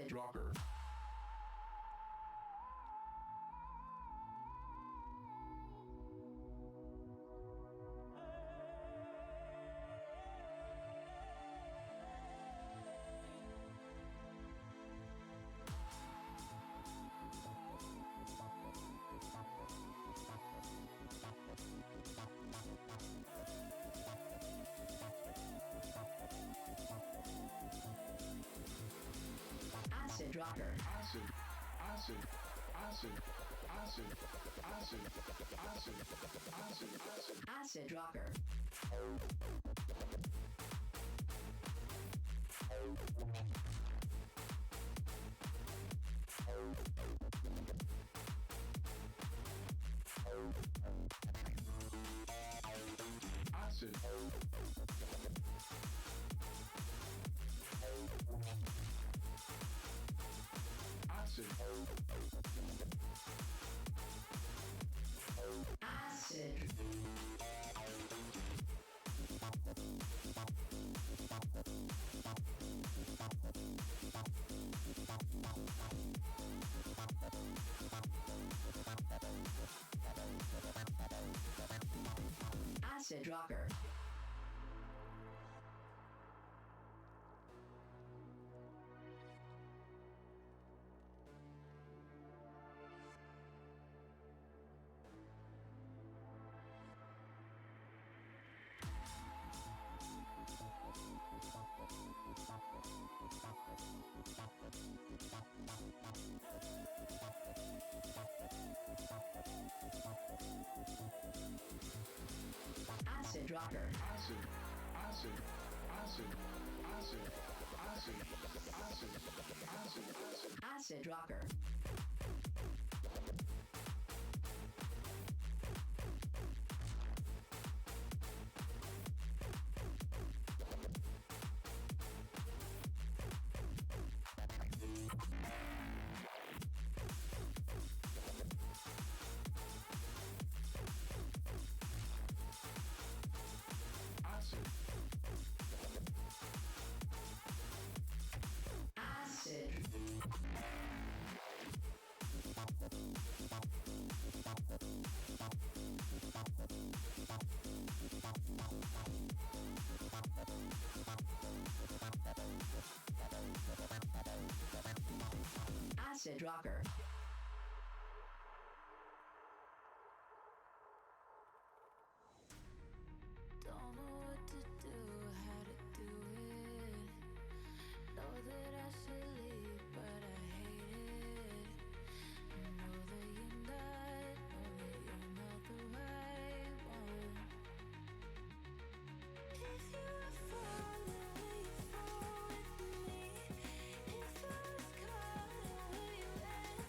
Acid rocker. Acid rocker. Acid, acid, acid, acid, acid, acid, acid, acid. Acid rocker. Acid. Acid. Acid. Acid rocker. Acid rocker. Acid, acid, acid, acid, acid, acid, acid, acid. Acid rocker. Acid rocker. Don't know what to do, how to do it. Know that I should leave, but I hate it. Know that you're not the right one. If you were falling, will you fall with me? If I was calling, will you answer?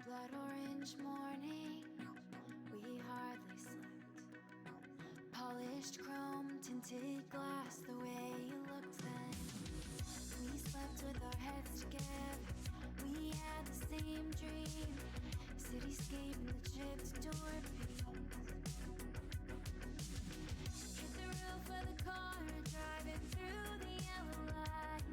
Blood orange morning, we hardly slept. Polished chrome, tinted glass, the way you looked then. We slept with our heads together, we had the same dream. Cityscape and the chipped door beams. Hit the roof of the car, driving through the yellow light.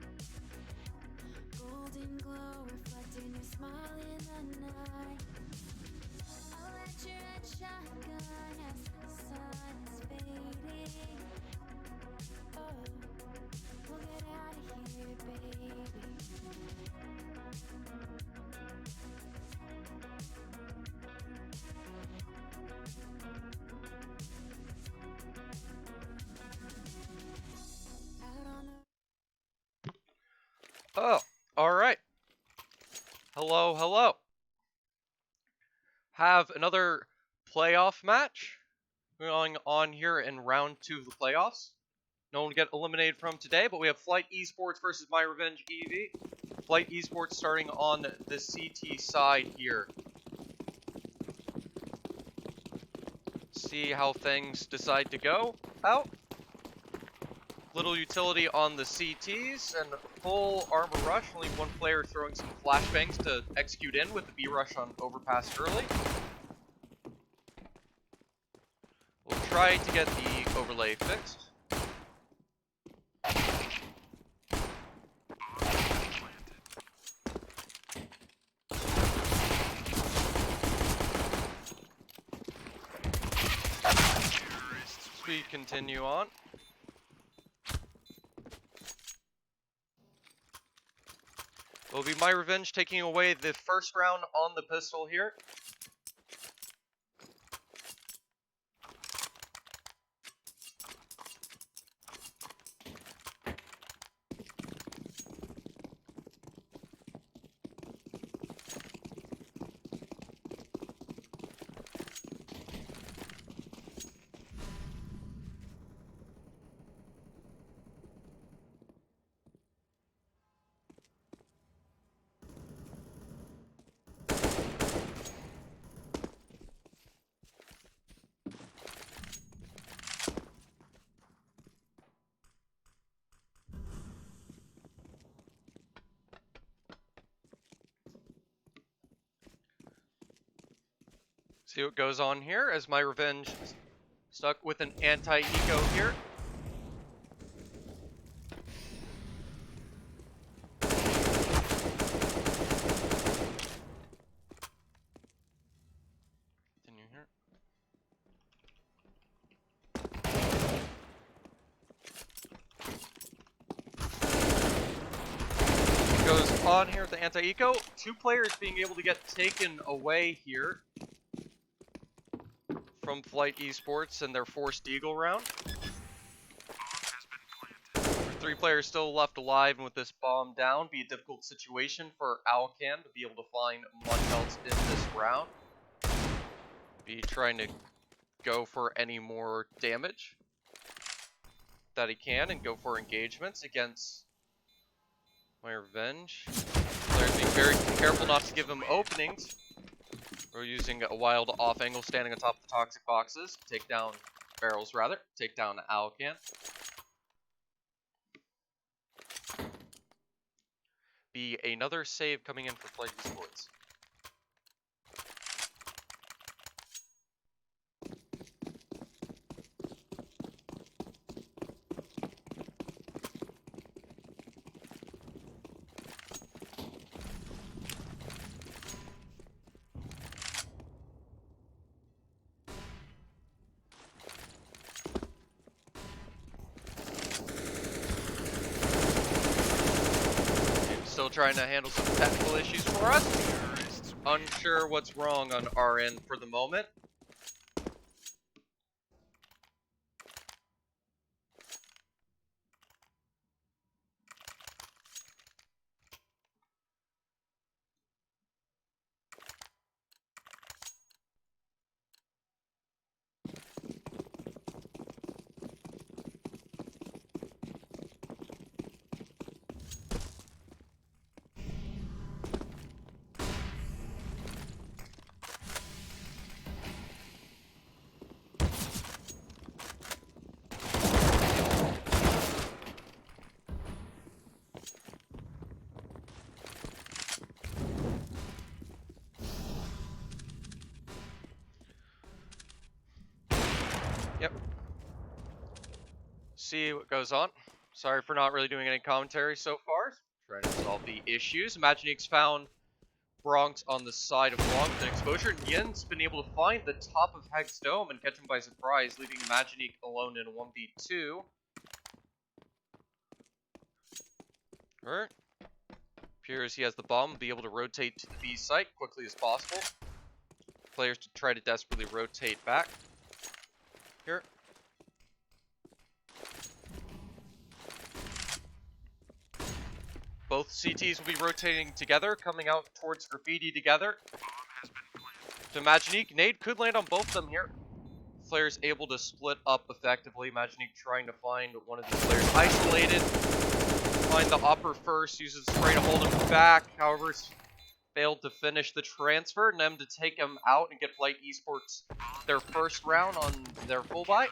Golden glow reflecting your smile in the night. I'll let your red shotgun as the sun is fading. Oh, we'll get out of here, baby. Out on the Oh, alright. Hello, hello. Have another playoff match going on here in round 2 of the playoffs. No one get eliminated from today, but we have Flight Esports versus myRevenge EV. Flight Esports starting on the CT side here. See how things decide to go out. Little utility on the CTs and full armor rush. Only one player throwing some flashbangs to execute in with the B rush on overpass early. We'll try to get the overlay fixed. We continue on. Will be myRevenge taking away the first round on the pistol here. See what goes on here as myRevenge stuck with an anti-eco here. Continue here. Goes on here with the anti-eco. 2 players being able to get taken away here from Flight Esports and their forced Eagle round. 3 players still left alive, and with this bomb down, be a difficult situation for Alcan to be able to find much else in this round. Be trying to go for any more damage that he can and go for engagements against myRevenge. Players being very careful not to give him openings. We're using a wild off angle, standing on top of the toxic boxes. Take down barrels, rather. Take down Alcan. Be another save coming in for Flight Esports. Still trying to handle some technical issues for us. Unsure what's wrong on our end for the moment. see what goes on. Sorry for not really doing any commentary so far. Trying to solve the issues. Imaginique's found Bronx on the side of Blanc with an exposure, and Yin's been able to find the top of Heg's Dome and catch him by surprise, leaving Imaginique alone in a 1v2. Alright. Appears he has the bomb, be able to rotate to the B site quickly as possible. Players to try to desperately rotate back. Here. Both CTs will be rotating together, coming out towards Graffiti together. To Imaginique, nade could land on both of them here. Players able to split up effectively. Imaginique trying to find one of the players isolated. Find the Opper first, uses the spray to hold him back. However, it's failed to finish the transfer. And them to take him out and get Flight Esports their first round on their full buy.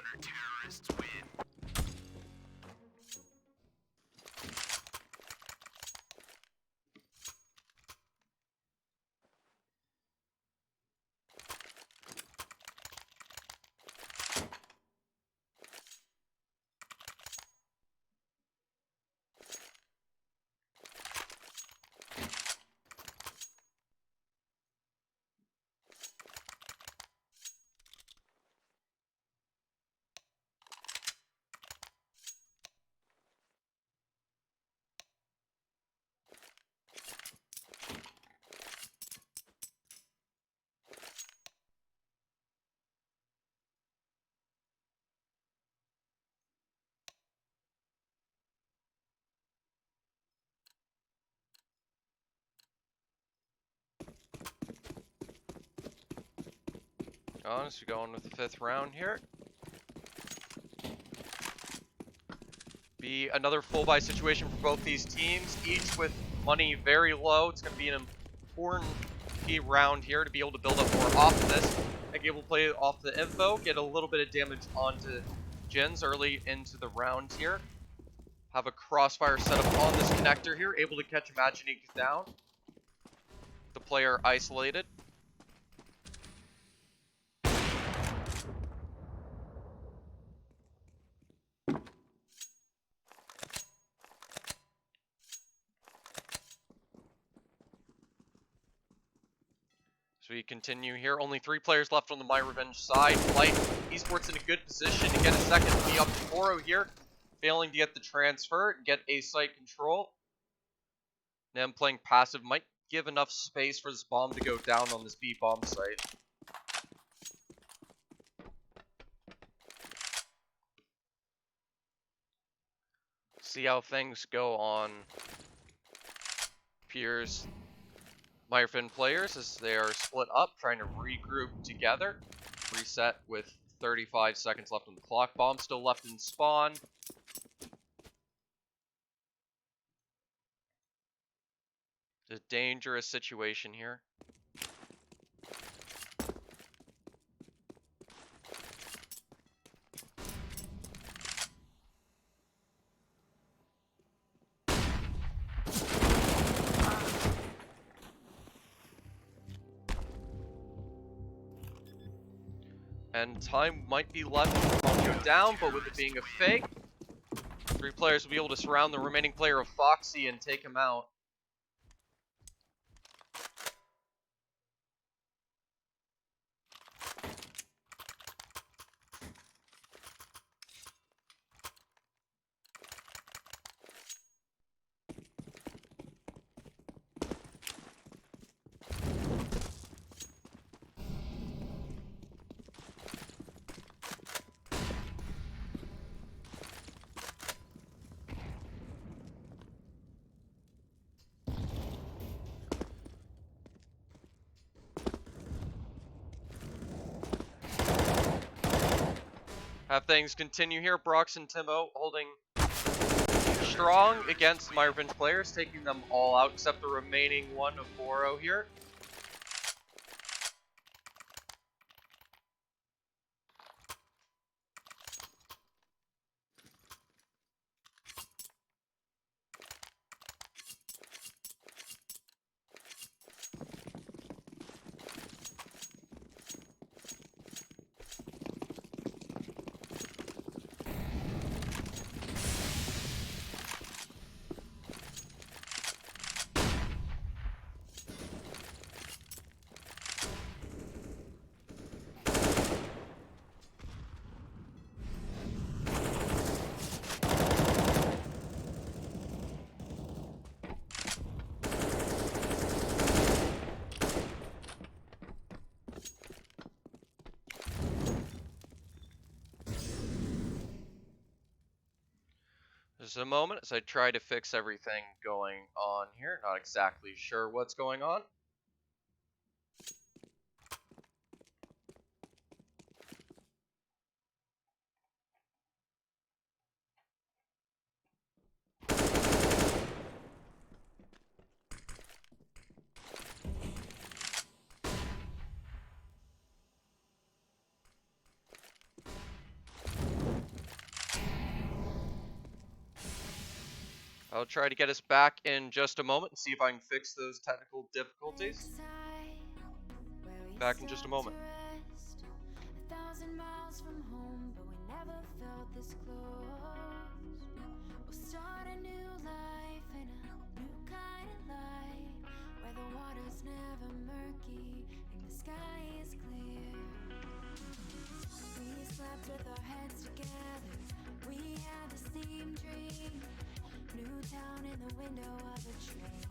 Honest, we're going with the 5th round here. Be another full buy situation for both these teams, each with money very low. It's going to be an important key round here to be able to build up more off of this. Be able to play off the info, get a little bit of damage onto Jins early into the round here. Have a crossfire set up on this connector here, able to catch Imaginique down. The player isolated. So we continue here. Only 3 players left on the myRevenge side. Flight Esports in a good position to get a second to be up to 4-0 here. Failing to get the transfer, get A site control. Nem playing passive might give enough space for this bomb to go down on this B bomb site. See how things go on Piers. myRevenge players as they are split up, trying to regroup together. Reset with 35 seconds left on the clock. Bomb still left in spawn. It's a dangerous situation here. And time might be left for the bomb to go down, but with it being a fake, 3 players will be able to surround the remaining player of Foxy and take him out. Have things continue here. Brox and Timo holding strong against myRevenge players, taking them all out except the remaining one of 4-0 here. Just a moment as I try to fix everything going on here. Not exactly sure what's going on. I'll try to get us back in just a moment and see if I can fix those technical difficulties. Back in just a moment. 1,000 miles from home, but we never felt this close. We'll start a new life in a new kind of light, where the water's never murky and the sky is clear. We slept with our heads together, we had the same dream. New town in the window of a train.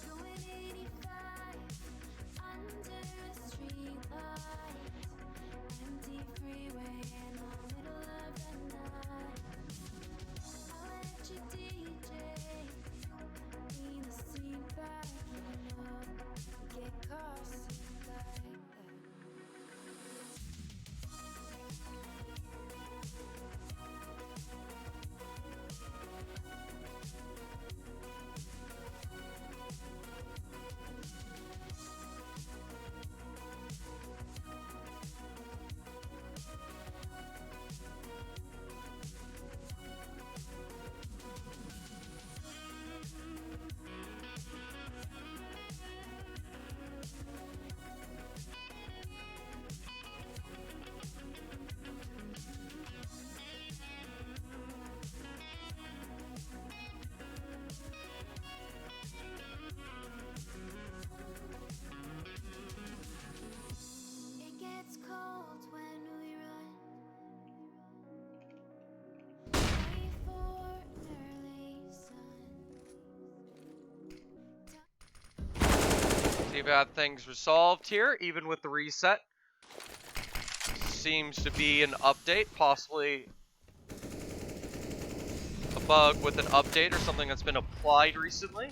Going 85 under a street light. Empty freeway in the middle of the night. I'll let you DJ. Clean the scene back, you know. Get cars like that. It gets cold when we run. Wait for an early sun. See if I have things resolved here, even with the reset. Seems to be an update, possibly a bug with an update or something that's been applied recently.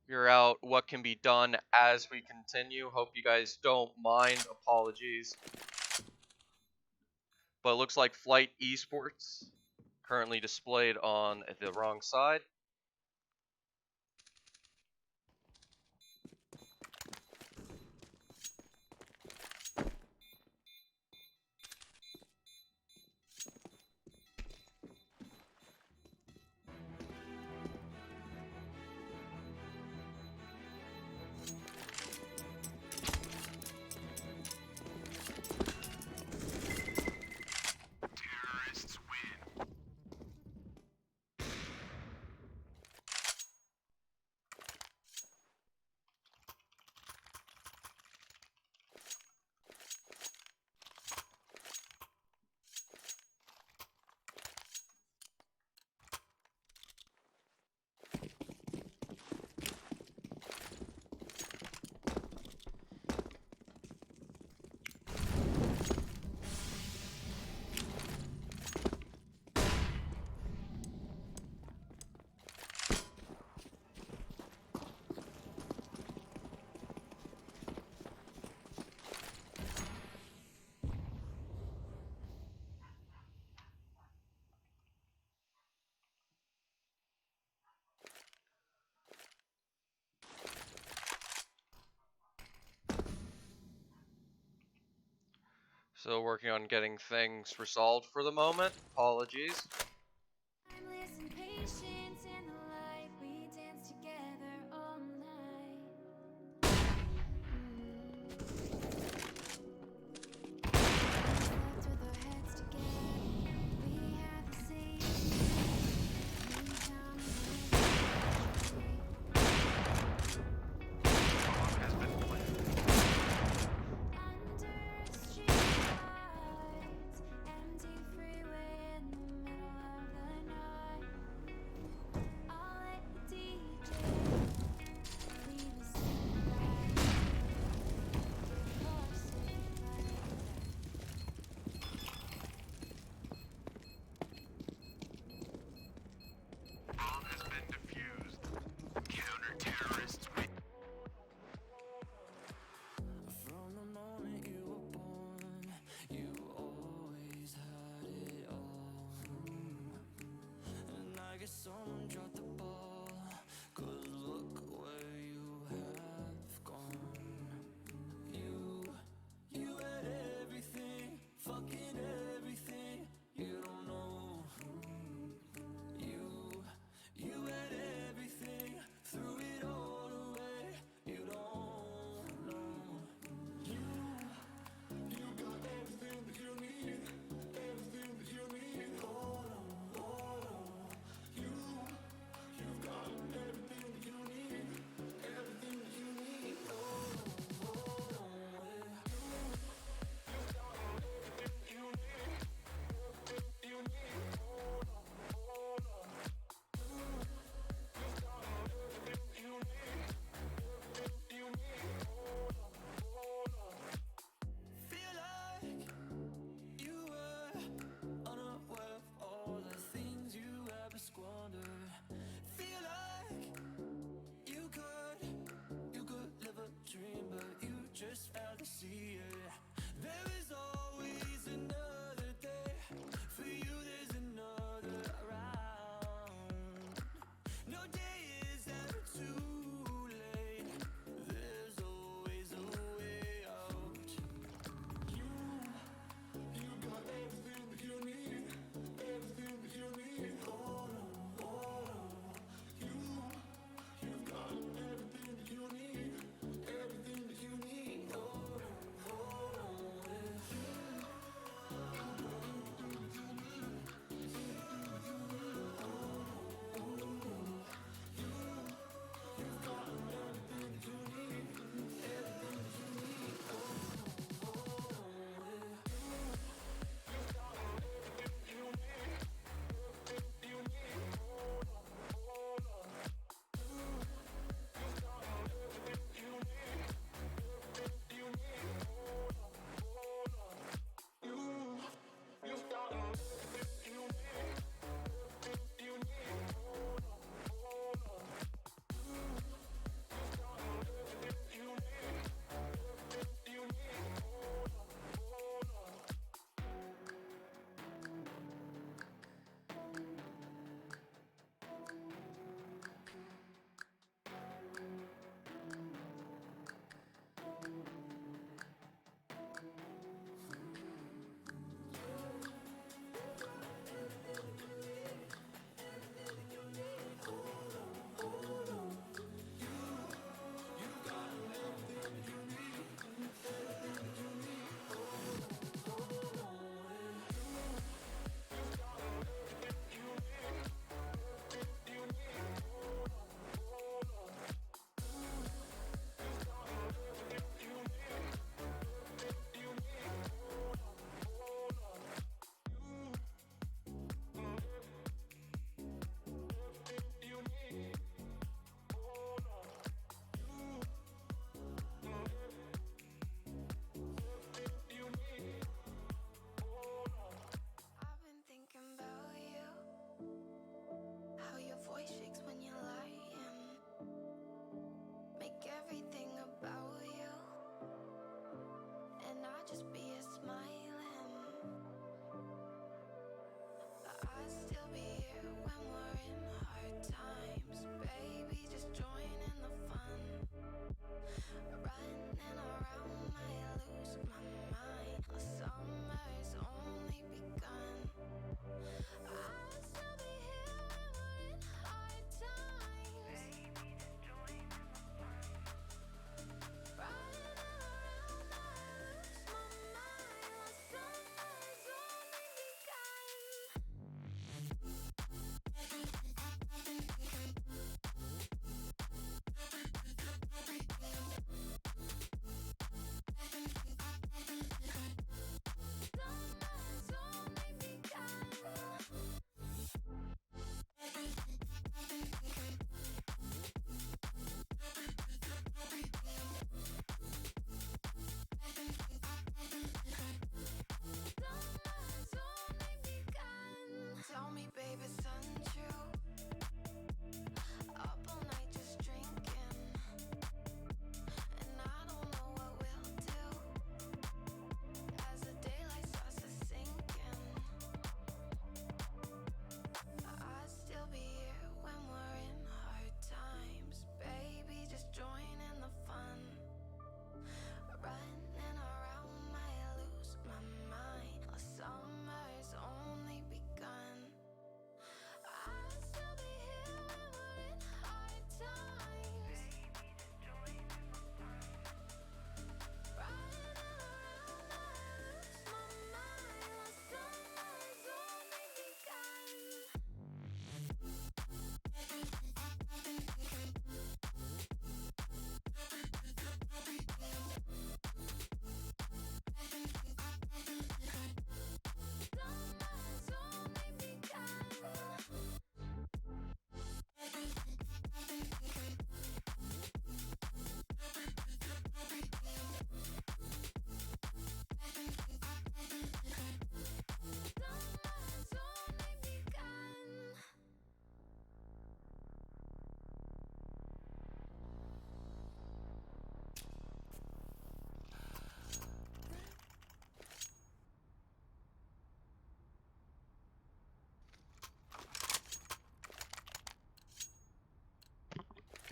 Figure out what can be done as we continue. Hope you guys don't mind. Apologies. But it looks like Flight Esports currently displayed on the wrong side. So working on getting things resolved for the moment. Apologies. Timeless and patience in the light, we dance together all night. Slept with our heads together, we had the same dream. New town under a street light. Empty freeway in the middle of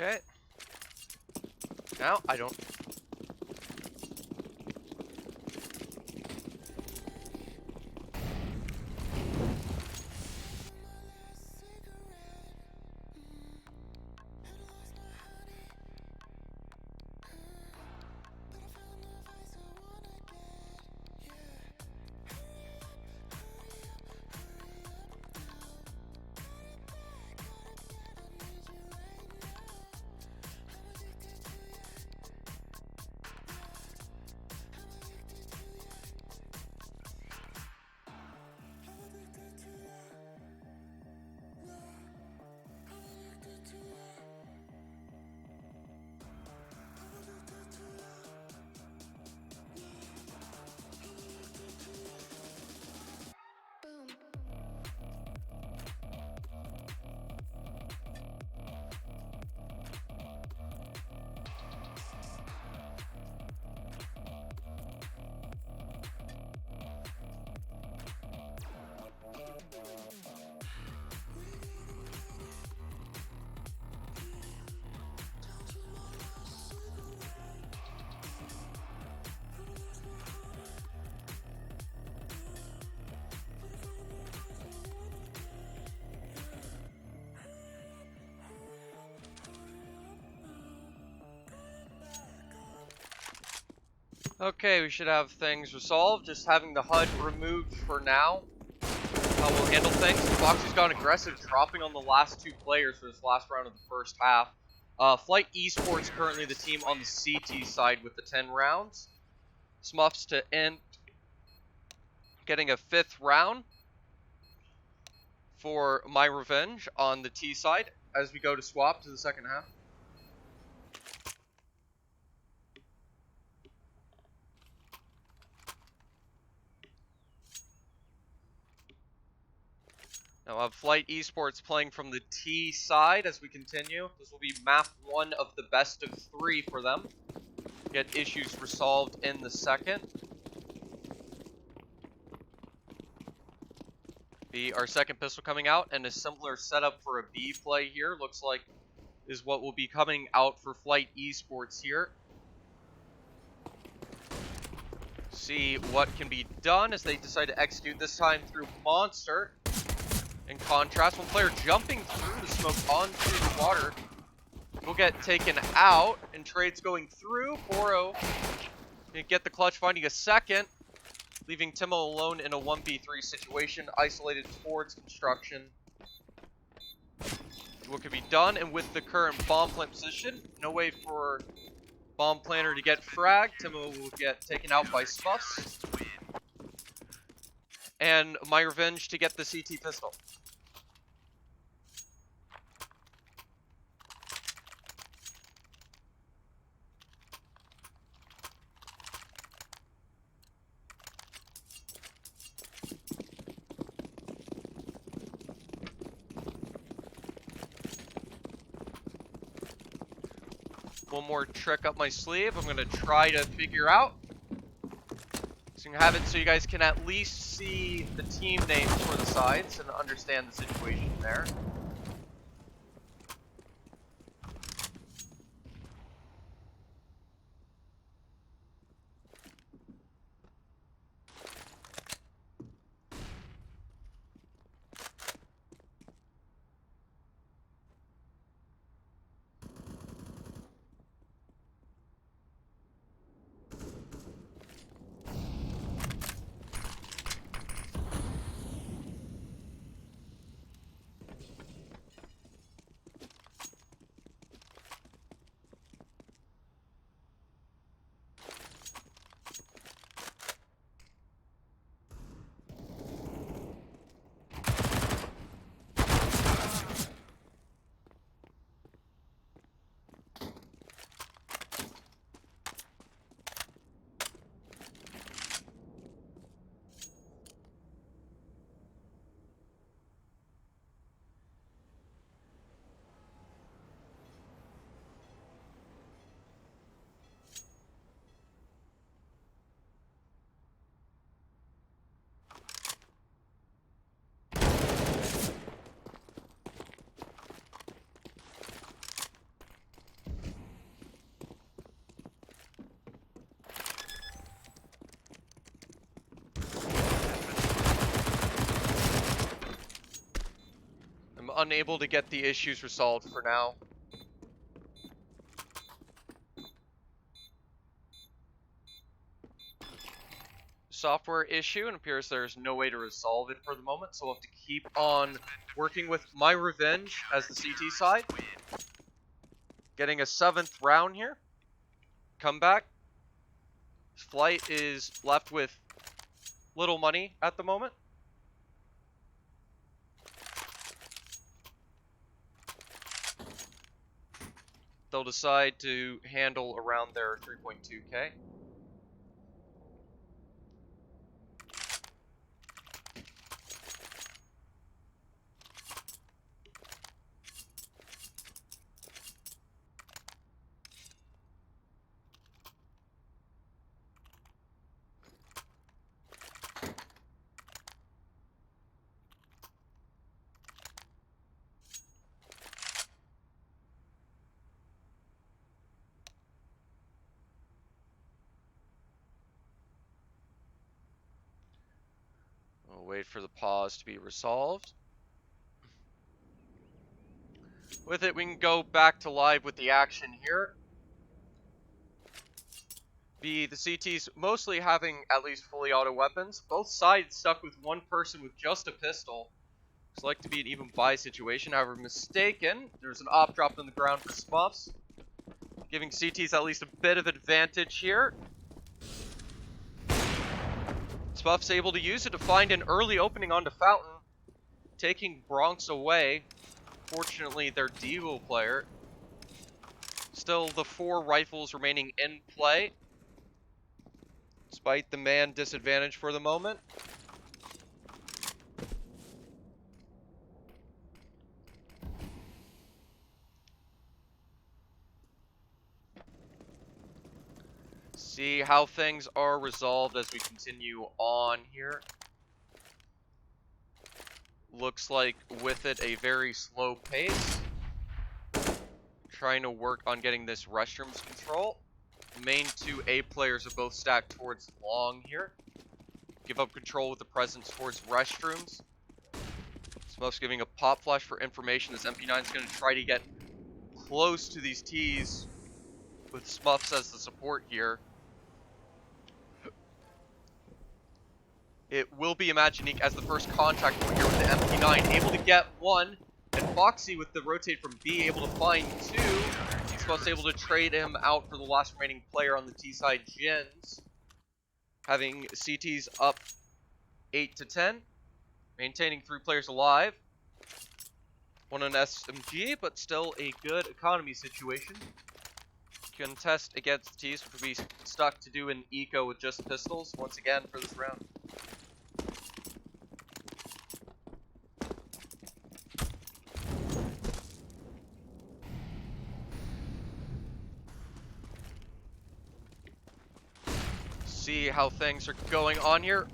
Okay. Now, I don't... Okay, we should have things resolved. Just having the HUD removed for now. We'll handle things. Foxy's gone aggressive, dropping on the last two players for this last round of the first half. Flight Esports currently the team on the CT side with the 10 rounds. Smuffs to Int getting a 5th round for myRevenge on the T side as we go to swap to the second half. Now I have Flight Esports playing from the T side as we continue. This will be map 1 of the best of 3 for them. Get issues resolved in the second. Our second pistol coming out, and a similar setup for a B play here. Looks like is what will be coming out for Flight Esports here. See what can be done as they decide to execute this time through Monster. In contrast, one player jumping through the smoke onto the water will get taken out, and trades going through. Poro can get the clutch, finding a second, leaving Timo alone in a 1v3 situation, isolated towards construction. What could be done, and with the current bomb plant position, no way for bomb planner to get fragged. Timo will get taken out by Smuffs. And myRevenge to get the CT pistol. One more trick up my sleeve I'm going to try to figure out. So you have it so you guys can at least see the team names for the sides and understand the situation there. unable to get the issues resolved for now. Software issue, and appears there's no way to resolve it for the moment, so we'll have to keep on working with myRevenge as the CT side. Getting a 7th round here. Comeback. Flight is left with little money at the moment. They'll decide to handle around their 3.2k. We'll wait for the pause to be resolved. With it, we can go back to live with the action here. The CTs mostly having at least fully auto weapons. Both sides stuck with one person with just a pistol. Looks like to be an even buy situation. However, mistaken. There's an op drop on the ground for Smuffs, giving CTs at least a bit of advantage here. Smuffs able to use it to find an early opening onto Fountain, taking Bronx away. Fortunately, their Devo player. Still, the 4 rifles remaining in play, despite the man disadvantage for the moment. See how things are resolved as we continue on here. Looks like with it a very slow pace. Trying to work on getting this restrooms control. Main 2 A players are both stacked towards long here. Give up control with the presence towards restrooms. Smuff's giving a pop flash for information. This MP9 is going to try to get close to these T's with Smuffs as the support here. It will be Imaginique as the first contact point here with the MP9, able to get 1, and Foxy with the rotate from B, able to find 2. Smuff's able to trade him out for the last remaining player on the T side, Jins. Having CTs up 8 to 10, maintaining 3 players alive. 1 on SMG, but still a good economy situation. Contest against T's, which will be stuck to do an eco with just pistols once again for this round. See how things are going on here.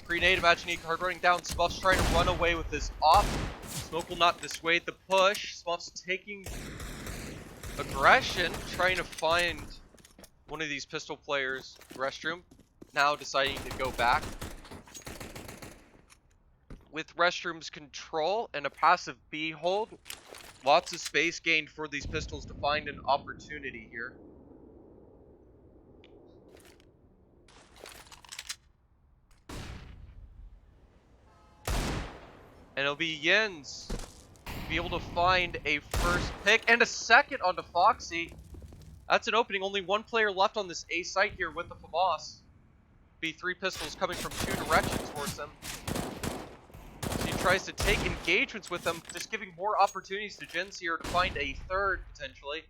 Grenade, Imaginique hard running down. Smuff's trying to run away with this op. Smoke will not dissuade the push. Smuff's taking aggression, trying to find one of these pistol players' restroom. Now deciding to go back. With restrooms control and a passive B hold, lots of space gained for these pistols to find an opportunity here. And it'll be Jens be able to find a first pick and a second onto Foxy. That's an opening. Only 1 player left on this A site here with the FAMAS. Be 3 pistols coming from 2 directions towards them. So he tries to take engagements with them, just giving more opportunities to Jens here to find a third potentially.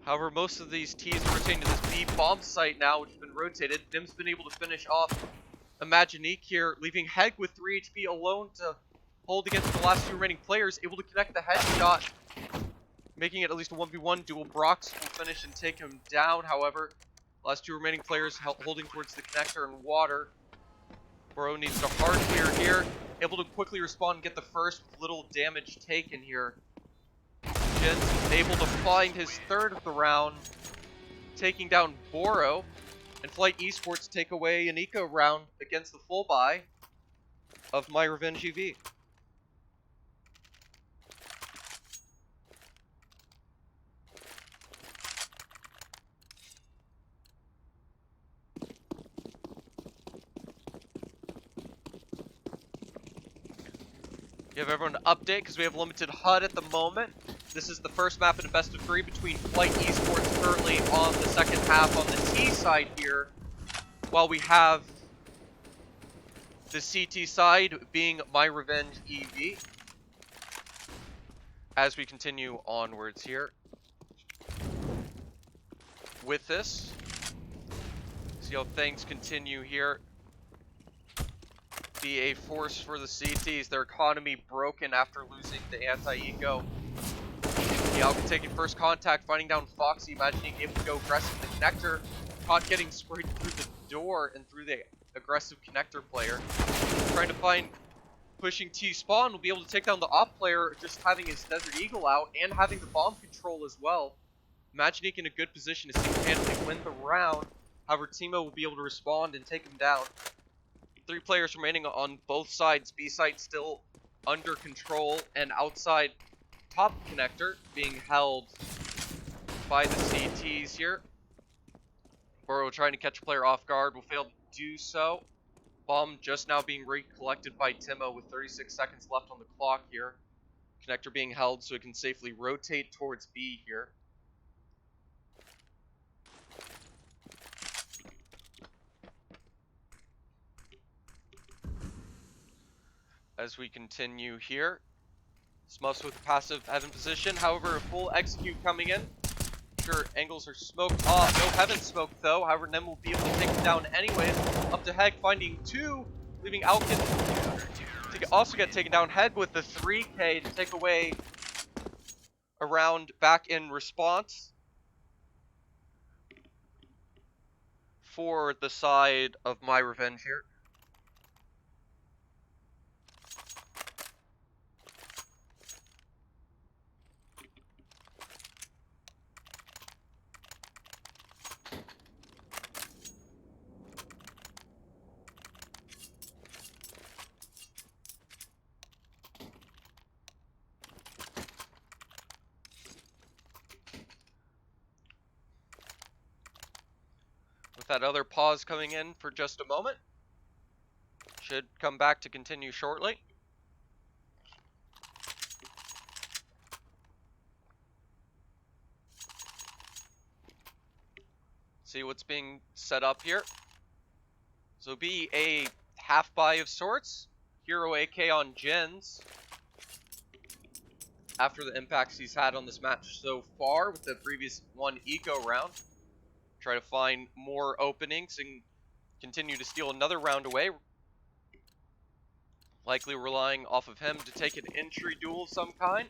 However, most of these T's are retained to this B bomb site now, which has been rotated. Nim's been able to finish off Imaginique here, leaving Heg with 3 HP alone to hold against the last 2 remaining players, able to connect the headshot, making it at least a 1v1 duel. Brox will finish and take him down, however. Last 2 remaining players holding towards the connector and water. Bro needs to hard clear here, able to quickly respond and get the first with little damage taken here. Jens able to find his 3rd of the round, taking down Boro. And Flight Esports take away an eco round against the full buy of myRevenge EV. Give everyone an update because we have limited HUD at the moment. This is the first map in a best of 3 between Flight Esports currently on the second half on the T side here, while we have the CT side being myRevenge EV. As we continue onwards here with this, see how things continue here. Be a force for the CTs. Their economy broken after losing the anti-eco. The Alpha taking first contact, finding down Foxy, imagining able to go aggressive with the connector. Caught getting sprayed through the door and through the aggressive connector player. Trying to find pushing T-spawn, will be able to take down the op player, just having his Desert Eagle out and having the bomb control as well. Imaginique in a good position to single-handedly win the round. However, Timo will be able to respond and take him down. 3 players remaining on both sides. B side still under control, and outside top connector being held by the CTs here. Boro trying to catch a player off guard, will fail to do so. Bomb just now being recollected by Timo with 36 seconds left on the clock here. Connector being held so it can safely rotate towards B here. As we continue here, Smuffs with a passive heaven position, however a full execute coming in. Sure, angles are smoked off, no heaven smoke though, however Nem will be able to take him down anyways. Up to Heg, finding 2, leaving Alkin to also get taken down. Heg with the 3K to take away a round back in response for the side of myRevenge here. With that other pause coming in for just a moment. Should come back to continue shortly. See what's being set up here. So it'll be a half buy of sorts. Hero AK on Jens. After the impacts he's had on this match so far with the previous one eco round. Try to find more openings and continue to steal another round away. Likely relying off of him to take an entry duel of some kind.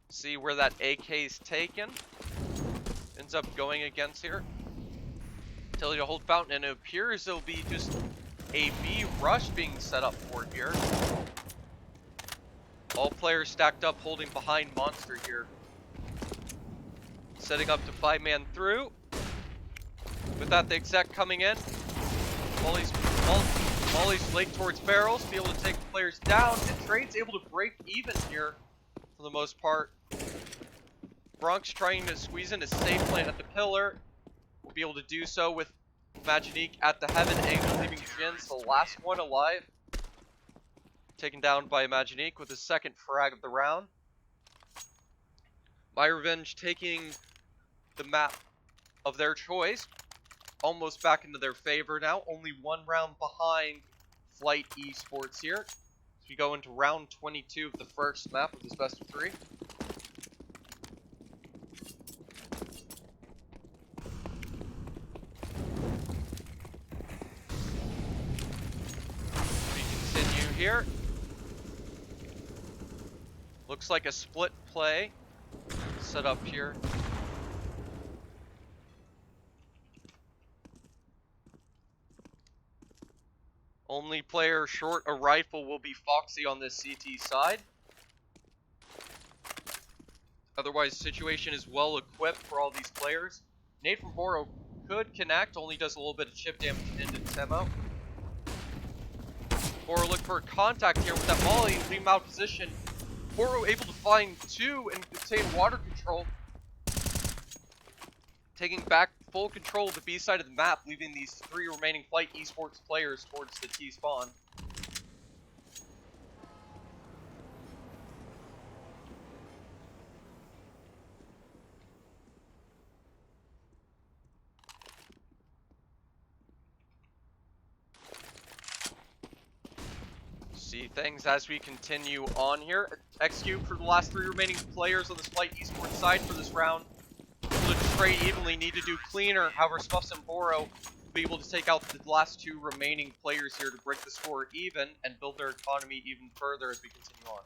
See where that AK's taken. Ends up going against here. Tell you to hold fountain, and it appears there'll be just a B rush being set up for here. All players stacked up holding behind Monster here. Setting up to 5-man through. With that, the exec coming in. Molly's late towards barrels, be able to take the players down, and Trade's able to break even here for the most part. Bronx trying to squeeze in a safe plant at the pillar. Will be able to do so with Imaginique at the heaven angle, leaving Jins the last one alive. Taken down by Imaginique with his second frag of the round. myRevenge taking the map of their choice. Almost back into their favor now. Only 1 round behind Flight Esports here. As we go into round 22 of the first map of this best of 3. We continue here. Looks like a split play set up here. Only player short a rifle will be Foxy on this CT side. Otherwise, the situation is well equipped for all these players. Nate from Boro could connect, only does a little bit of chip damage into Temo. Boro look for a contact here with that Molly, leave him out of position. Boro able to find 2 and obtain water control. Taking back full control of the B side of the map, leaving these 3 remaining Flight Esports players towards the T spawn. See things as we continue on here. Execute for the last 3 remaining players on this Flight Esports side for this round. Able to trade evenly, need to do cleaner. However, Smuffs and Boro will be able to take out the last 2 remaining players here to break the score even and build their economy even further as we continue on.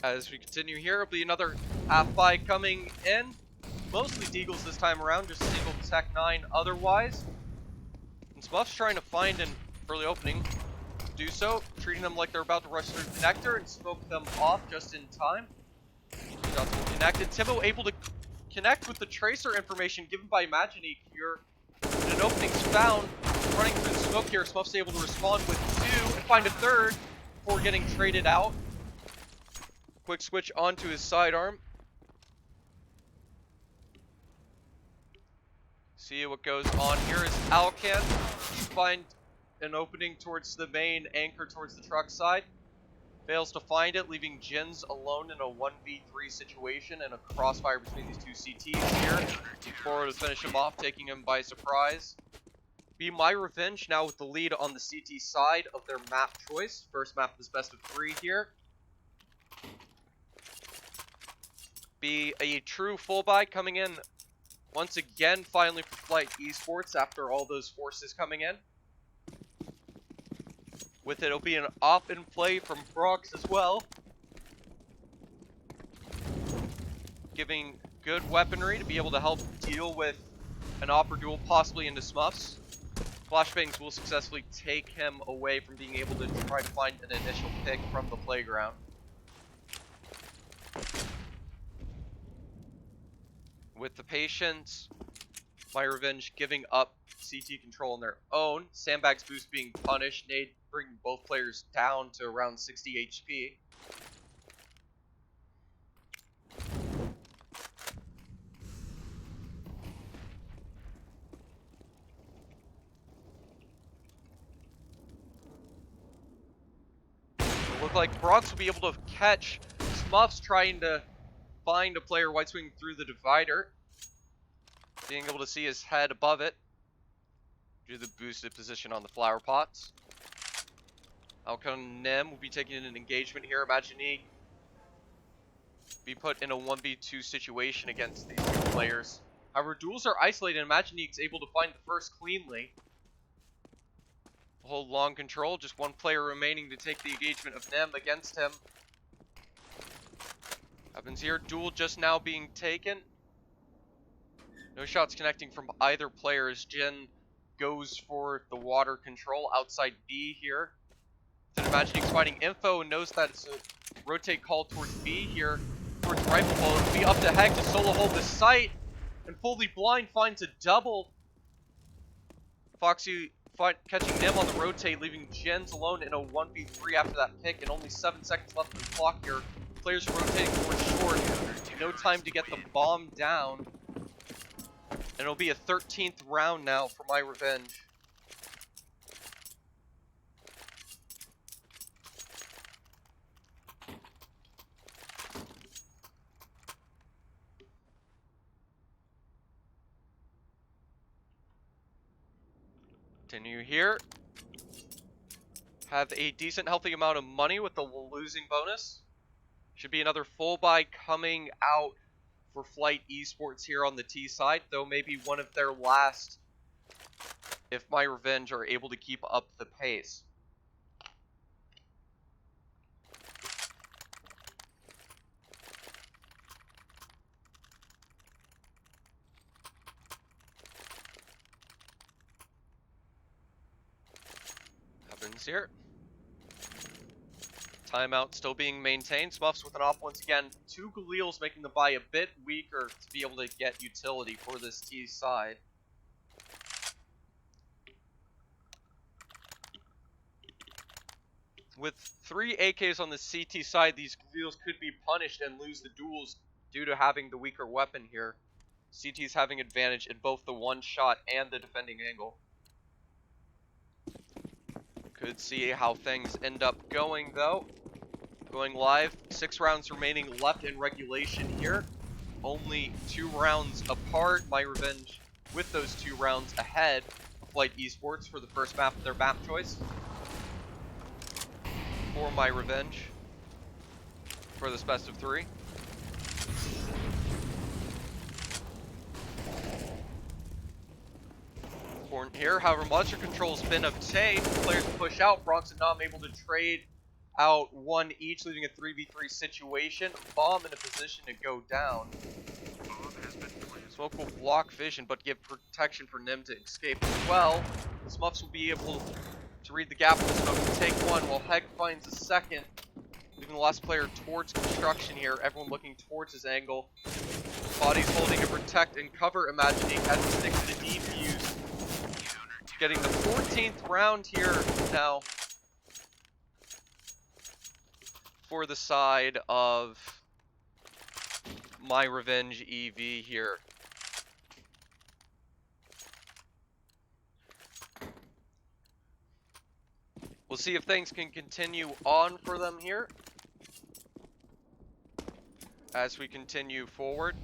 As we continue here, it'll be another half-buy coming in. Mostly Deagles this time around, just single Tech 9 otherwise. And Smuff's trying to find an early opening. Do so, treating them like they're about to rush through the connector and smoke them off just in time. Shots will connect, and Timo able to connect with the tracer information given by Imaginique here. And an opening's found. Running through the smoke here, Smuff's able to respond with 2 and find a third before getting traded out. Quick switch onto his sidearm. See what goes on here is Alcan find an opening towards the main anchor towards the truck side. Fails to find it, leaving Jins alone in a 1v3 situation and a crossfire between these 2 CTs here. Boro to finish him off, taking him by surprise. Be myRevenge now with the lead on the CT side of their map choice. First map is best of 3 here. Be a true full buy coming in once again, finally for Flight Esports after all those forces coming in. With it, it'll be an op in play from Brox as well. Giving good weaponry to be able to help deal with an op or duel possibly into Smuffs. Flashbangs will successfully take him away from being able to try to find an initial pick from the playground. With the patience, myRevenge giving up CT control on their own. Sandbag's boost being punished. Nade bringing both players down to around 60 HP. It'll look like Brox will be able to catch Smuffs trying to find a player white swinging through the divider. Being able to see his head above it due to the boosted position on the flower pots. Alcon Nem will be taking an engagement here. Imaginique be put in a 1v2 situation against these 2 players. However, duels are isolated and Imaginique's able to find the first cleanly. Hold long control, just 1 player remaining to take the engagement of Nem against him. Happens here, duel just now being taken. No shots connecting from either player as Jin goes for the water control outside B here. Then Imaginique's finding info and knows that it's a rotate call towards B here, towards rifle bullet. It'll be up to Heck to solo hold the site, and Fully Blind finds a double. Foxy catching them on the rotate, leaving Jens alone in a 1v3 after that pick, and only 7 seconds left on the clock here. Players rotating towards short. No time to get the bomb down. And it'll be a 13th round now for myRevenge. Continue here. Have a decent healthy amount of money with the losing bonus. Should be another full buy coming out for Flight Esports here on the T side, though maybe one of their last if myRevenge are able to keep up the pace. Happens here. Timeout still being maintained. Smuffs with an off once again. 2 Galeals making the buy a bit weaker to be able to get utility for this T side. With 3 AKs on the CT side, these Galeals could be punished and lose the duels due to having the weaker weapon here. CT's having advantage in both the one shot and the defending angle. Could see how things end up going though. Going live, 6 rounds remaining left in regulation here. Only 2 rounds apart. myRevenge with those 2 rounds ahead of Flight Esports for the first map of their map choice. For myRevenge for this best of 3. Important here, however, monster control's been obtained. Players push out. Bronx and Nom able to trade out 1 each, leaving a 3v3 situation. Bomb in a position to go down. Smoke will block vision, but give protection for Nim to escape as well. The Smuffs will be able to read the gap in the smoke and take 1, while Heg finds a second, leaving the last player towards construction here. Everyone looking towards his angle. Bodies holding to protect and cover Imagining as he sticks to the defuse. Getting the 14th round here now for the side of myRevenge EV here. We'll see if things can continue on for them here as we continue forward.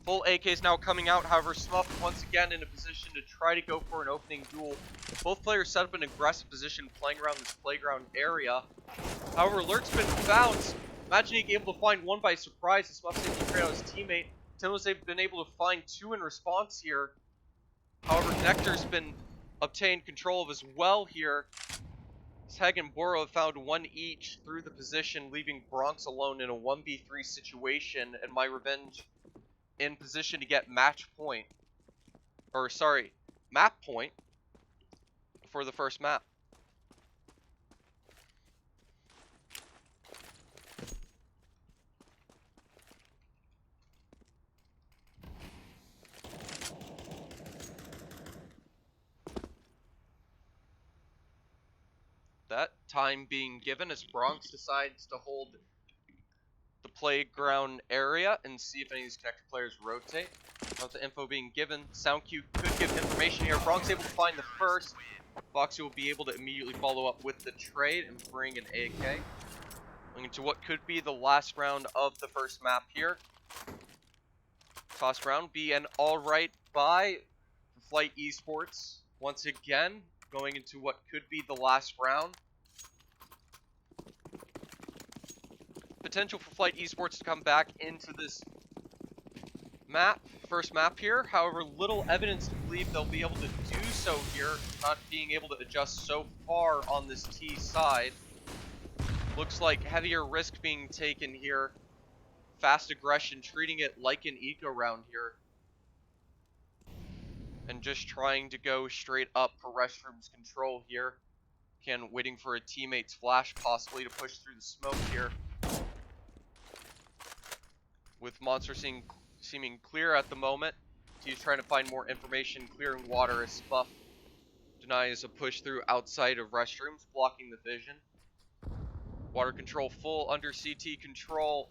Full AKs now coming out, however, Smuff once again in a position to try to go for an opening duel. Both players set up an aggressive position playing around this playground area. However, alert's been bounced. Imagining able to find 1 by surprise. The Smuff's able to trade out his teammate. Tim's been able to find 2 in response here. However, Connector's been obtained control of as well here. Heg and Boro have found 1 each through the position, leaving Bronx alone in a 1v3 situation, and myRevenge in position to get map point for the first map. That time being given as Bronx decides to hold the playground area and see if any of these connector players rotate. Without the info being given, sound cue could give information here. Bronx able to find the first. Foxy will be able to immediately follow up with the trade and bring an AK. Going into what could be the last round of the first map here. Toss round be an alright buy for Flight Esports. Once again, going into what could be the last round. Potential for Flight Esports to come back into this first map here. However, little evidence to believe they'll be able to do so here, not being able to adjust so far on this T side. Looks like heavier risk being taken here. Fast aggression, treating it like an eco round here. And just trying to go straight up for restrooms control here. Again, waiting for a teammate's flash possibly to push through the smoke here. With Monster seeming clear at the moment. He's trying to find more information, clearing water as Smuff denies a push through outside of restrooms, blocking the vision. Water control full under CT control.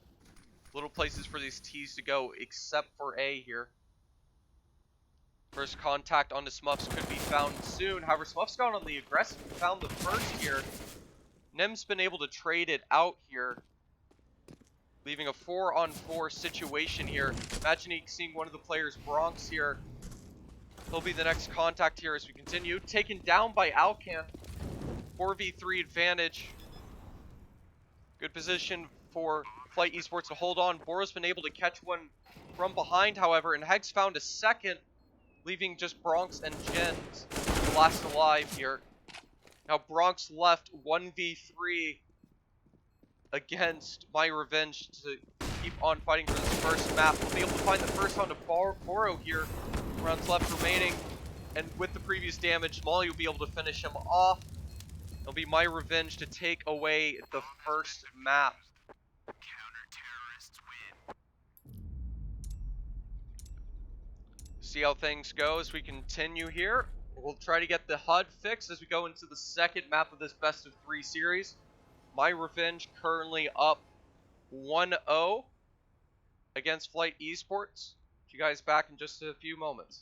Little places for these T's to go except for A here. First contact on the Smuffs could be found soon. However, Smuff's gone on the aggressive and found the first here. Nim's been able to trade it out here, leaving a 4-on-4 situation here. Imagining seeing one of the players, Bronx, here. He'll be the next contact here as we continue. Taken down by Alcan. 4v3 advantage. Good position for Flight Esports to hold on. Boro's been able to catch one from behind, however, and Heg's found a second, leaving just Bronx and Jens last alive here. Now Bronx left 1v3 against myRevenge to keep on fighting for this first map. We'll be able to find the first round of Boro here. Rounds left remaining, and with the previous damage, Molly will be able to finish him off. It'll be myRevenge to take away the first map. See how things go as we continue here. We'll try to get the HUD fixed as we go into the second map of this best of 3 series. myRevenge currently up 1-0 against Flight Esports. See you guys back in just a few moments.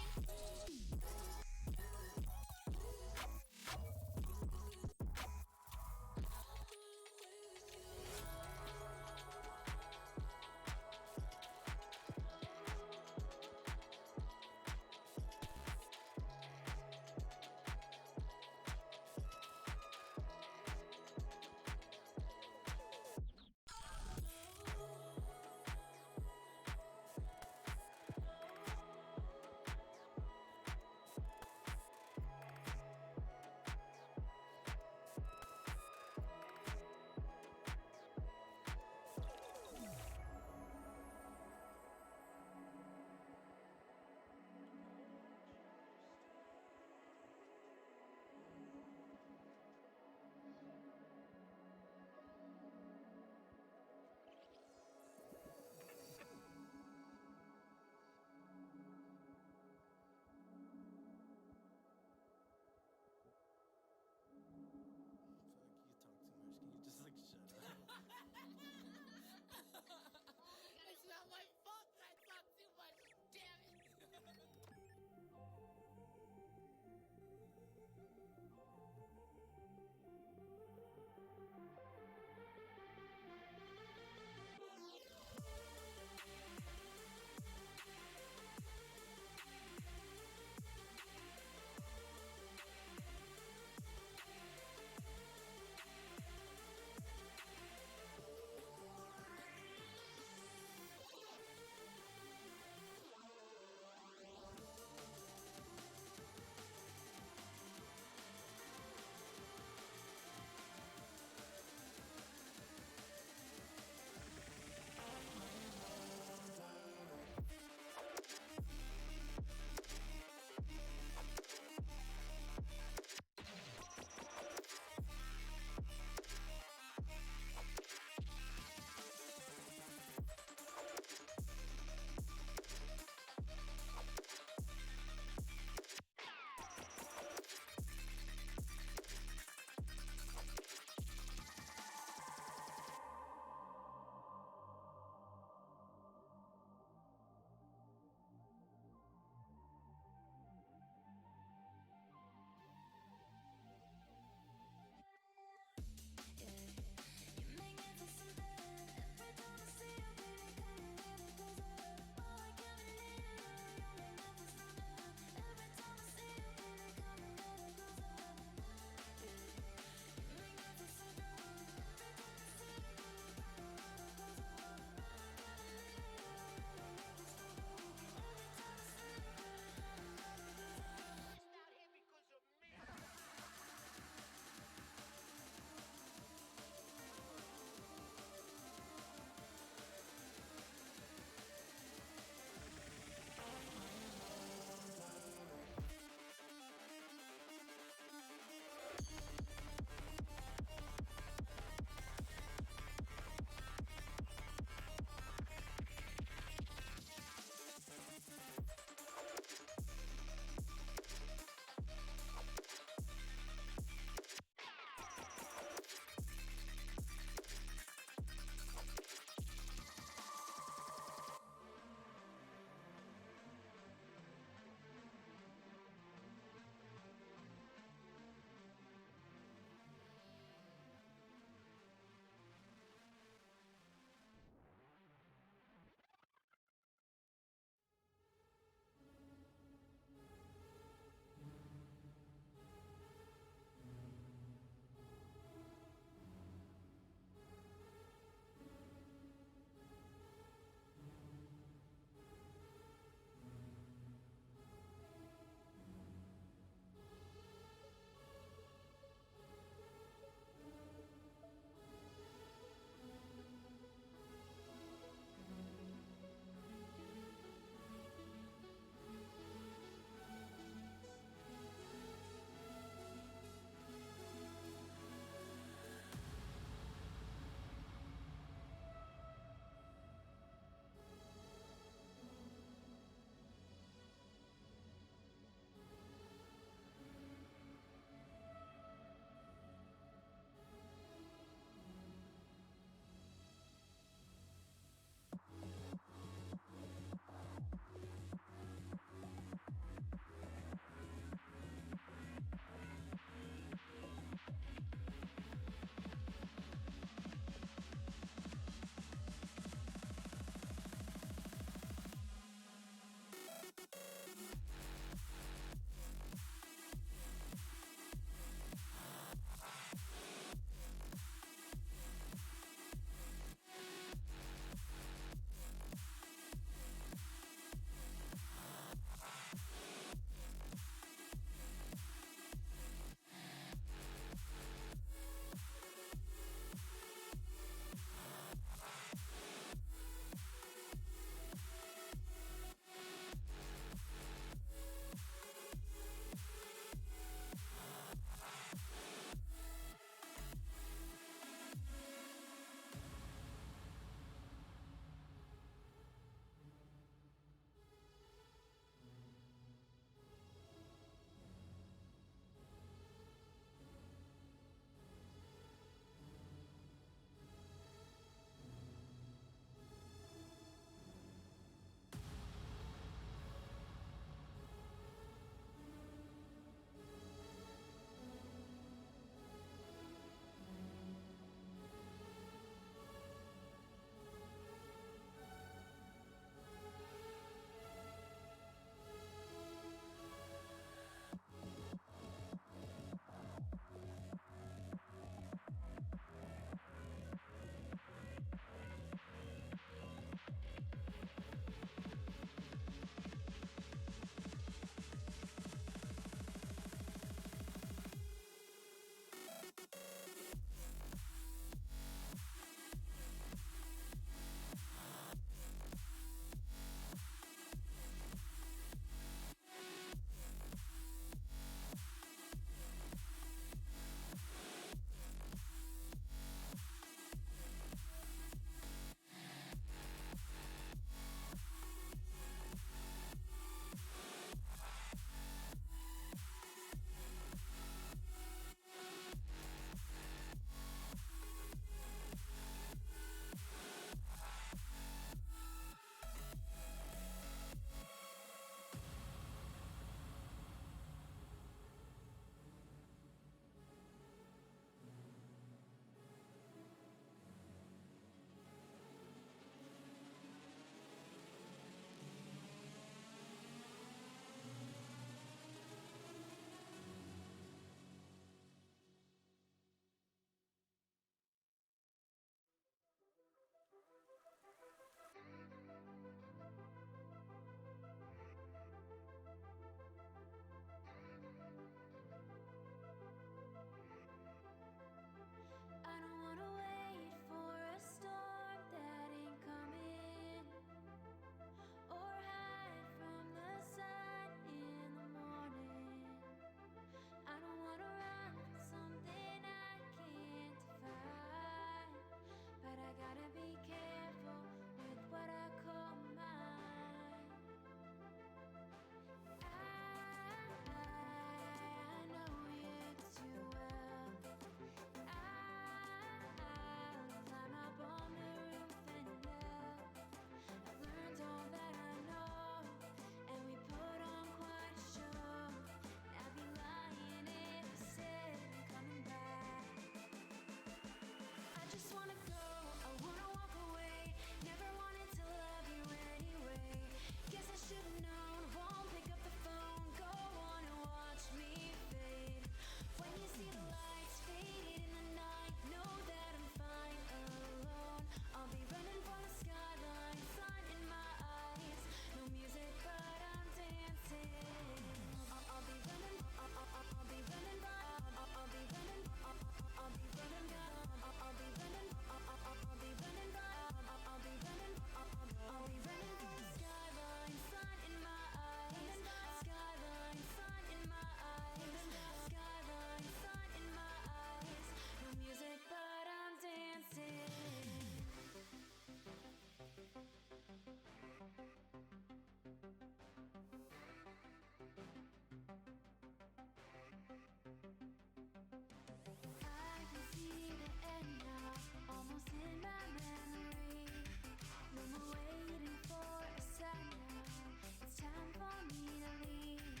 time for me to leave.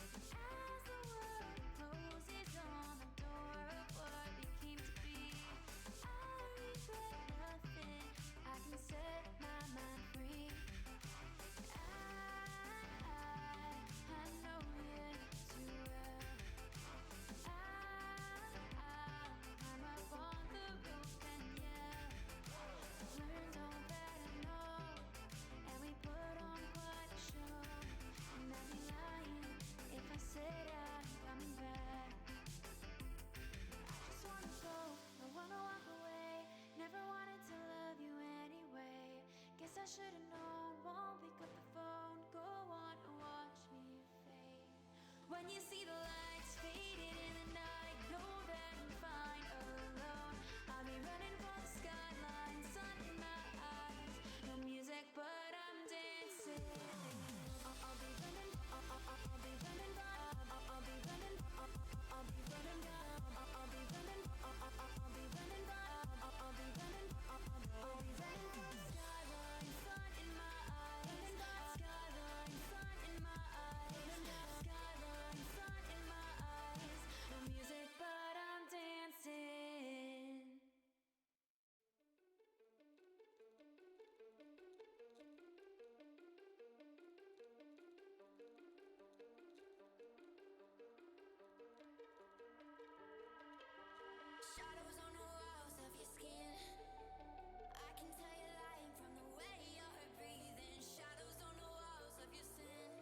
As the world closes on the door of what became to be, I regret nothing. I can set my mind free. I know you too well. I'm up on the roof and yell. Learned all that I know, and we put on quite a show. And I'd be lying if I said I'm coming back. I just wanna go, I wanna walk away. Never wanted to love you anyway. Guess I should've known, won't pick up the phone. Go on and watch me fade. When you see the lights fading in the night, know that I'm fine alone. I'll be running for the skyline, sun in my eyes. No music, but I'm dancing. I'll be running, I'll be running, I'll be running, I'll be running, I'll be running, I'll be running, I'll be running, I'll be running for the skyline, sun in my eyes. Skyline, sun in my eyes. Skyline, sun in my eyes. No music, but I'm dancing. Shadows on the walls of your skin. I can tell you're lying from the way you're breathing. Shadows on the walls of your sin.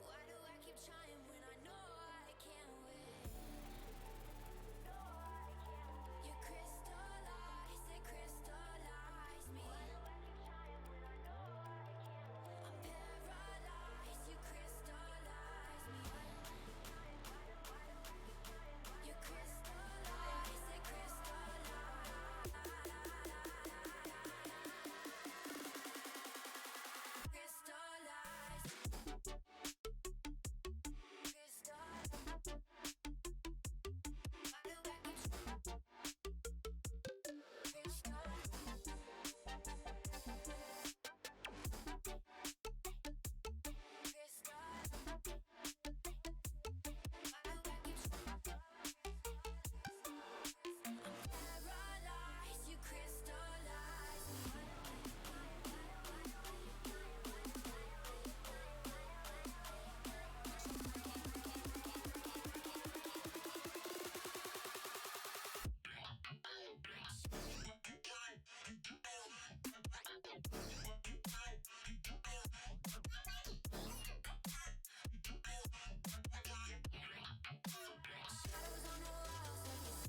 Why do I keep trying when I know I can't win? You crystallize, they crystallize me. Why do I keep trying when I know I can't win? I'm paralyzed, you crystallize me. You crystallize, they crystallize. Crystallize. Why do I keep paralyzed, you crystallize me. Shadows on the walls of your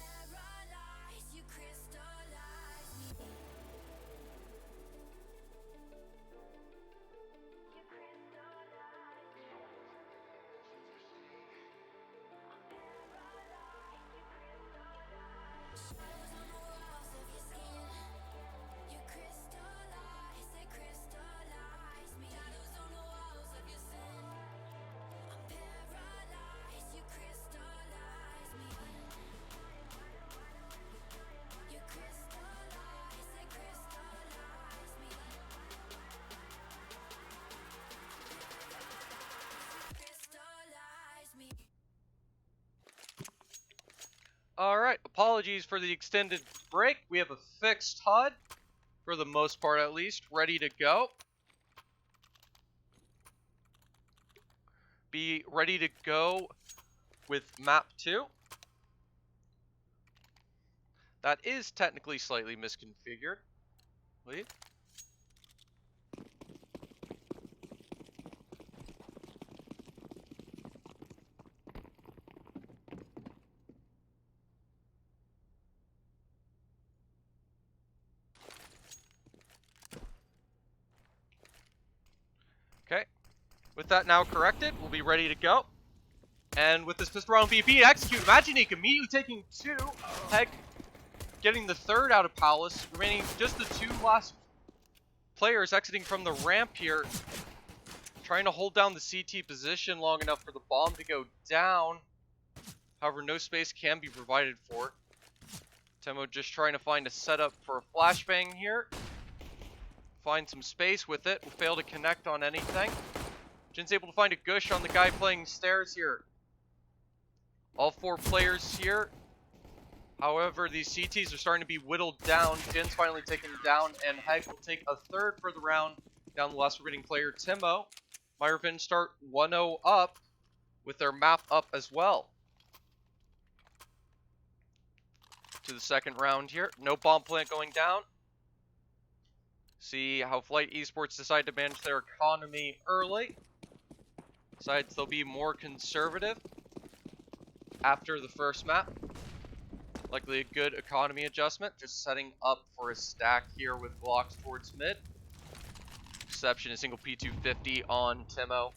paralyzed, you crystallize me. You crystallize. I'm paralyzed, you crystallize. Shadows on the walls of your skin. You crystallize, they crystallize me. Shadows on the walls of your sin. I'm paralyzed, you crystallize me. You crystallize, they crystallize me. Crystallize me. Alright, apologies for the extended break. We have a fixed HUD, for the most part at least, ready to go. Be ready to go with map 2. That is technically slightly misconfigured. Wait. Okay. With that now corrected, we'll be ready to go. And with this pistol round VP execute, Imaginique immediately taking 2. Heck, getting the 3rd out of Palace. Remaining just the 2 last players exiting from the ramp here. Trying to hold down the CT position long enough for the bomb to go down. However, no space can be provided for. Temo just trying to find a setup for a flashbang here. Find some space with it. Will fail to connect on anything. Jin's able to find a gush on the guy playing stairs here. All 4 players here. However, these CTs are starting to be whittled down. Jin's finally taken down, and Heg will take a third for the round down the last remaining player, Timo. myRevenge start 1-0 up with their map up as well. To the second round here. No bomb plant going down. See how Flight Esports decide to manage their economy early. Decides they'll be more conservative after the first map. Likely a good economy adjustment. Just setting up for a stack here with blocks towards mid. Reception is single P250 on Timo.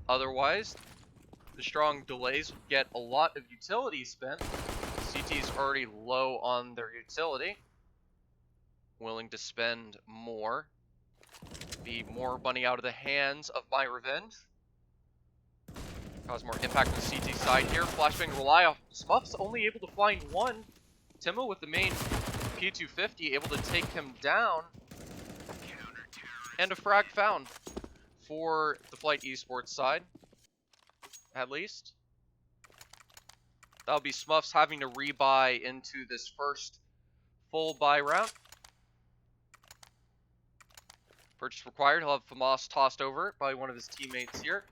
Otherwise, the strong delays get a lot of utility spent. CT's already low on their utility. Willing to spend more. Be more money out of the hands of myRevenge. Cause more impact on the CT side here. Flashbang rely off. Smuff's only able to find one. Timo with the main P250 able to take him down. And a frag found for the Flight Esports side. At least. That'll be Smuffs having to rebuy into this first full buy round. Purchase required. He'll have FAMAS tossed over by one of his teammates here.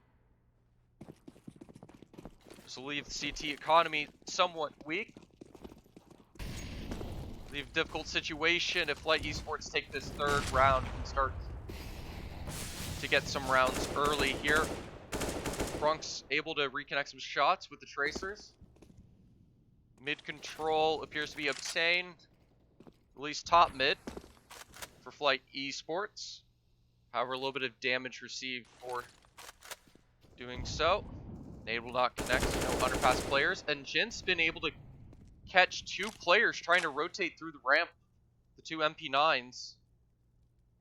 This will leave the CT economy somewhat weak. Leave a difficult situation if Flight Esports take this third round and start to get some rounds early here. Brunk's able to reconnect some shots with the tracers. Mid control appears to be obtained, at least top mid, for Flight Esports. However, a little bit of damage received for doing so. Nade will not connect, no underpass players, and Jin's been able to catch 2 players trying to rotate through the ramp, the 2 MP9s.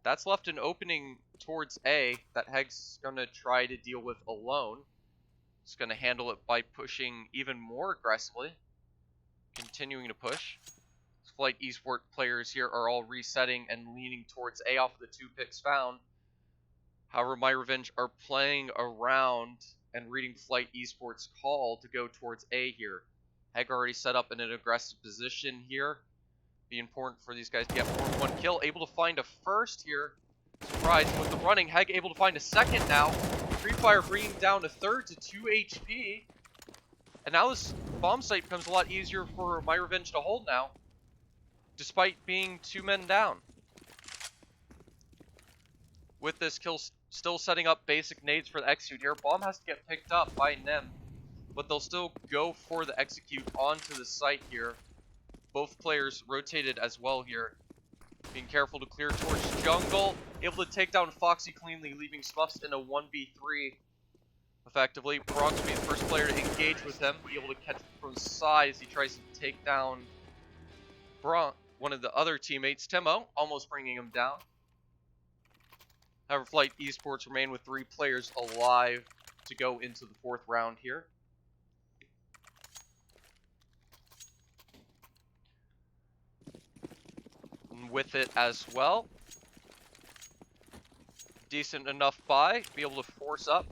That's left an opening towards A that Heg's gonna try to deal with alone. He's gonna handle it by pushing even more aggressively. Continuing to push. Flight Esport players here are all resetting and leaning towards A off of the 2 picks found. However, myRevenge are playing around and reading Flight Esports' call to go towards A here. Heg already set up in an aggressive position here. Be important for these guys to get more than 1 kill. Able to find a first here. Surprise with the running. Heg able to find a second now. Free Fire bringing down a third to 2 HP. And now this bomb site becomes a lot easier for myRevenge to hold now, despite being 2 men down. With this kill still setting up basic nades for the execute here, bomb has to get picked up by Nem, but they'll still go for the execute onto the site here. Both players rotated as well here. Being careful to clear towards jungle, able to take down Foxy cleanly, leaving Smuffs in a 1v3. Effectively, Bronx will be the first player to engage with him, be able to catch him from the side as he tries to take down one of the other teammates, Timo, almost bringing him down. However, Flight Esports remain with 3 players alive to go into the 4th round here. And with it as well, decent enough buy to be able to force up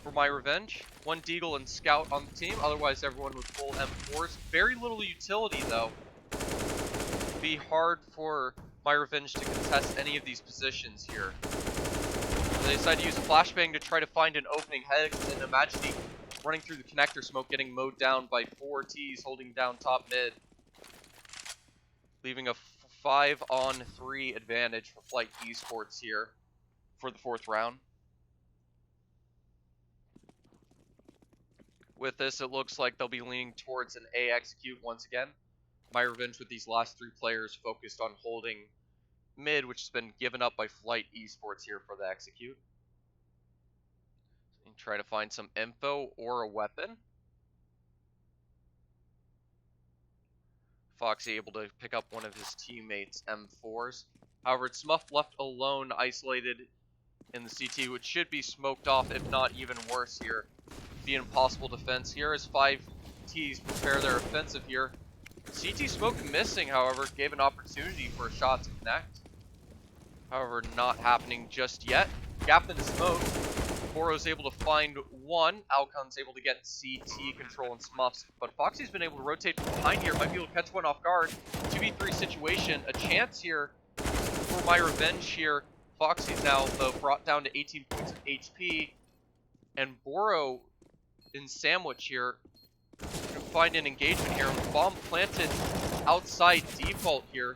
for myRevenge. 1 Deagle and Scout on the team, otherwise everyone with full M4s. Very little utility though. Be hard for myRevenge to contest any of these positions here. They decide to use Flashbang to try to find an opening. Head and imagining running through the connector smoke, getting mowed down by 4 Ts holding down top mid. Leaving a 5-on-3 advantage for Flight Esports here for the 4th round. With this, it looks like they'll be leaning towards an A execute once again. myRevenge with these last 3 players focused on holding mid, which has been given up by Flight Esports here for the execute. And try to find some info or a weapon. Foxy able to pick up one of his teammates' M4s. However, it's Smuff left alone, isolated in the CT, which should be smoked off, if not even worse here. Be an impossible defense here as 5Ts prepare their offensive here. CT smoke missing, however, gave an opportunity for a shot to connect. However, not happening just yet. Gap in the smoke. Boro's able to find one. Alcon's able to get CT control and Smuffs. But Foxy's been able to rotate from behind here. Might be able to catch one off guard. 2v3 situation. A chance here for myRevenge here. Foxy's now, though, brought down to 18 points of HP. And Boro in sandwich here. Gonna find an engagement here. Bomb planted outside default here.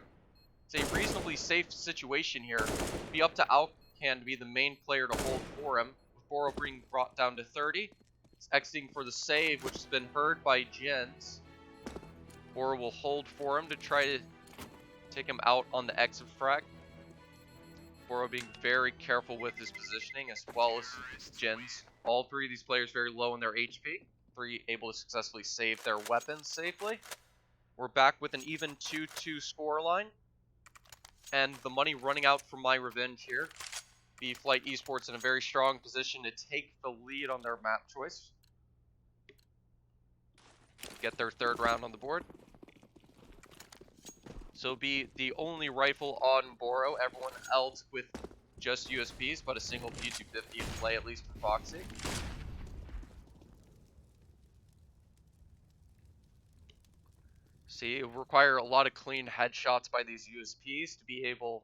It's a reasonably safe situation here. Be up to Alcan to be the main player to hold for him. With Boro being brought down to 30. It's exiting for the save, which has been heard by Jens. Boro will hold for him to try to take him out on the exit frag. Boro being very careful with his positioning, as well as Jens. All three of these players very low in their HP. 3 able to successfully save their weapons safely. We're back with an even 2-2 scoreline. And the money running out from myRevenge here. Be Flight Esports in a very strong position to take the lead on their map choice. Get their third round on the board. So be the only rifle on Boro. Everyone else with just USPs, but a single P250 in play, at least for Foxy. See, it will require a lot of clean headshots by these USPs to be able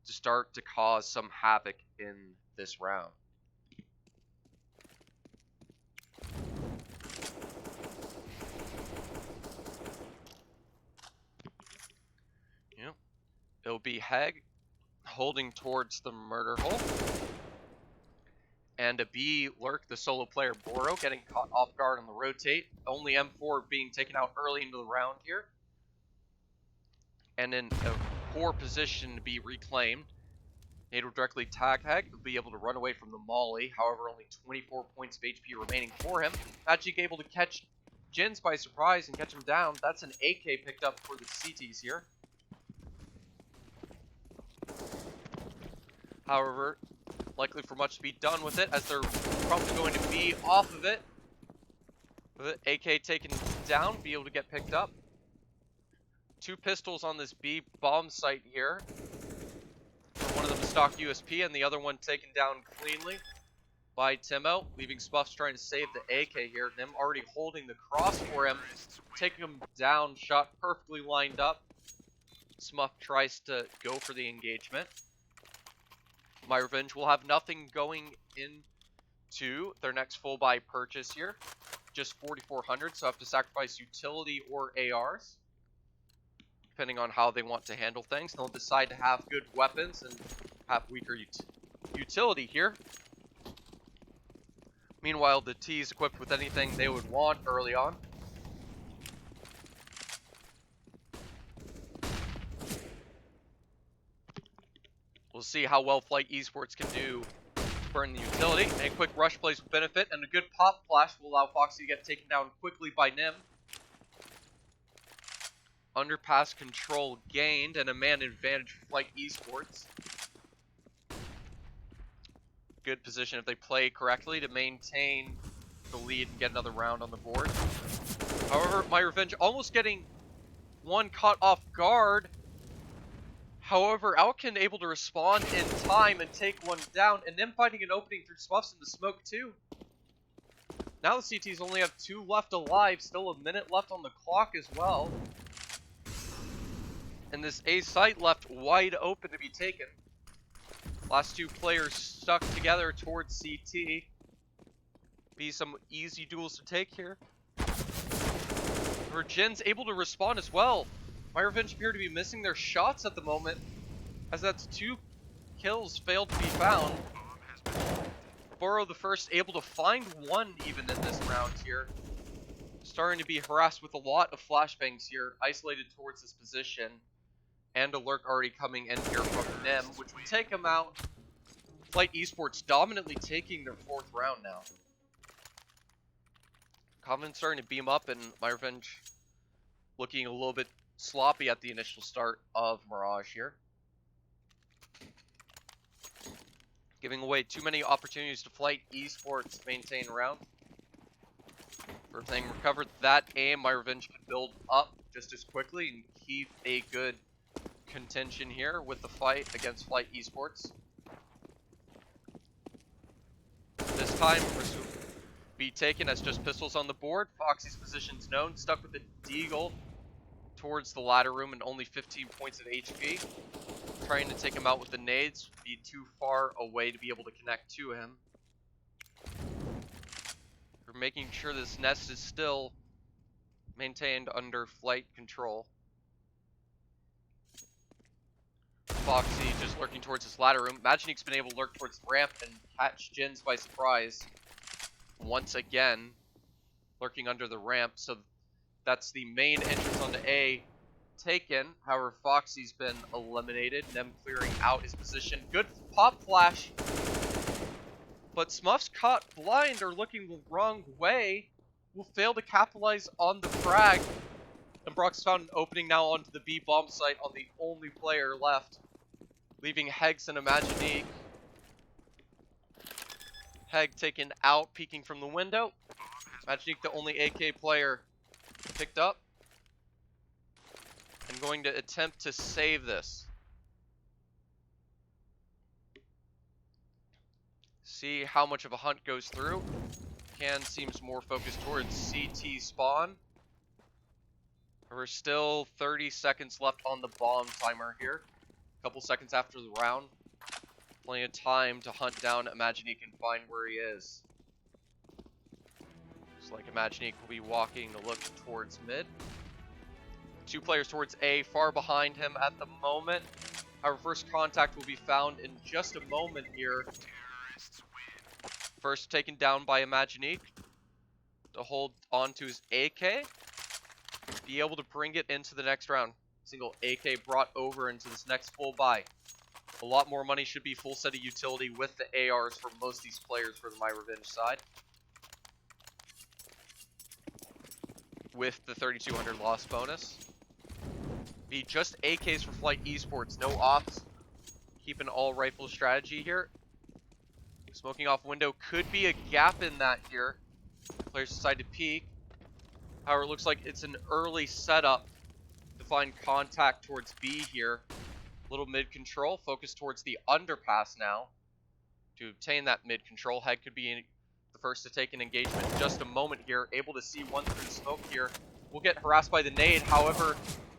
to start to cause some havoc in this round. Yeah. It'll be Hag holding towards the murder hole. And a B Lurk, the solo player Boro, getting caught off guard on the rotate. Only M4 being taken out early into the round here. And in a poor position to be reclaimed. Nate will directly tag Hag. He'll be able to run away from the Molly. However, only 24 points of HP remaining for him. Magic able to catch Jins by surprise and catch him down. That's an AK picked up for the CTs here. However, likely for much to be done with it, as they're probably going to be off of it. With it, AK taken down, be able to get picked up. 2 pistols on this B bomb site here. One of them is stock USP, and the other one taken down cleanly by Timo, leaving Smuffs trying to save the AK here. Them already holding the cross for him, taking him down, shot perfectly lined up. Smuff tries to go for the engagement. myRevenge will have nothing going into their next full buy purchase here. Just 4,400, so have to sacrifice utility or ARs. Depending on how they want to handle things. They'll decide to have good weapons and have weaker utility here. Meanwhile, the T is equipped with anything they would want early on. We'll see how well Flight Esports can do to burn the utility. And a quick rush plays will benefit, and a good pop flash will allow Foxy to get taken down quickly by Nim. Underpass control gained, and a man advantage for Flight Esports. Good position if they play correctly to maintain the lead and get another round on the board. However, myRevenge almost getting one caught off guard. However, Alkin able to respond in time and take one down, and them finding an opening through Smuffs in the smoke too. Now the CTs only have 2 left alive, still a minute left on the clock as well. And this A site left wide open to be taken. Last 2 players stuck together towards CT. Be some easy duels to take here. Virgin's able to respond as well. myRevenge appear to be missing their shots at the moment, as that's 2 kills failed to be found. Boro the first able to find one even in this round here. Starting to be harassed with a lot of flashbangs here, isolated towards this position. And a lurk already coming in here from Nem, which would take him out. Flight Esports dominantly taking their 4th round now. Covenant starting to beam up, and myRevenge looking a little bit sloppy at the initial start of Mirage here. giving away too many opportunities to Flight Esports maintain round. For thing recovered that aim, myRevenge could build up just as quickly and keep a good contention here with the fight against Flight Esports. This time, risk will be taken as just pistols on the board. Foxy's position's known, stuck with the Deagle towards the ladder room and only 15 points of HP. Trying to take him out with the nades, be too far away to be able to connect to him. We're making sure this nest is still maintained under flight control. Foxy just lurking towards his ladder room. Maginique's been able to lurk towards the ramp and catch Jins by surprise. Once again, lurking under the ramp. So that's the main entrance onto A taken. However, Foxy's been eliminated. Them clearing out his position. Good pop flash. But Smuff's caught blind or looking the wrong way. Will fail to capitalize on the frag. And Brock's found an opening now onto the B bomb site on the only player left, leaving Hegs and Imaginique. Heg taken out, peeking from the window. Imaginique, the only AK player, picked up. And going to attempt to save this. See how much of a hunt goes through. Can seems more focused towards CT spawn. We're still 30 seconds left on the bomb timer here. A couple seconds after the round. Plenty of time to hunt down Imaginique and find where he is. Looks like Imaginique will be walking to look towards mid. 2 players towards A, far behind him at the moment. Our first contact will be found in just a moment here. First taken down by Imaginique to hold onto his AK. Be able to bring it into the next round. Single AK brought over into this next full buy. A lot more money should be full set of utility with the ARs for most of these players for the myRevenge side. With the 3,200 loss bonus. Be just AKs for Flight Esports, no ops. Keep an all rifle strategy here. Smoking off window could be a gap in that here. Players decide to peek. However, it looks like it's an early setup to find contact towards B here. Little mid control, focus towards the underpass now. To obtain that mid control, Heg could be the first to take an engagement in just a moment here. Able to see one through the smoke here. Will get harassed by the nade. However,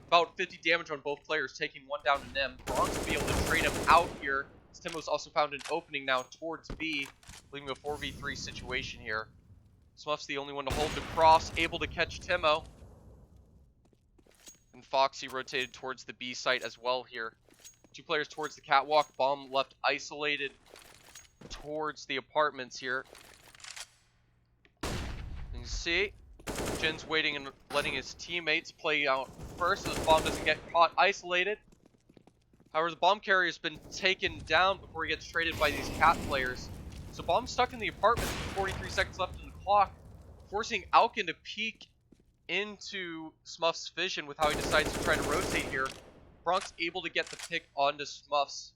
about 50 damage on both players, taking one down to Nim. Bronx will be able to trade him out here. Timo's also found an opening now towards B, leaving a 4v3 situation here. Smuff's the only one to hold the cross, able to catch Timo. And Foxy rotated towards the B site as well here. 2 players towards the catwalk, bomb left isolated towards the apartments here. You can see, Jin's waiting and letting his teammates play out first so the bomb doesn't get caught isolated. However, the bomb carrier has been taken down before he gets traded by these cat players. So bomb's stuck in the apartment with 43 seconds left in the clock, forcing Alkin to peek into Smuff's vision with how he decides to try to rotate here. Bronx able to get the pick onto Smuff's,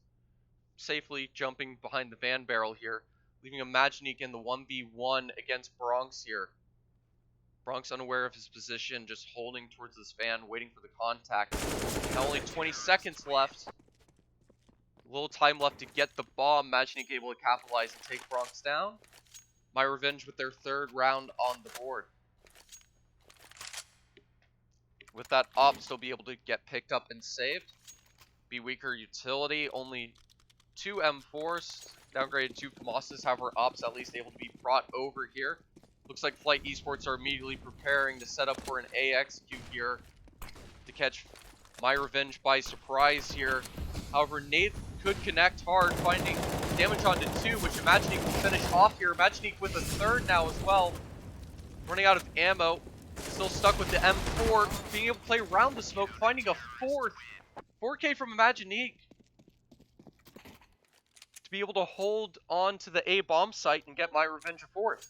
safely jumping behind the van barrel here, leaving Imaginique in the 1v1 against Bronx here. Bronx unaware of his position, just holding towards this van, waiting for the contact. Now only 20 seconds left. A little time left to get the bomb. Imaginique able to capitalize and take Bronx down. myRevenge with their 3rd round on the board. With that op still be able to get picked up and saved. Be weaker utility, only 2 M4s, downgraded 2 FAMASas, however ops at least able to be brought over here. Looks like Flight Esports are immediately preparing to set up for an A execute here to catch myRevenge by surprise here. However, Nate could connect hard, finding damage onto 2, which Imaginique will finish off here. Imaginique with a 3rd now as well. Running out of ammo. Still stuck with the M4. Being able to play around the smoke, finding a 4th. 4K from Imaginique. To be able to hold on to the A bomb site and get myRevenge a 4th.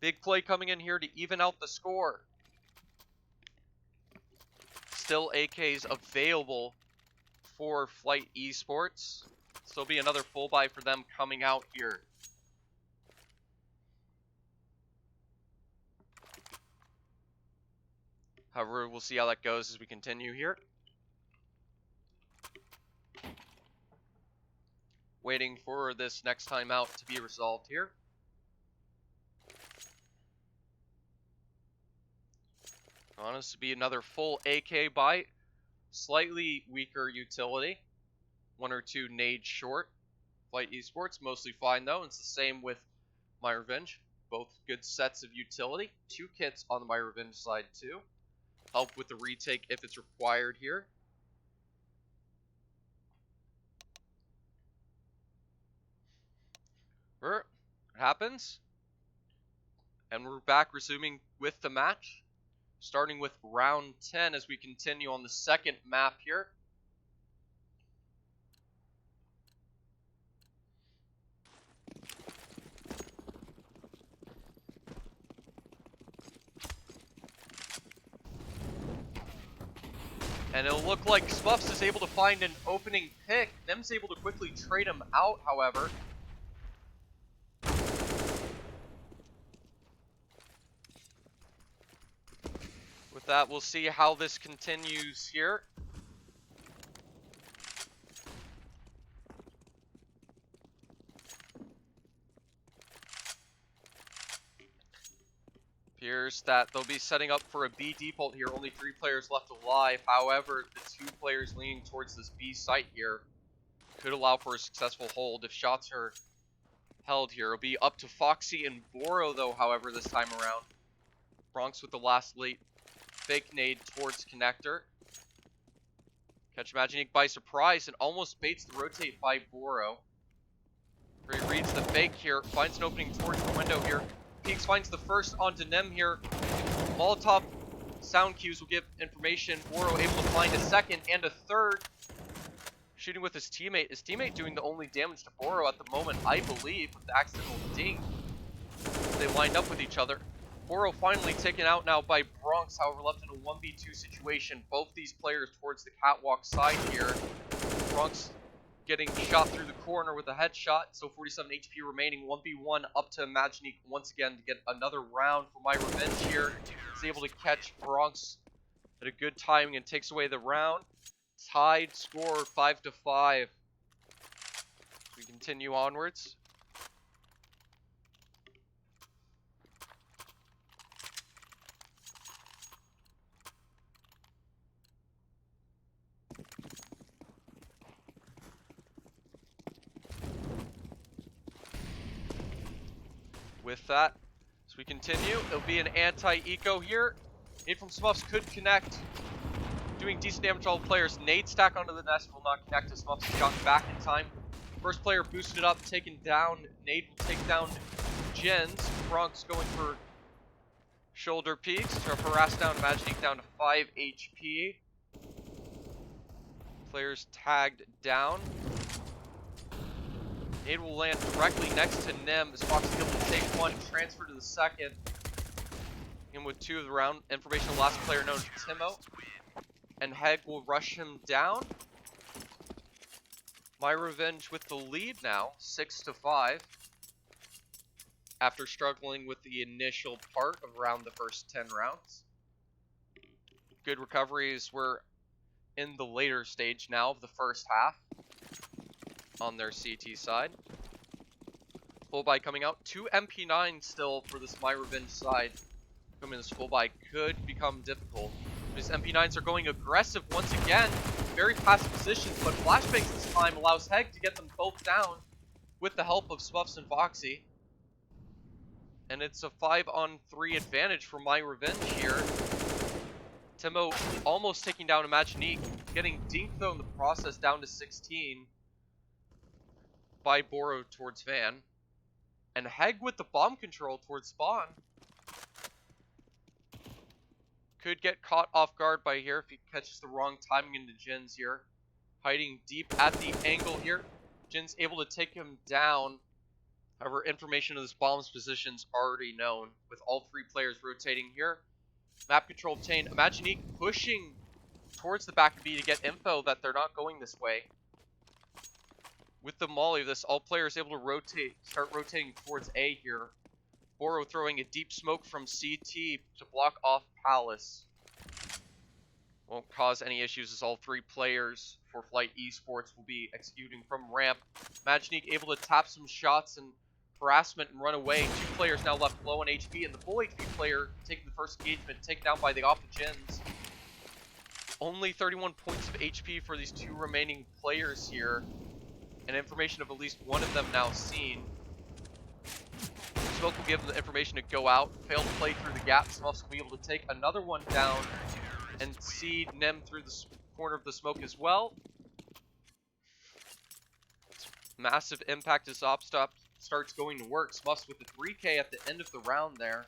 Big play coming in here to even out the score. Still AKs available for Flight Esports. This will be another full buy for them coming out here. However, we'll see how that goes as we continue here. Waiting for this next time out to be resolved here. Honest to be another full AK buy. Slightly weaker utility. 1 or 2 nades short. Flight Esports, mostly fine though. It's the same with myRevenge. Both good sets of utility. 2 kits on the myRevenge side too. Help with the retake if it's required here. It happens. And we're back resuming with the match. Starting with round 10 as we continue on the second map here. And it'll look like Smuffs is able to find an opening pick. Them's able to quickly trade him out, however. With that, we'll see how this continues here. Appears that they'll be setting up for a B default here. Only 3 players left alive. However, the 2 players leaning towards this B site here could allow for a successful hold if shots are held here. It'll be up to Foxy and Boro though, however, this time around. Bronx with the last late fake nade towards connector. Catch Imaginique by surprise and almost baits the rotate by Boro. He reads the fake here, finds an opening towards the window here. Peaks finds the first onto Nem here. Molotov sound cues will give information. Boro able to find a second and a third. Shooting with his teammate. His teammate doing the only damage to Boro at the moment, I believe, with the accidental ding. They lined up with each other. Boro finally taken out now by Bronx, however left in a 1v2 situation. Both these players towards the catwalk side here. Bronx getting shot through the corner with a headshot, so 47 HP remaining. 1v1 up to Imaginique once again to get another round for myRevenge here. He's able to catch Bronx at a good timing and takes away the round. Tied score 5-5. We continue onwards. With that, as we continue, it'll be an anti-eco here. Nade from Smuffs could connect, doing decent damage to all players. Nade stack onto the nest will not connect as Smuffs has gotten back in time. First player boosted up, taken down. Nade will take down Jens. Bronx going for shoulder peaks to harass down Imaginique down to 5 HP. Players tagged down. Nade will land directly next to Nem as Fox is able to take one, transfer to the second. And with 2 of the round, information of the last player known as Timo. And Heg will rush him down. myRevenge with the lead now, 6-5. After struggling with the initial part of around the first 10 rounds. Good recoveries were in the later stage now of the first half. On their CT side. Full buy coming out. 2 MP9 still for this myRevenge side. Coming this full buy could become difficult. These MP9s are going aggressive once again. Very passive positions, but flashbangs this time allows Heg to get them both down with the help of Smuffs and Foxy. And it's a 5-on-3 advantage for myRevenge here. Timo almost taking down Imaginique, getting dinked though in the process down to 16. By Boro towards Van. And Heg with the bomb control towards Spawn. Could get caught off guard by here if he catches the wrong timing into Jins here. Hiding deep at the angle here. Jin's able to take him down. However, information of this bomb's position's already known. With all 3 players rotating here. Map control obtained. Imaginique pushing towards the back of B to get info that they're not going this way. With the molly of this, all players able to rotate, start rotating towards A here. Boro throwing a deep smoke from CT to block off Palace. Won't cause any issues as all three players for Flight Esports will be executing from ramp. Maginique able to tap some shots and harassment and run away. 2 players now left low on HP, and the full HP player taking the first engagement, taken down by the Alpha Gens. Only 31 points of HP for these 2 remaining players here, and information of at least one of them now seen. Smoke will give them the information to go out, fail to play through the gap. Smuffs will be able to take another one down and seed Nim through the corner of the smoke as well. Massive impact as op stop starts going to work. Smuffs with the 3K at the end of the round there.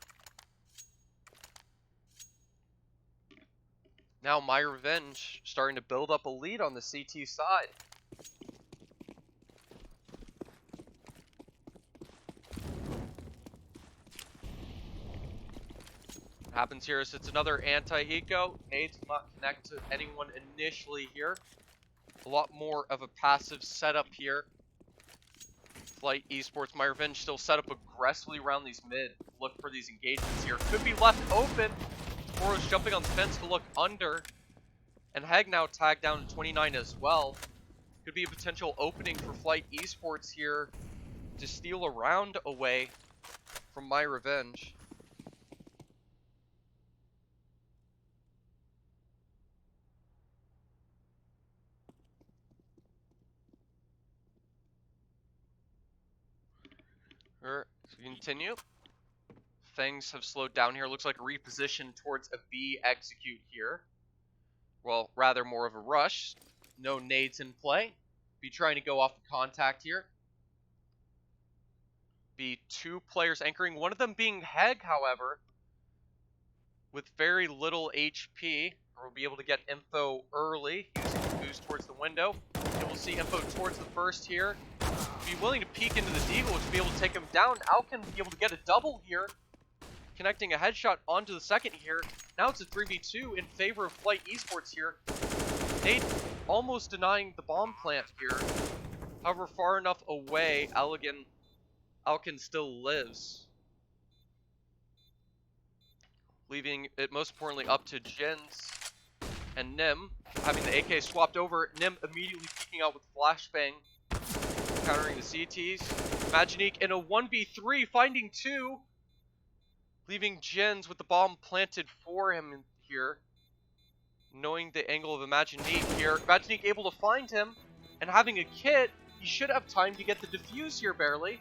Now myRevenge starting to build up a lead on the CT side. What happens here is it's another anti-eco. Nades will not connect to anyone initially here. A lot more of a passive setup here. Flight Esports, myRevenge still set up aggressively around these mid. Look for these engagements here. Could be left open. Boro's jumping on the fence to look under. And Heg now tagged down to 29 as well. Could be a potential opening for Flight Esports here to steal a round away from myRevenge. So we continue. Things have slowed down here. Looks like a reposition towards a B execute here. Well, rather more of a rush. No nades in play. Be trying to go off the contact here. Be 2 players anchoring. One of them being Heg, however, with very little HP. We'll be able to get info early using the boost towards the window. And we'll see info towards the first here. Be willing to peek into the deagle to be able to take him down. Alkin be able to get a double here, connecting a headshot onto the second here. Now it's a 3v2 in favor of Flight Esports here. Nate almost denying the bomb plant here. However, far enough away, Alkin still lives. Leaving it most importantly up to Jens and Nim. Having the AK swapped over, Nim immediately peeking out with flashbang. Countering the CTs. Maginique in a 1v3, finding 2. Leaving Jens with the bomb planted for him here. Knowing the angle of Maginique here. Maginique able to find him. And having a kit, he should have time to get the defuse here barely.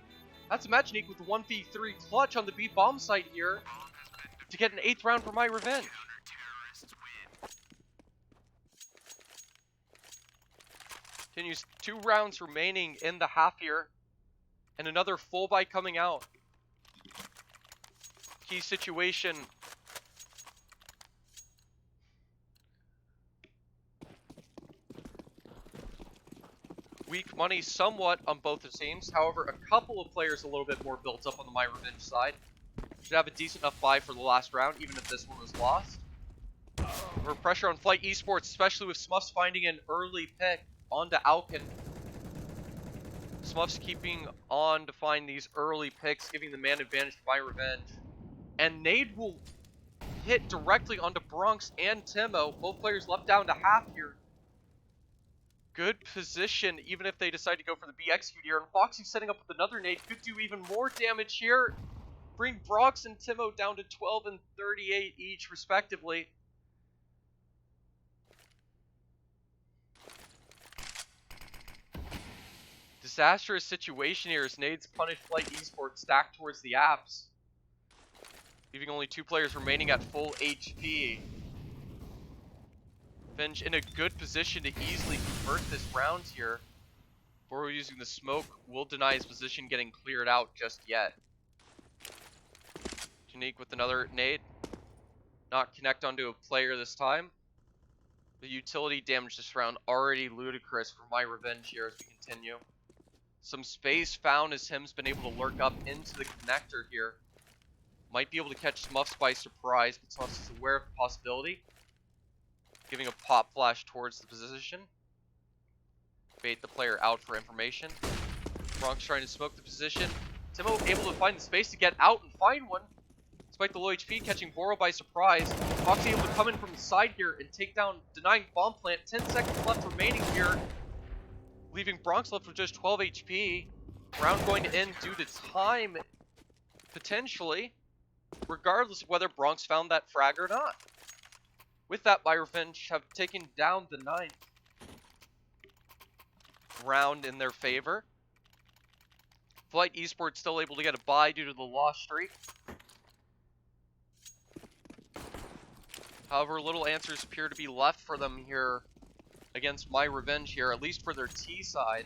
That's Maginique with the 1v3 clutch on the B bomb site here. To get an 8th round for myRevenge. Continues 2 rounds remaining in the half here. And another full buy coming out. Key situation. Weak money somewhat on both the teams. However, a couple of players a little bit more built up on the myRevenge side. Should have a decent enough buy for the last round, even if this one was lost. We're pressure on Flight Esports, especially with Smuffs finding an early pick onto Alkin. Smuffs keeping on to find these early picks, giving the man advantage to myRevenge. And Nade will hit directly onto Bronx and Timo. Both players left down to half here. Good position, even if they decide to go for the B execute here. And Foxy setting up with another nade could do even more damage here. Bring Bronx and Timo down to 12 and 38 each, respectively. Disastrous situation here as nades punish Flight Esports stacked towards the apps. Leaving only 2 players remaining at full HP. Venge in a good position to easily convert this round here. Boro using the smoke will deny his position getting cleared out just yet. Unique with another nade. Not connect onto a player this time. The utility damage this round already ludicrous for myRevenge here as we continue. Some space found as Him's been able to lurk up into the connector here. Might be able to catch Smuffs by surprise, but Smuffs is aware of the possibility. giving a pop flash towards the position. Bait the player out for information. Bronx trying to smoke the position. Timo able to find the space to get out and find one. Despite the low HP, catching Boro by surprise. Foxy able to come in from the side here and take down, denying bomb plant. 10 seconds left remaining here, leaving Bronx left with just 12 HP. Round going to end due to time, potentially, regardless of whether Bronx found that frag or not. With that, myRevenge have taken down the 9th round in their favor. Flight Esports still able to get a bye due to the loss streak. However, little answers appear to be left for them here against myRevenge here, at least for their T side.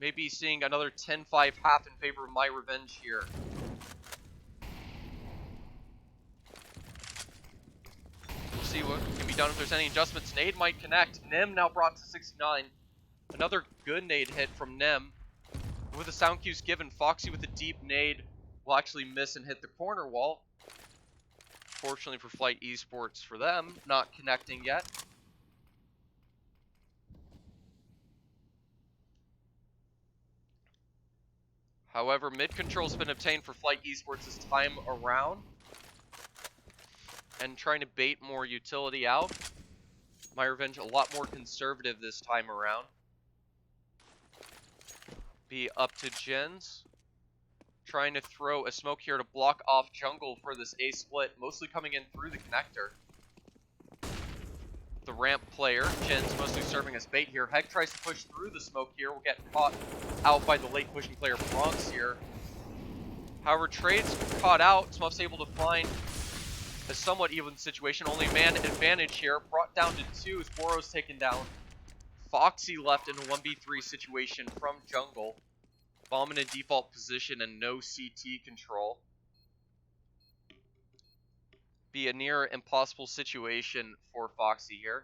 Maybe seeing another 10-5 half in favor of myRevenge here. We'll see what can be done if there's any adjustments. Nade might connect. Nem now brought to 69. Another good nade hit from Nem. With the sound cues given, Foxy with a deep nade will actually miss and hit the corner wall. Fortunately for Flight Esports, for them, not connecting yet. However, mid control's been obtained for Flight Esports this time around. And trying to bait more utility out. myRevenge a lot more conservative this time around. Be up to Jens. Trying to throw a smoke here to block off jungle for this A split, mostly coming in through the connector. The ramp player, Jens mostly serving as bait here. Heg tries to push through the smoke here, will get caught out by the late pushing player Bronx here. However, Trade's caught out, Smuff's able to find a somewhat even situation, only man advantage here, brought down to 2 as Boro's taken down. Foxy left in a 1v3 situation from jungle. Bomb in a default position and no CT control. Be a near impossible situation for Foxy here.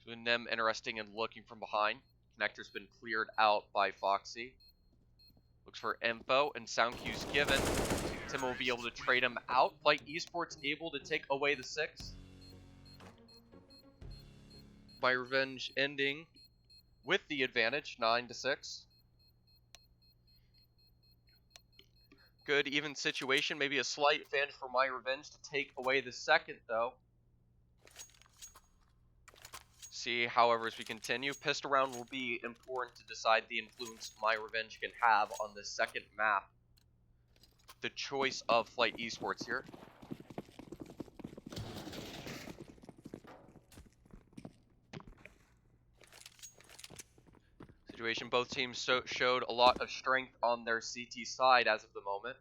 So Nem interesting and looking from behind. Connector's been cleared out by Foxy. Looks for info and sound cues given. Tim will be able to trade him out. Flight Esports able to take away the 6. myRevenge ending with the advantage, 9-6. Good even situation, maybe a slight advantage for myRevenge to take away the 2nd though. See, however, as we continue, pistol round will be important to decide the influence myRevenge can have on the 2nd map. The choice of Flight Esports here. Situation, both teams showed a lot of strength on their CT side as of the moment.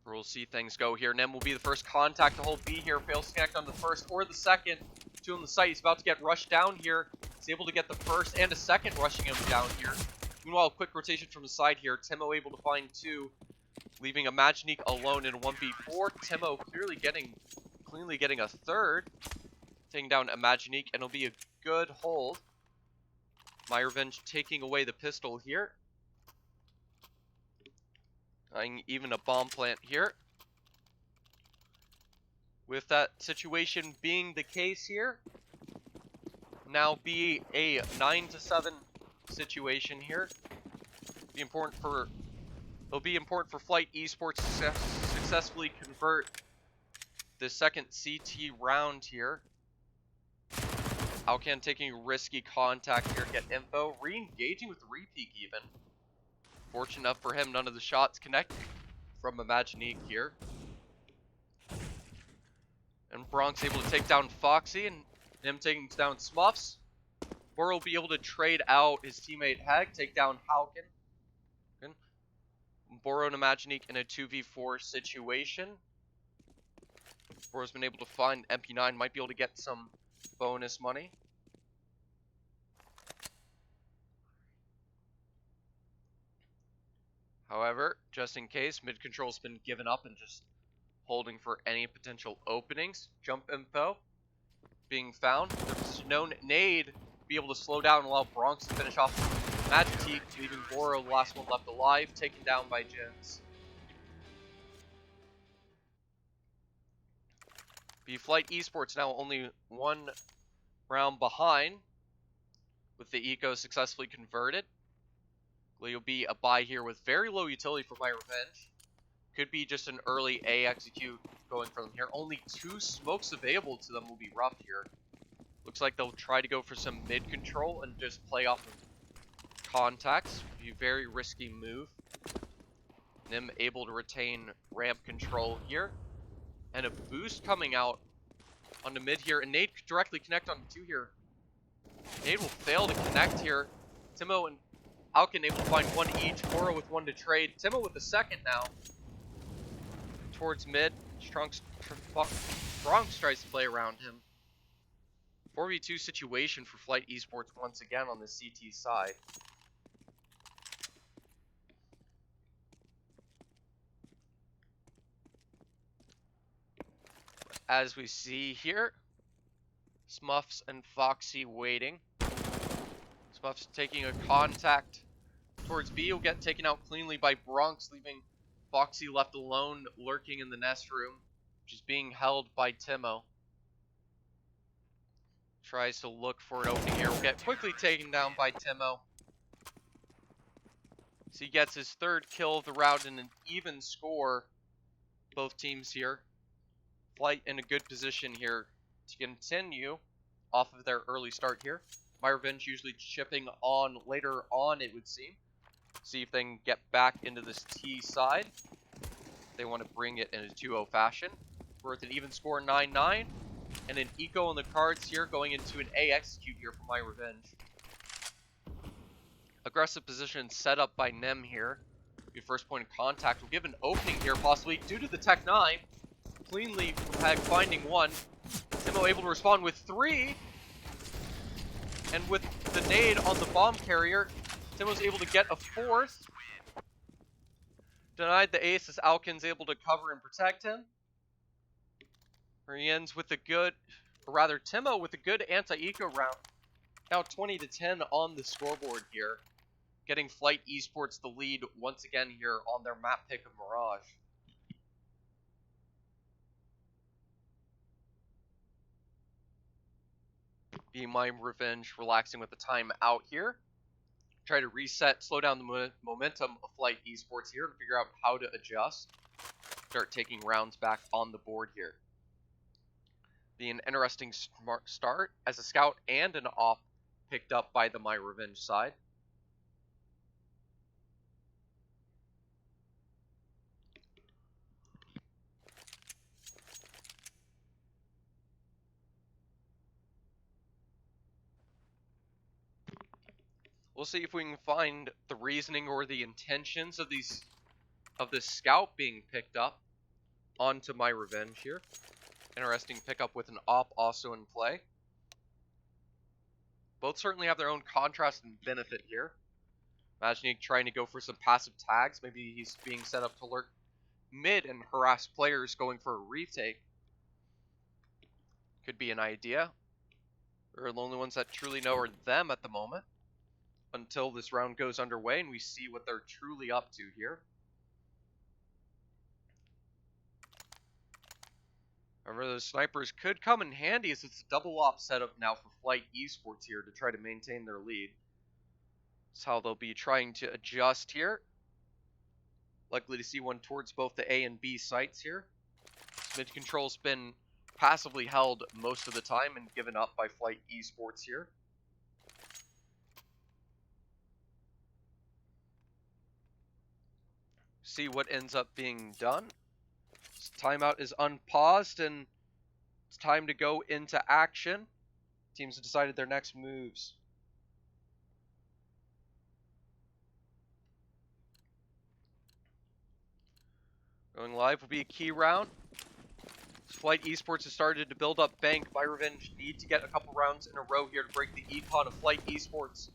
We'll see things go here. Nem will be the first contact to hold B here. Fails to connect on the 1st or the 2nd. 2 on the site. He's about to get rushed down here. He's able to get the 1st and a 2nd rushing him down here. Meanwhile, quick rotation from the side here. Timo able to find 2, leaving Imaginique alone in a 1v4. Timo clearly getting a 3rd. Taking down Imaginique, and it'll be a good hold. myRevenge taking away the pistol here. Even a bomb plant here. With that situation being the case here, now be a 9-7 situation here. It'll be important for Flight Esports to successfully convert the 2nd CT round here. Alcan taking risky contact here, get info, re-engaging with the repeat even. Fortunate enough for him, none of the shots connecting from Imaginique here. And Bronx able to take down Foxy, and him taking down Smuffs. Boro will be able to trade out his teammate Heg, take down Halkin. Boro and Imaginique in a 2v4 situation. Boro's been able to find MP9, might be able to get some bonus money. However, just in case, mid control's been given up and just holding for any potential openings. Jump info being found. There's no nade be able to slow down and allow Bronx to finish off Magitique, leaving Boro the last one left alive, taken down by Jens. Flight Esports now only 1 round behind, with the eco successfully converted. Will be a buy here with very low utility for myRevenge. Could be just an early A execute going for them here. Only 2 smokes available to them will be rough here. Looks like they'll try to go for some mid control and just play off of contacts. Be a very risky move. Nim able to retain ramp control here. And a boost coming out on the mid here. And Nade could directly connect on 2 here. Nade will fail to connect here. Timo and Alkin able to find 1 each. Koro with 1 to trade. Timo with the second now. Towards mid. Strong tries to play around him. 4v2 situation for Flight Esports once again on the CT side. As we see here, Smuffs and Foxy waiting. Smuffs taking a contact towards B. Will get taken out cleanly by Bronx, leaving Foxy left alone, lurking in the nest room, which is being held by Timo. Tries to look for an opening here. Will get quickly taken down by Timo. So he gets his 3rd kill of the round and an even score. Both teams here. Flight in a good position here to continue off of their early start here. myRevenge usually chipping on later on, it would seem. See if they can get back into this T side. They want to bring it in a 2-0 fashion. We're with an even score 9-9. And an eco on the cards here, going into an A execute here for myRevenge. Aggressive position set up by Nem here. Your first point of contact will give an opening here, possibly due to the Tech 9. Cleanly from Hag finding 1. Timo able to respond with 3. And with the nade on the bomb carrier, Timo's able to get a 4th. Denied the ace as Alkin's able to cover and protect him. Where he ends with a good, or rather Timo with a good anti-eco round. Now 20-10 on the scoreboard here. Getting Flight Esports the lead once again here on their map pick of Mirage. Be myRevenge relaxing with the time out here. Try to reset, slow down the momentum of Flight Esports here to figure out how to adjust. Start taking rounds back on the board here. Be an interesting start as a scout and an op picked up by the myRevenge side. We'll see if we can find the reasoning or the intentions of this scout being picked up onto myRevenge here. Interesting pickup with an op also in play. Both certainly have their own contrast and benefit here. Imagining trying to go for some passive tags. Maybe he's being set up to lurk mid and harass players going for a retake. Could be an idea. We're the only ones that truly know are them at the moment. Until this round goes underway and we see what they're truly up to here. However, those snipers could come in handy as it's a double op setup now for Flight Esports here to try to maintain their lead. That's how they'll be trying to adjust here. Likely to see one towards both the A and B sites here. Mid control's been passively held most of the time and given up by Flight Esports here. See what ends up being done. This timeout is unpaused and it's time to go into action. Teams have decided their next moves. Going live will be a key round. Flight Esports has started to build up bank. myRevenge need to get a couple rounds in a row here to break the econ of Flight Esports.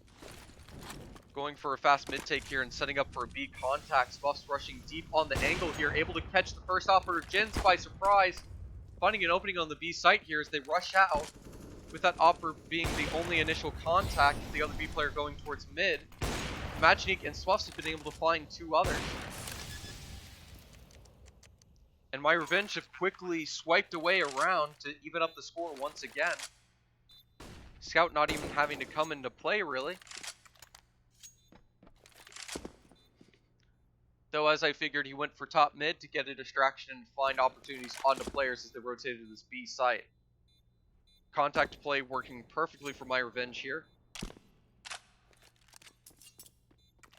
Going for a fast mid take here and setting up for a B contact. Buffs rushing deep on the angle here, able to catch the first offer of Jins by surprise. Finding an opening on the B site here as they rush out, with that offer being the only initial contact, the other B player going towards mid. Maginique and Swaffs have been able to find 2 others. And myRevenge have quickly swiped away around to even up the score once again. Scout not even having to come into play, really. Though, as I figured, he went for top mid to get a distraction and find opportunities onto players as they rotated to this B site. Contact play working perfectly for myRevenge here.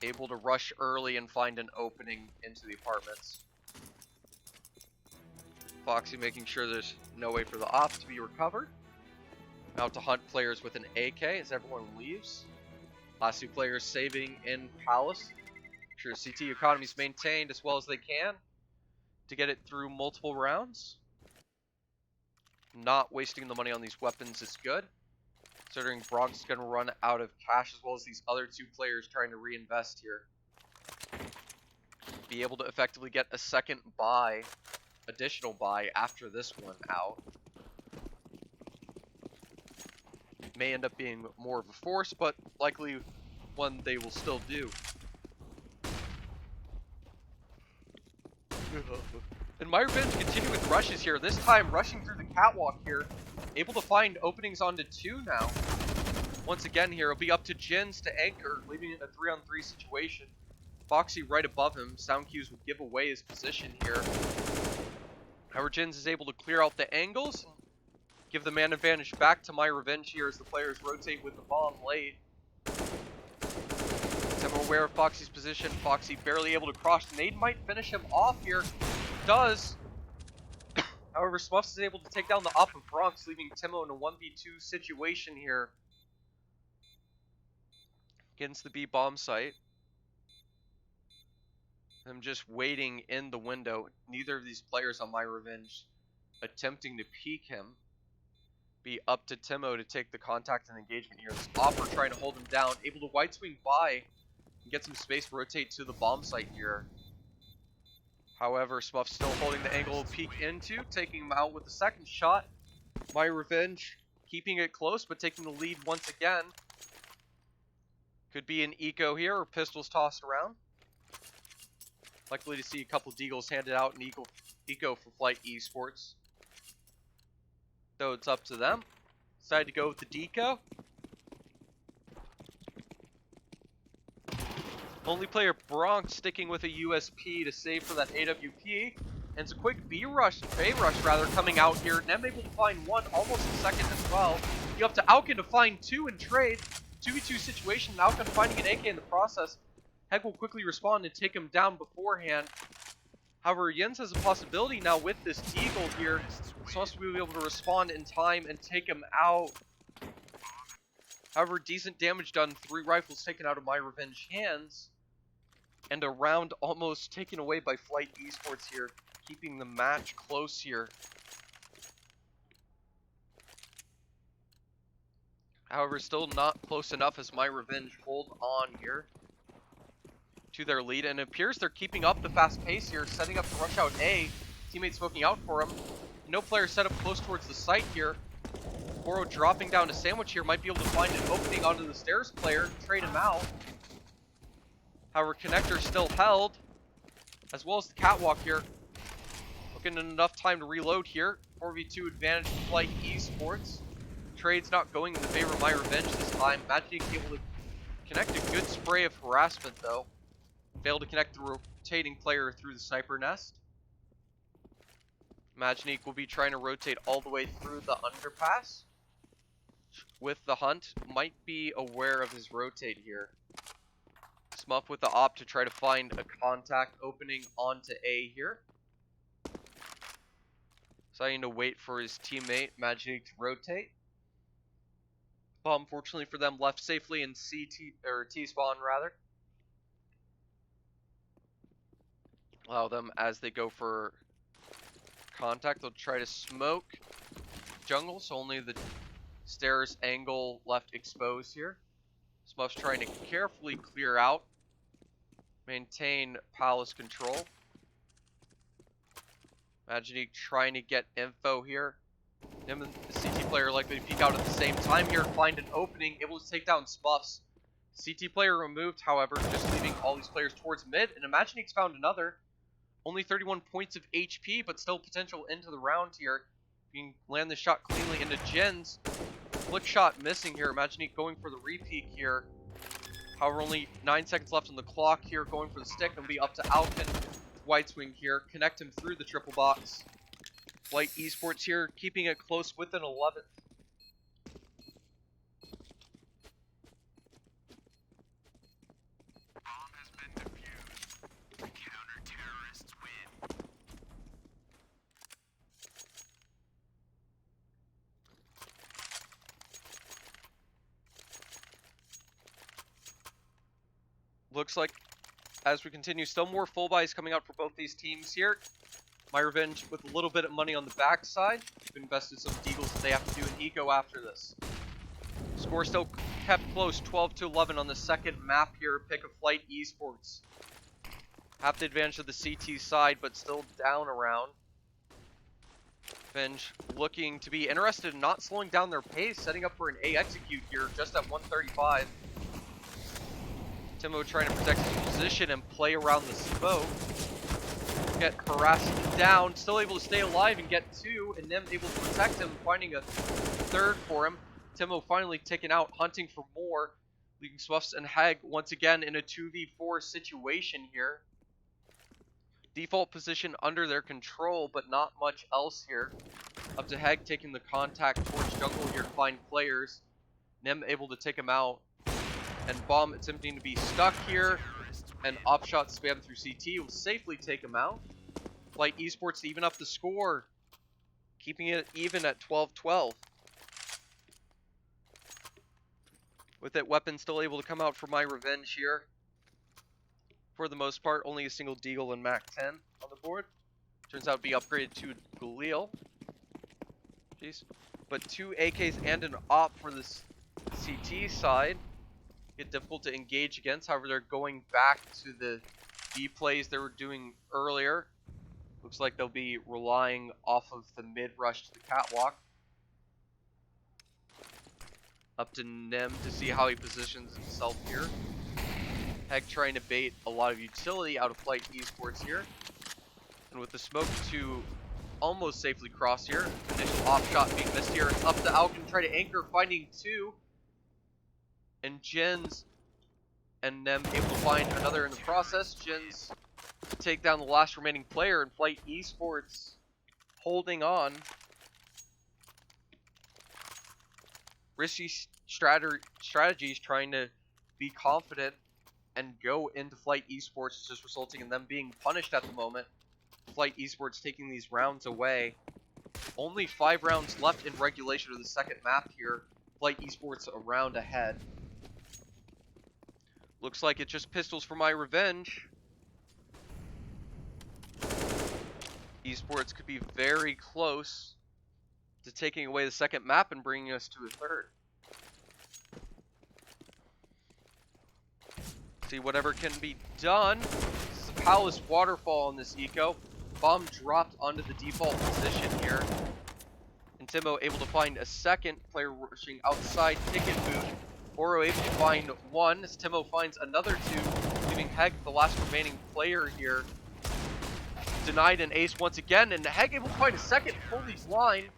Able to rush early and find an opening into the apartments. Foxy making sure there's no way for the op to be recovered. Out to hunt players with an AK as everyone leaves. Last two players saving in Palace. Sure, CT economy's maintained as well as they can to get it through multiple rounds. Not wasting the money on these weapons is good, considering Bronx is going to run out of cash as well as these other two players trying to reinvest here. Be able to effectively get a second buy, additional buy after this one out. May end up being more of a force, but likely one they will still do. And myRevenge continue with rushes here, this time rushing through the catwalk here. Able to find openings onto two now. Once again here, it'll be up to Jins to anchor, leaving it a 3-on-3 situation. Foxy right above him. Sound cues would give away his position here. However, Jins is able to clear out the angles and give the man advantage back to myRevenge here as the players rotate with the bomb late. I'm aware of Foxy's position. Foxy barely able to cross. Nade might finish him off here. Does. However, Smuffs is able to take down the op of Bronx, leaving Timo in a 1v2 situation here against the B bomb site. I'm just waiting in the window. Neither of these players on myRevenge attempting to peek him. Be up to Timo to take the contact and engagement here. This Opper trying to hold him down, able to wide swing by and get some space to rotate to the bomb site here. However, Smuff's still holding the angle to peek into, taking him out with the second shot. myRevenge keeping it close, but taking the lead once again. Could be an eco here or pistols tossed around. Likely to see a couple deagles handed out in eco for Flight Esports. Though it's up to them. Decided to go with the deco. Only player Bronx sticking with a USP to save for that AWP. And it's a quick B rush, A rush rather, coming out here. Nem able to find one, almost a second as well. You up to Alkin to find two in trade. 2v2 situation, Alkin finding an AK in the process. Heg will quickly respond and take him down beforehand. However, Jens has a possibility now with this Eagle here. Supposed to be able to respond in time and take him out. However, decent damage done. 3 rifles taken out of myRevenge hands. And a round almost taken away by Flight Esports here. Keeping the match close here. However, still not close enough as myRevenge hold on here to their lead, and it appears they're keeping up the fast pace here, setting up to rush out A. Teammates smoking out for him. No player set up close towards the site here. Boro dropping down to sandwich here, might be able to find an opening onto the stairs player, trade him out. However, connector still held, as well as the catwalk here. Looking at enough time to reload here. 4v2 advantage for Flight Esports. Trade's not going in the favor of myRevenge this time. Magic able to connect a good spray of harassment though. Failed to connect the rotating player through the sniper nest. Imaginique will be trying to rotate all the way through the underpass. With the hunt, might be aware of his rotate here. Smuff with the op to try to find a contact opening onto A here. Deciding to wait for his teammate, Imaginique, to rotate. Bomb, fortunately for them, left safely in T-spawn rather. Allow them as they go for contact. They'll try to smoke jungle, so only the stairs angle left exposed here. Smuff's trying to carefully clear out, maintain palace control. Imaginique trying to get info here. Him and the CT player likely to peek out at the same time here, find an opening, able to take down Smuffs. CT player removed, however, just leaving all these players towards mid, and Imaginique's found another. Only 31 points of HP, but still potential into the round here. You can land the shot cleanly into Jins. Flick shot missing here. Imaginique going for the repeat here. However, only 9 seconds left on the clock here. Going for the stick and be up to Alkin. White swing here. Connect him through the triple box. Flight Esports here, keeping it close with an 11th. Looks like, as we continue, still more full buys coming out for both these teams here. myRevenge with a little bit of money on the backside. We've invested some deagles that they have to do an eco after this. Score still kept close, 12-11 on the second map here. Pick a Flight Esports. Have the advantage of the CT side, but still down around. Venge looking to be interested in not slowing down their pace, setting up for an A execute here, just at 135. Timo trying to protect his position and play around the smoke. Get harassed down, still able to stay alive and get 2, and them able to protect him, finding a 3rd for him. Timo finally taken out, hunting for more, leaving Swiffs and Heg once again in a 2v4 situation here. Default position under their control, but not much else here. Up to Heg taking the contact towards jungle here to find players. Nem able to take him out. And Bomb attempting to be stuck here. And Opshot spam through CT will safely take him out. Flight Esports to even up the score. Keeping it even at 12-12. With that weapon still able to come out for myRevenge here. For the most part, only a single Deagle and Mac 10 on the board. Turns out to be upgraded to Galil. Jeez. But 2 AKs and an op for this CT side. Get difficult to engage against. However, they're going back to the B plays they were doing earlier. Looks like they'll be relying off of the mid rush to the catwalk. Up to Nem to see how he positions himself here. Heg trying to bait a lot of utility out of Flight Esports here. And with the smoke to almost safely cross here. Initial off shot being missed here. It's up to Alkin, try to anchor, finding 2. And Jins and Nem able to find another in the process. Jins to take down the last remaining player, and Flight Esports holding on. Risky strategies trying to be confident and go into Flight Esports, just resulting in them being punished at the moment. Flight Esports taking these rounds away. Only 5 rounds left in regulation of the second map here. Flight Esports a round ahead. Looks like it's just pistols for myRevenge. Esports could be very close to taking away the second map and bringing us to a third. See whatever can be done. This is a Palace Waterfall on this eco. Bomb dropped onto the default position here. And Timo able to find a second player rushing outside ticket boot. Oro able to find 1 as Timo finds another 2, leaving Heg the last remaining player here. Denied an ace once again, and Heg able to find a second, fully blind.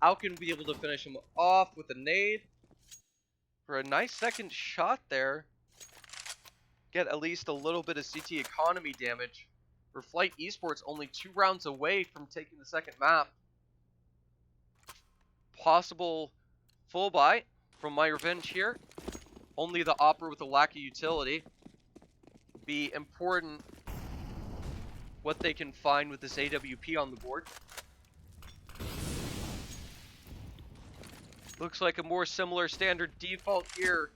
Alkin will be able to finish him off with a nade. For a nice second shot there. Get at least a little bit of CT economy damage. For Flight Esports, only 2 rounds away from taking the second map. Possible full buy from myRevenge here. Only the Opera with a lack of utility. Be important what they can find with this AWP on the board. Looks like a more similar standard default here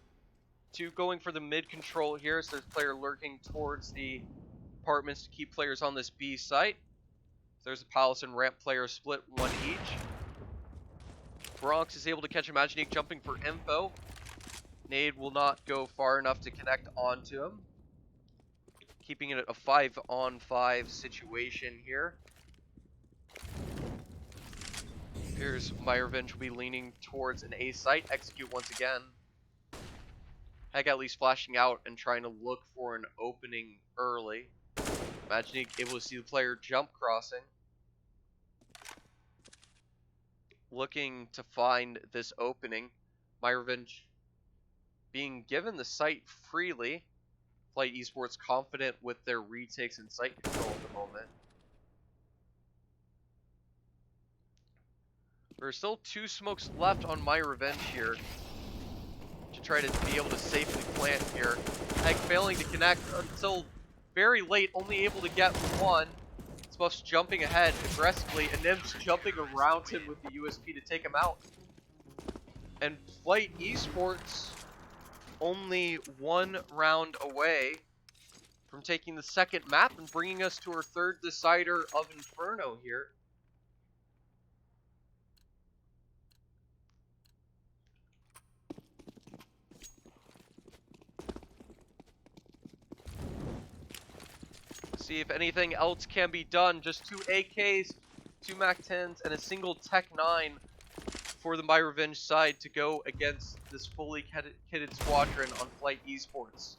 to going for the mid control here. So there's a player lurking towards the apartments to keep players on this B site. There's a Palace and Ramp player split 1 each. Bronx is able to catch Imaginique jumping for info. Nade will not go far enough to connect onto him. Keeping it at a 5-on-5 situation here. Here's myRevenge will be leaning towards an A site. Execute once again. Heg at least flashing out and trying to look for an opening early. Imagining able to see the player jump crossing. Looking to find this opening. myRevenge being given the site freely. Flight Esports confident with their retakes and site control at the moment. There are still 2 smokes left on myRevenge here to try to be able to safely plant here. Egg failing to connect until very late, only able to get 1. Spuff's jumping ahead aggressively, and Nim's jumping around him with the USP to take him out. And Flight Esports only 1 round away from taking the second map and bringing us to our 3rd decider of Inferno here. See if anything else can be done. Just 2 AKs, 2 MAC-10s, and a single Tech 9 for the myRevenge side to go against this fully kitted squadron on Flight Esports.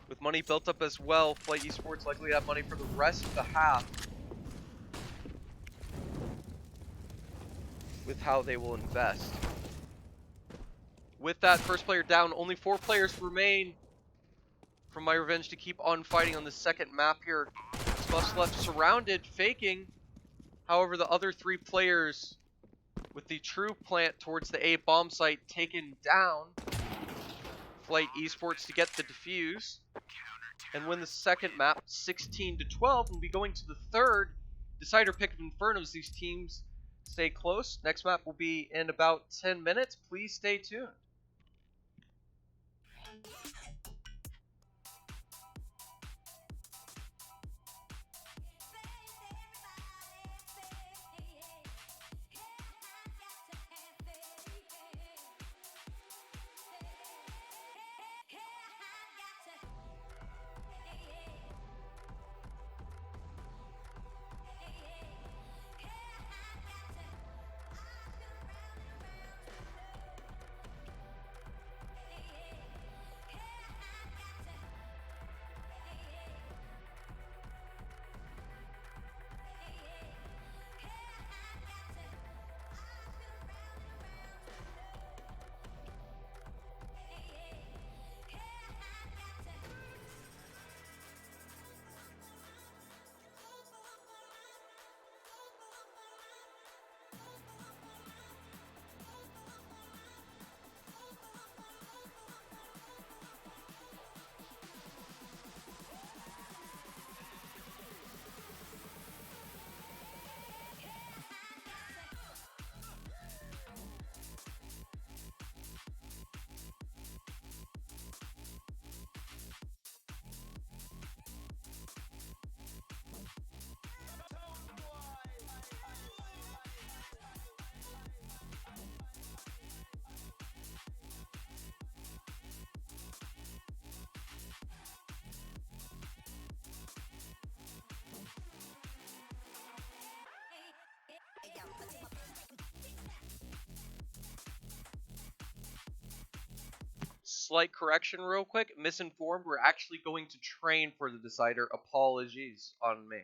With money built up as well, Flight Esports likely have money for the rest of the half with how they will invest. With that first player down, only 4 players remain from myRevenge to keep on fighting on the second map here. Spuff's left surrounded, faking. However, the other 3 players with the true plant towards the A bomb site taken down. Flight Esports to get the defuse and win the second map 16-12, and be going to the 3rd decider pick of Infernos. These teams stay close. Next map will be in about 10 minutes. Please stay tuned. Slight correction real quick. Misinformed. We're actually going to train for the decider. Apologies on me.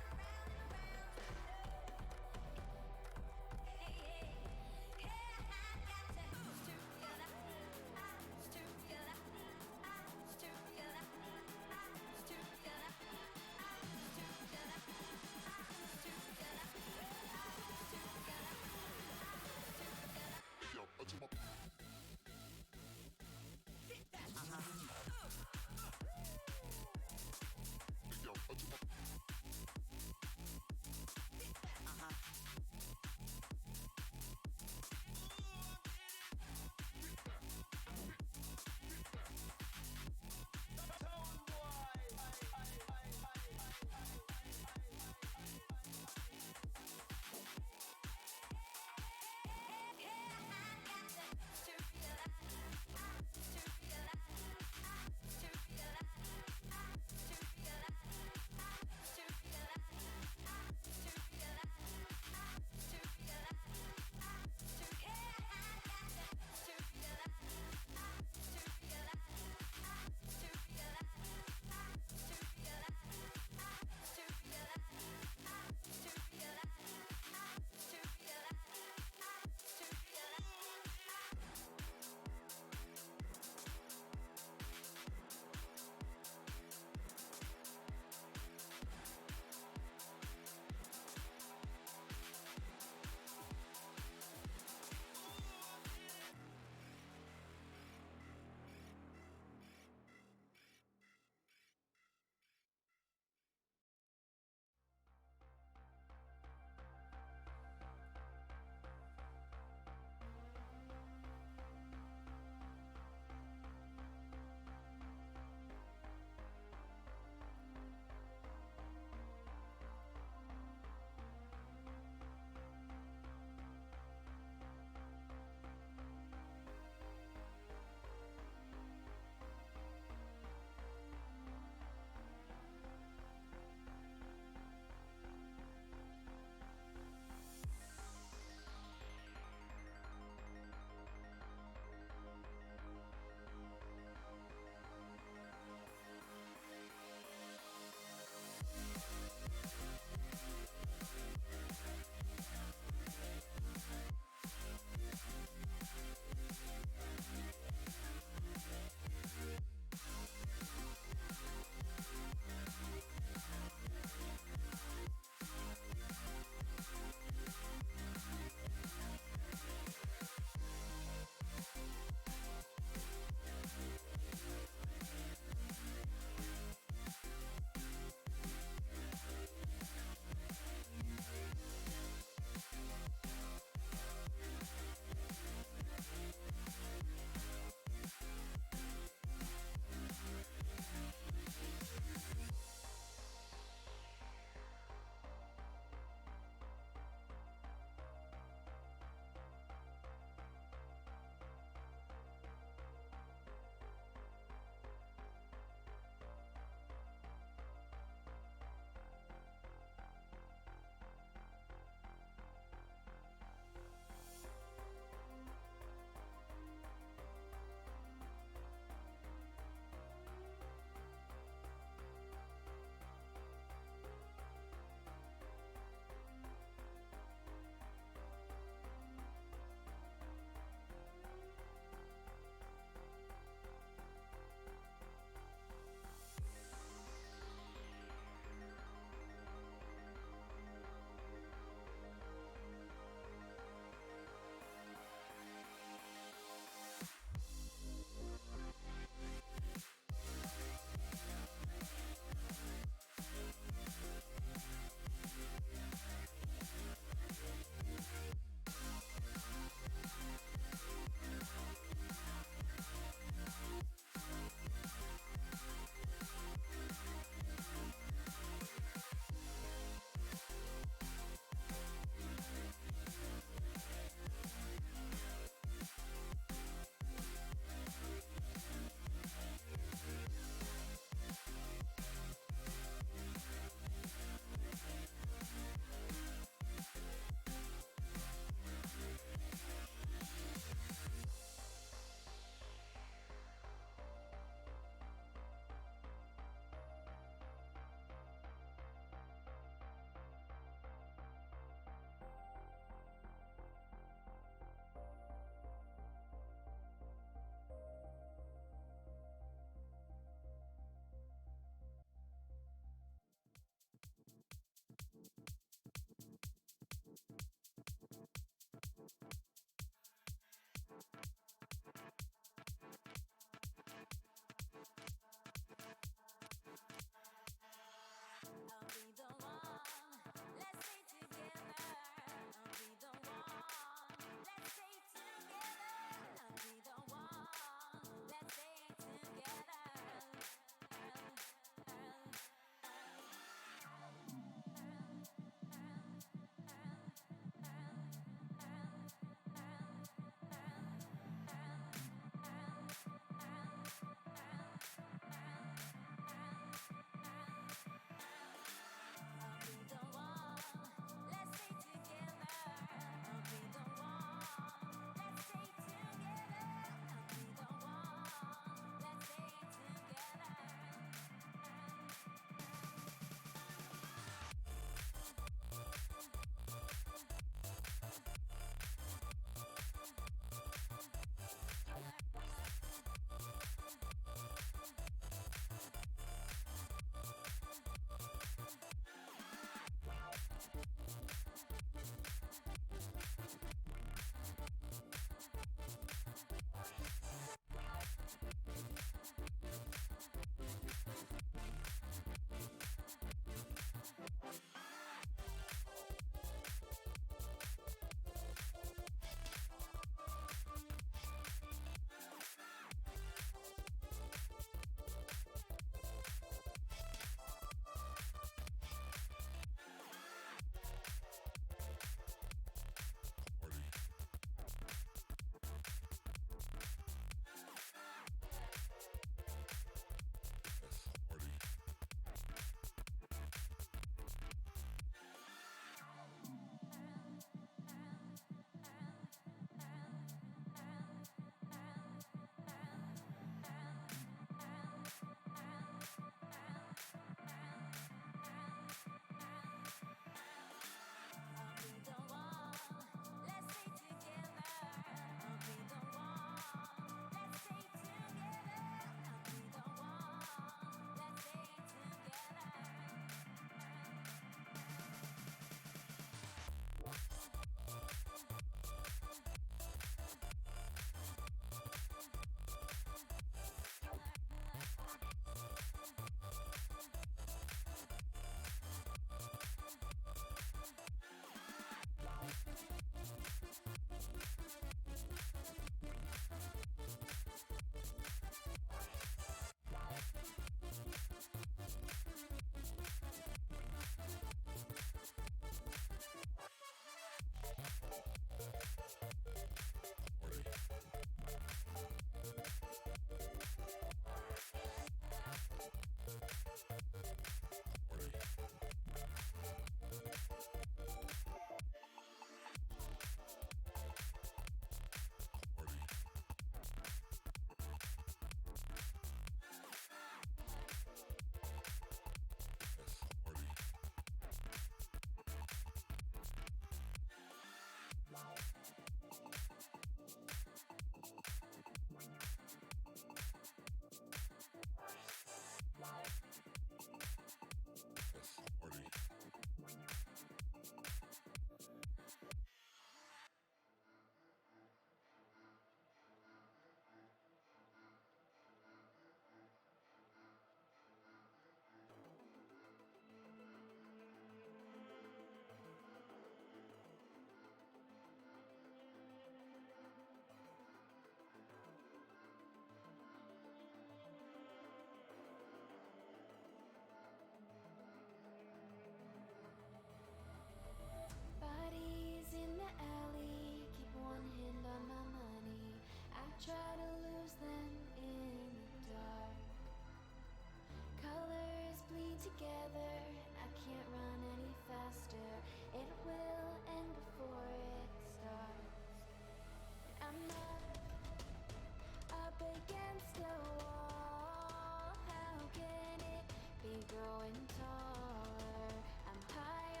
growing taller. I'm high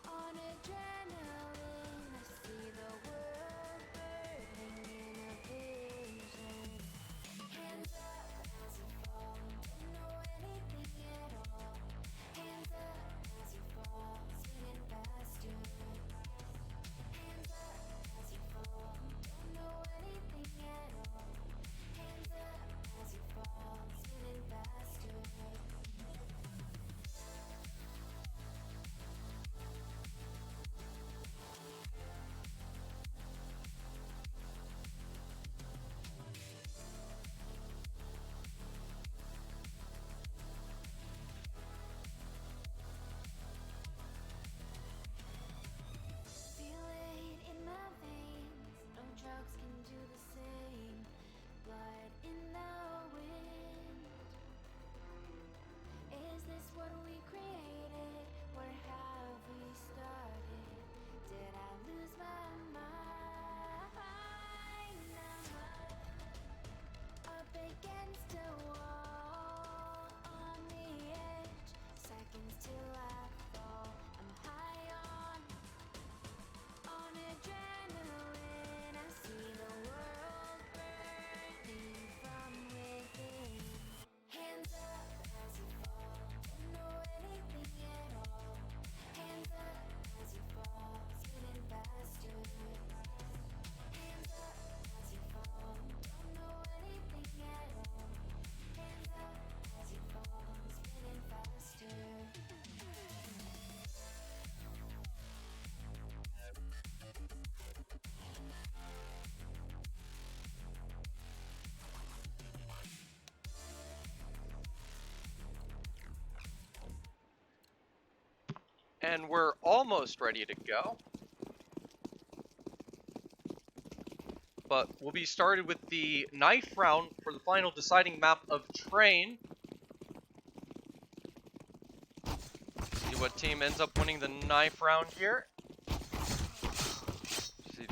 on adrenaline. I see the world burning in a vision. Hands up as you fall, don't know anything at all. Hands up as you fall, spinning faster. Hands up as you fall, don't know anything at all. Hands up as you fall, spinning faster. Feel it in my veins, no drugs can do the same. Blood in the wind. Is this what we created? Where have we started? Did I lose my mind? I'm up against a wall, on the edge, seconds till I fall. I'm high on adrenaline. I see the world burning from within. Hands up as you fall, don't know anything at all. Hands up as you fall, spinning faster. Hands up as you fall, don't know anything at all. Hands up as you fall, spinning faster. And we're almost ready to go. But we'll be started with the knife round for the final deciding map of Train. See what team ends up winning the knife round here. See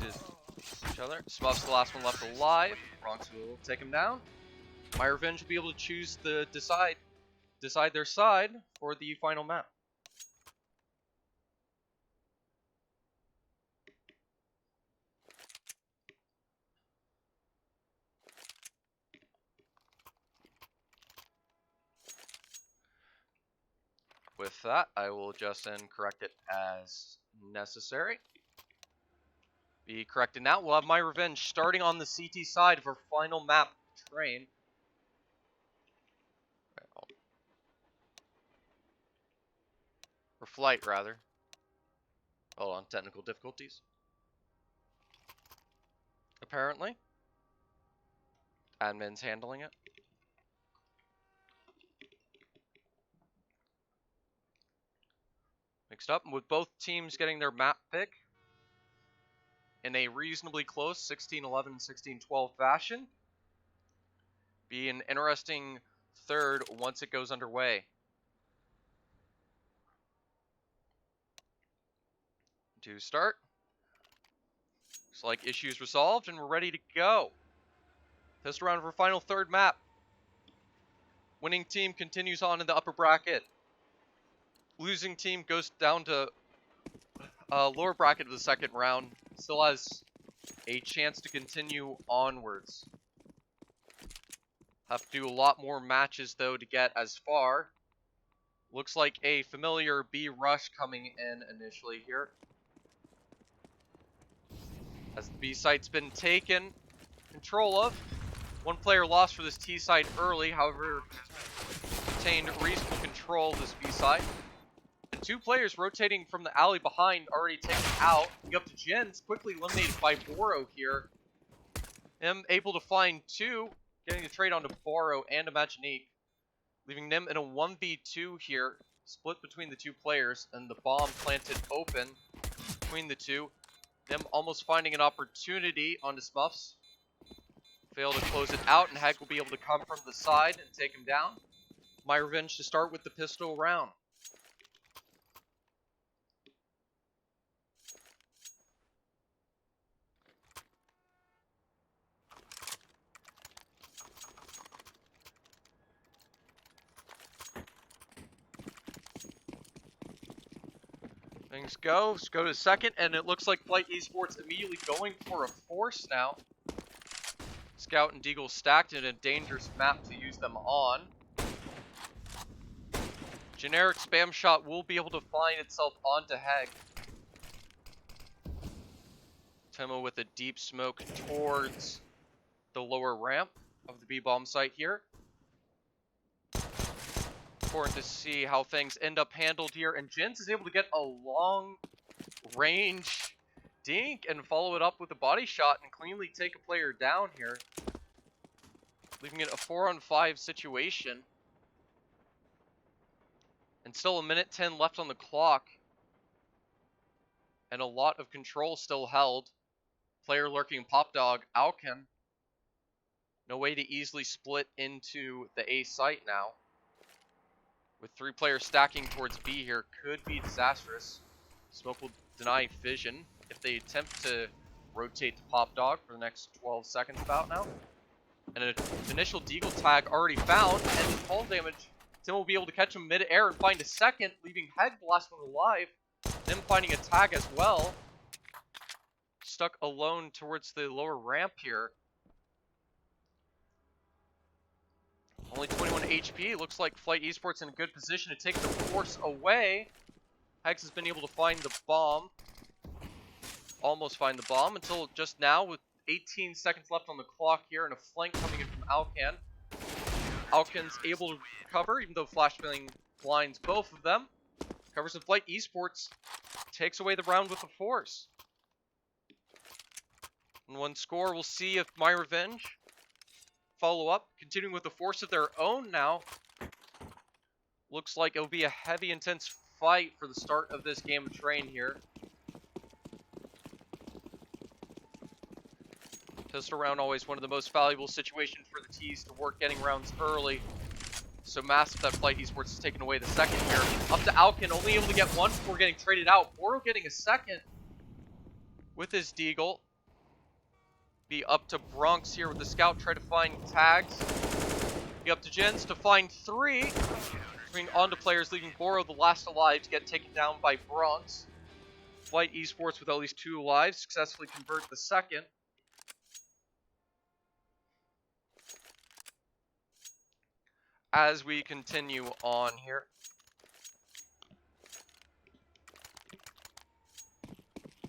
each other. Smuff's the last one left alive. Bronx will take him down. myRevenge will be able to choose the decide their side for the final map. With that, I will adjust and correct it as necessary. Be corrected now. We'll have myRevenge starting on the CT side of our final map, Train. Or Flight, rather. Hold on, technical difficulties. Apparently. Admin's handling it. Mixed up, with both teams getting their map pick in a reasonably close 16-11, 16-12 fashion. Be an interesting third once it goes underway. To start. Looks like issues resolved and we're ready to go. Pistol round for final third map. Winning team continues on in the upper bracket. Losing team goes down to lower bracket of the second round. Still has a chance to continue onwards. Have to do a lot more matches though to get as far. Looks like a familiar B rush coming in initially here. As the B site's been taken control of. One player lost for this T site early, however, retained reasonable control of this B site. And two players rotating from the alley behind already taken out. Up to Jens, quickly eliminated by Boro here. Him able to find two, getting the trade onto Boro and Imaginique, leaving them in a 1v2 here, split between the two players, and the bomb planted open between the two. Them almost finding an opportunity onto Smuffs. Fail to close it out, and Hag will be able to come from the side and take him down. myRevenge to start with the pistol round. Things go. Let's go to second, and it looks like Flight Esports immediately going for a force now. Scout and Deagle stacked in a dangerous map to use them on. Generic spam shot will be able to find itself onto Heg. Timo with a deep smoke towards the lower ramp of the B-bomb site here. Important to see how things end up handled here. And Jins is able to get a long range dink and follow it up with a body shot and cleanly take a player down here. Leaving it a 4-on-5 situation. And still 1:10 left on the clock. And a lot of control still held. Player lurking Pop Dog, Alken. No way to easily split into the A site now. With 3 players stacking towards B here, could be disastrous. Smoke will deny vision if they attempt to rotate to Pop Dog for the next 12 seconds about now. And an initial Deagle tag already found, and the fall damage, Tim will be able to catch him mid-air and find a second, leaving Heg the last one alive. Them finding a tag as well. Stuck alone towards the lower ramp here. Only 21 HP. Looks like Flight Esports in a good position to take the force away. Hex has been able to find the bomb. Almost find the bomb until just now with 18 seconds left on the clock here and a flank coming in from Alkan. Alkan's able to cover even though Flashbang blinds both of them. Covers in Flight Esports. Takes away the round with the force. And one score, we'll see if myRevenge follow up, continuing with a force of their own now. Looks like it'll be a heavy, intense fight for the start of this game of Train here. Pistol round always one of the most valuable situations for the T's to work getting rounds early. So massive that Flight Esports has taken away the second here. Up to Alken, only able to get one before getting traded out. Boro getting a second with his Deagle. Be up to Bronx here with the scout, try to find tags. Be up to Jens to find 3. Bring onto players, leaving Boro the last alive to get taken down by Bronx. Flight Esports with at least 2 lives successfully convert the second. As we continue on here.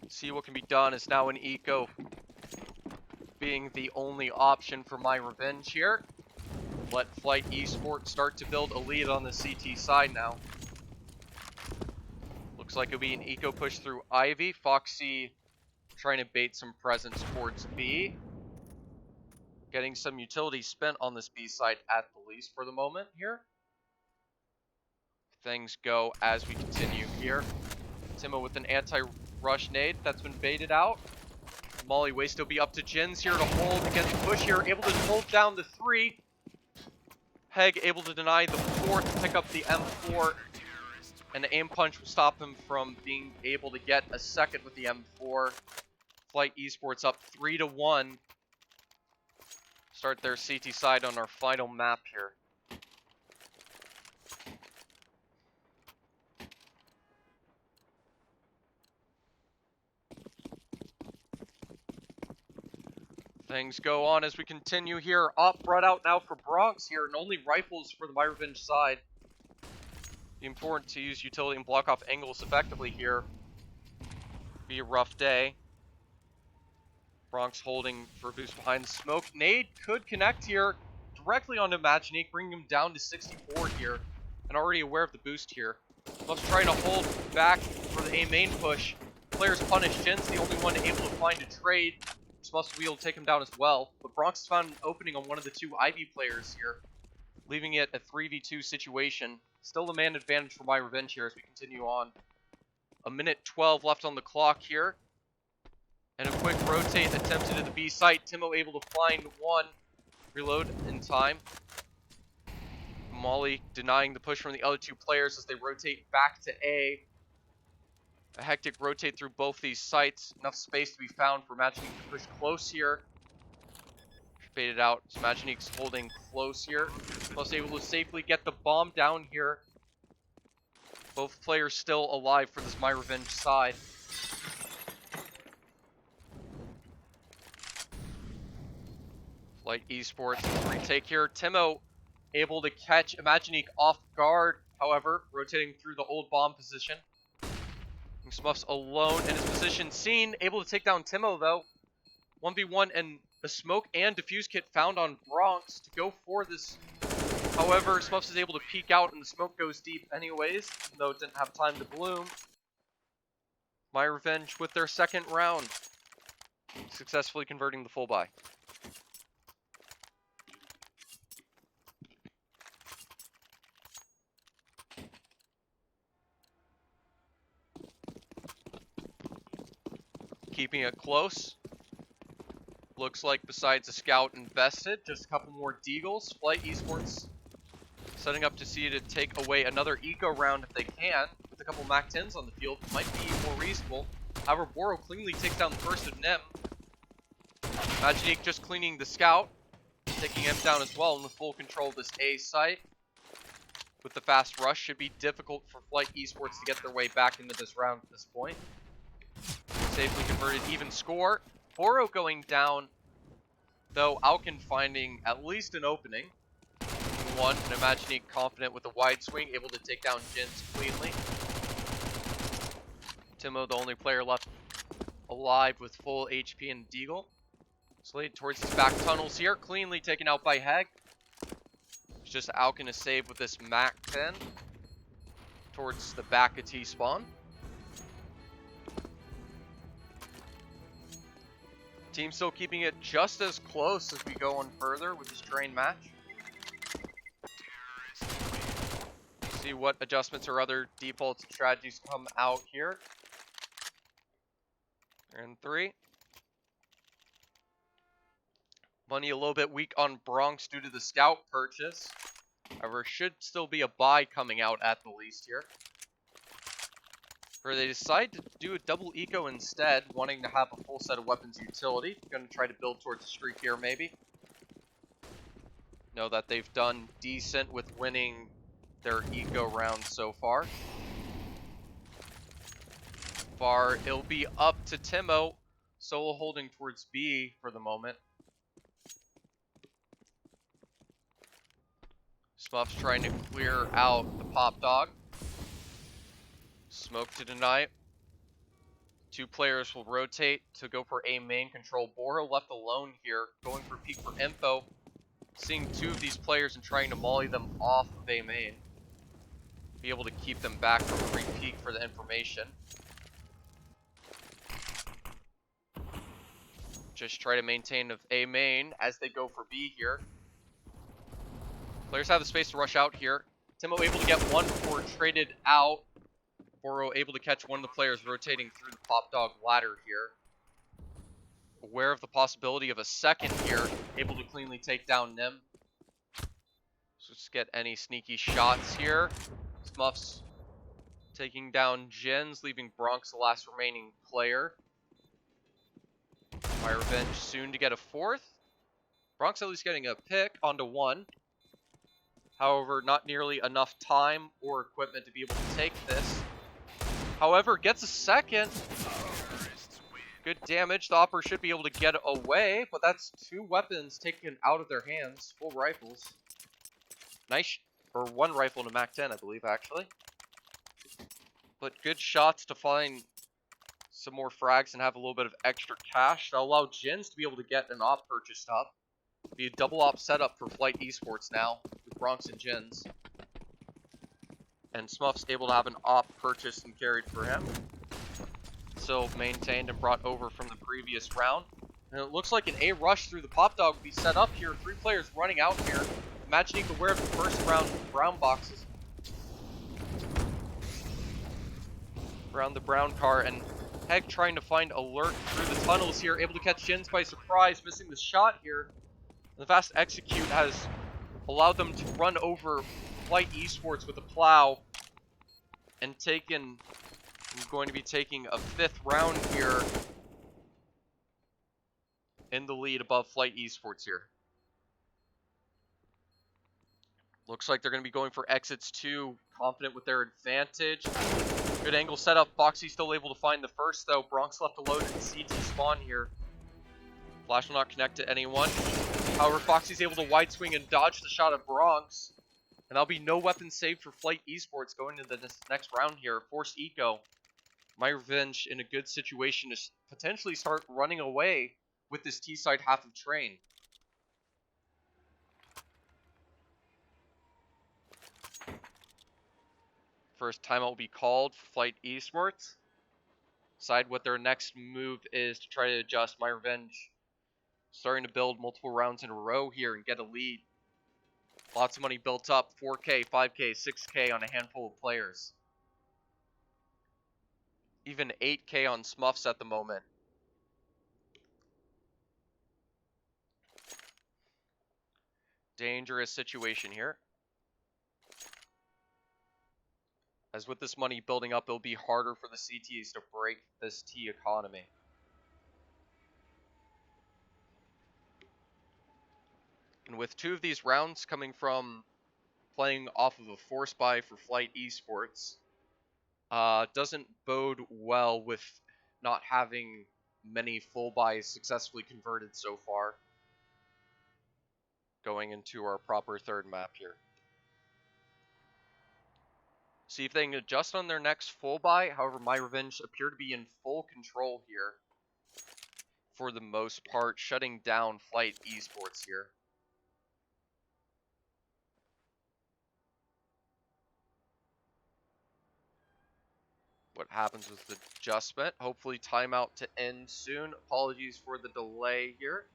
See what can be done is now an eco being the only option for myRevenge here. Let Flight Esports start to build a lead on the CT side now. Looks like it'll be an eco push through Ivy. Foxy trying to bait some presence towards B. Getting some utility spent on this B side at the least for the moment here. Things go as we continue here. Timo with an anti-rush nade that's been baited out. Molly Waste will be up to Jins here to hold against the push here. Able to hold down the 3. Heg able to deny the 4th to pick up the M4. And the aim punch will stop him from being able to get a second with the M4. Flight Esports up 3-1. Start their CT side on our final map here. Things go on as we continue here. Op brought out now for Bronx here, and only rifles for the myRevenge side. Be important to use utility and block off angles effectively here. Be a rough day. Bronx holding for a boost behind the smoke. Nade could connect here directly onto Imaginique, bringing him down to 64 here. And already aware of the boost here. Must try to hold back for the A main push. Players punish. Jin's the only one able to find a trade. Must be able to take him down as well. But Bronx has found an opening on one of the 2 Ivy players here, leaving it a 3v2 situation. Still the man advantage for myRevenge here as we continue on. 1:12 left on the clock here. And a quick rotate attempted at the B site. Timo able to find 1. Reload in time. Molly denying the push from the other 2 players as they rotate back to A. A hectic rotate through both these sites. Enough space to be found for Imaginique to push close here. Faded out. So Imaginique's holding close here. Plus able to safely get the bomb down here. Both players still alive for this myRevenge side. Flight Esports retake here. Timo able to catch Imaginique off guard, however, rotating through the old bomb position. Smuffs alone in his position seen, able to take down Timo though. 1v1 and the smoke and defuse kit found on Bronx to go for this. However, Smuffs is able to peek out and the smoke goes deep anyways, even though it didn't have time to bloom. myRevenge with their second round, successfully converting the full buy. Keeping it close. Looks like besides a scout invested, just a couple more deagles. Flight Esports setting up to see to take away another eco round if they can. With a couple Mac 10s on the field, might be more reasonable. However, Boro cleanly takes down the first of Nem. Imaginique just cleaning the scout, taking him down as well, and with full control of this A site. With the fast rush, should be difficult for Flight Esports to get their way back into this round at this point. Safely converted, even score. Boro going down, though Alkin finding at least an opening. One, and Imaginique confident with a wide swing, able to take down Jins cleanly. Timo, the only player left alive with full HP and Deagle. Slade towards his back tunnels here, cleanly taken out by Heg. It's just Alkin to save with this Mac 10 towards the back of T-spawn. Team still keeping it just as close as we go on further with this train match. See what adjustments or other default strategies come out here. And 3. Money a little bit weak on Bronx due to the scout purchase. However, should still be a buy coming out at the least here. Or they decide to do a double eco instead, wanting to have a full set of weapons utility. Going to try to build towards a streak here, maybe. Know that they've done decent with winning their eco round so far. It'll be up to Timo. Solo holding towards B for the moment. Smuff's trying to clear out the pop dog. Smoke to deny. 2 players will rotate to go for A main control. Boro left alone here, going for peek for info. Seeing 2 of these players and trying to molly them off of A main. Be able to keep them back from free peek for the information. Just try to maintain of A main as they go for B here. Players have the space to rush out here. Timo able to get one before traded out. Boro able to catch one of the players rotating through the pop dog ladder here. Aware of the possibility of a second here. Able to cleanly take down Nim. So just get any sneaky shots here. Smuffs taking down Jins, leaving Bronx the last remaining player. myRevenge soon to get a 4th. Bronx at least getting a pick onto 1. However, not nearly enough time or equipment to be able to take this. However, gets a second. Good damage. The Opper should be able to get away, but that's 2 weapons taken out of their hands. Full rifles. Nice, or 1 rifle and a Mac 10, I believe, actually. But good shots to find some more frags and have a little bit of extra cash. That'll allow Jins to be able to get an op purchased up. Be a double op setup for Flight Esports now, with Bronx and Jins. And Smuff's able to have an op purchased and carried for him. Still maintained and brought over from the previous round. And it looks like an A rush through the pop dog will be set up here. 3 players running out here. Imaginique aware of the first round brown boxes. Around the brown car, and Heg trying to find alert through the tunnels here. Able to catch Jins by surprise, missing the shot here. And the fast execute has allowed them to run over Flight Esports with a plow and going to be taking a 5th round here in the lead above Flight Esports here. Looks like they're going to be going for exits 2 confident with their advantage. Good angle setup. Foxy still able to find the first, though. Bronx left alone in the CT spawn here. Flash will not connect to anyone. However, Foxy's able to wide swing and dodge the shot of Bronx. And that'll be no weapon saved for Flight Esports going into the next round here. Forced eco. myRevenge in a good situation to potentially start running away with this T-side half of train. First timeout will be called for Flight Esports. Decide what their next move is to try to adjust. myRevenge starting to build multiple rounds in a row here and get a lead. Lots of money built up. 4K, 5K, 6K on a handful of players. Even 8K on Smuffs at the moment. Dangerous situation here. As with this money building up, it'll be harder for the CTs to break this T economy. And with 2 of these rounds coming from playing off of a force buy for Flight Esports, doesn't bode well with not having many full buys successfully converted so far. Going into our proper third map here. See if they can adjust on their next full buy. However, myRevenge appear to be in full control here. For the most part, shutting down Flight Esports here. What happens with the adjustment? Hopefully timeout to end soon. Apologies for the delay here.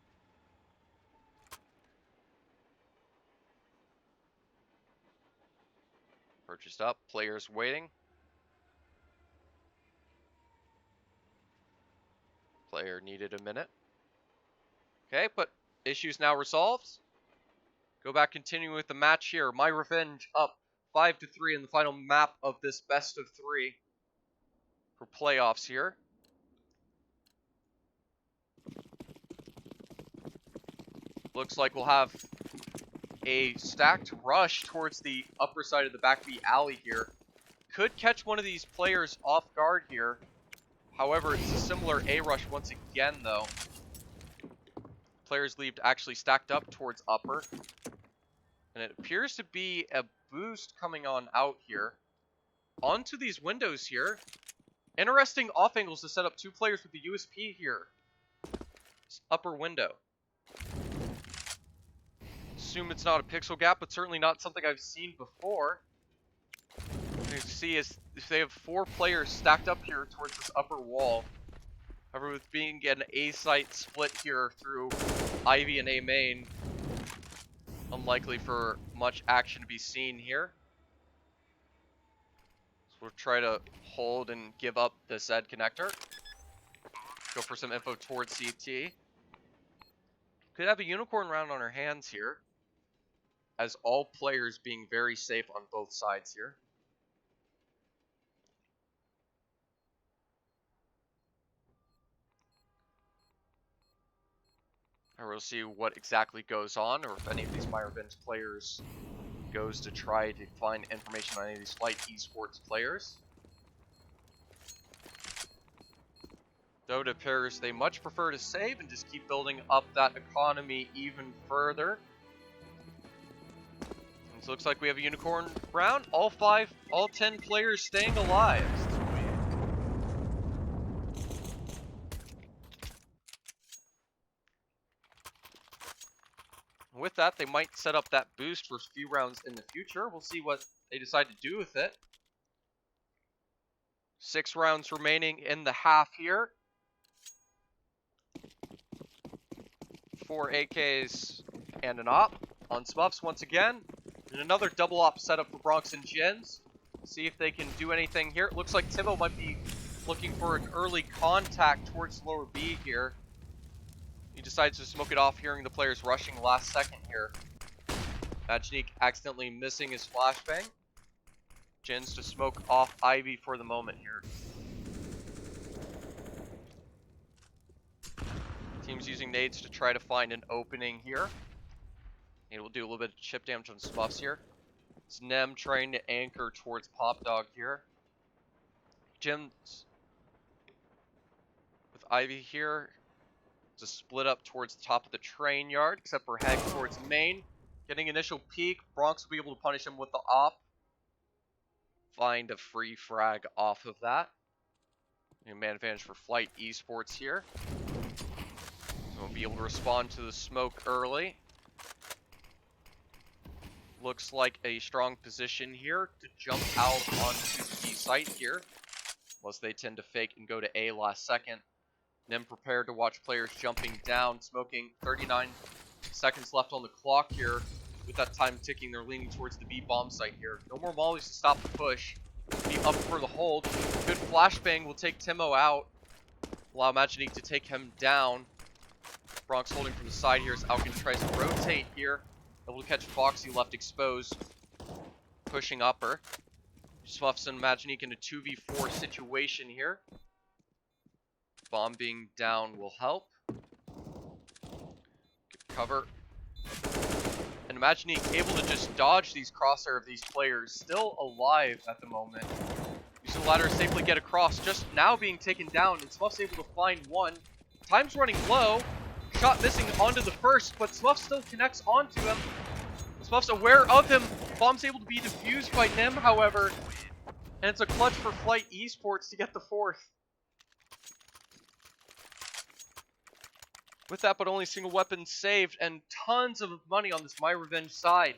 Purchased up. Players waiting. Player needed a minute. Okay, but issues now resolved. Go back, continuing with the match here. myRevenge up 5-3 in the final map of this best of 3 for playoffs here. Looks like we'll have a stacked rush towards the upper side of the back B alley here. Could catch one of these players off guard here. However, it's a similar A rush once again, though. Players leave actually stacked up towards upper. And it appears to be a boost coming on out here. Onto these windows here. Interesting off angles to set up 2 players with the USP here. This upper window. Assume it's not a pixel gap, but certainly not something I've seen before. You see is if they have 4 players stacked up here towards this upper wall. However, with being an A site split here through Ivy and A main, unlikely for much action to be seen here. So we'll try to hold and give up the Z connector. Go for some info towards CT. Could have a unicorn round on our hands here, as all players being very safe on both sides here. And we'll see what exactly goes on, or if any of these myRevenge players goes to try to find information on any of these Flight Esports players. Though it appears they much prefer to save and just keep building up that economy even further. It looks like we have a unicorn round. All 10 players staying alive. With that, they might set up that boost for a few rounds in the future. We'll see what they decide to do with it. 6 rounds remaining in the half here. 4 AKs and an op on Smuffs once again. And another double op setup for Bronx and Jens. See if they can do anything here. It looks like Timo might be looking for an early contact towards lower B here. He decides to smoke it off, hearing the players rushing last second here. Majnik accidentally missing his flashbang. Jens to smoke off Ivy for the moment here. Team's using nades to try to find an opening here. Nade will do a little bit of chip damage on Smuffs here. It's Nem trying to anchor towards Pop Dog here. Jim's with Ivy here to split up towards the top of the train yard, except for Heck towards main. Getting initial peek. Bronx will be able to punish him with the op. Find a free frag off of that. Man advantage for Flight Esports here. So we'll be able to respond to the smoke early. Looks like a strong position here to jump out onto the B site here. Unless they tend to fake and go to A last second. Nem prepared to watch players jumping down. Smoking 39 seconds left on the clock here. With that time ticking, they're leaning towards the B bomb site here. No more mollies to stop the push. Be up for the hold. Good flashbang will take Timo out. Allow Maginique to take him down. Bronx holding from the side here as Alkin tries to rotate here. Able to catch Foxy left exposed. Pushing upper. Smuffs and Maginique in a 2v4 situation here. Bomb being down will help. Good cover. And Maginique able to just dodge these crosshair of these players. Still alive at the moment. Using the ladder to safely get across. Just now being taken down. And Smuff's able to find one. Time's running low. Shot missing onto the first. But Smuff still connects onto him. Smuff's aware of him. Bomb's able to be defused by Nem, however. And it's a clutch for Flight Esports to get the fourth. With that, but only single weapon saved, and tons of money on this myRevenge side.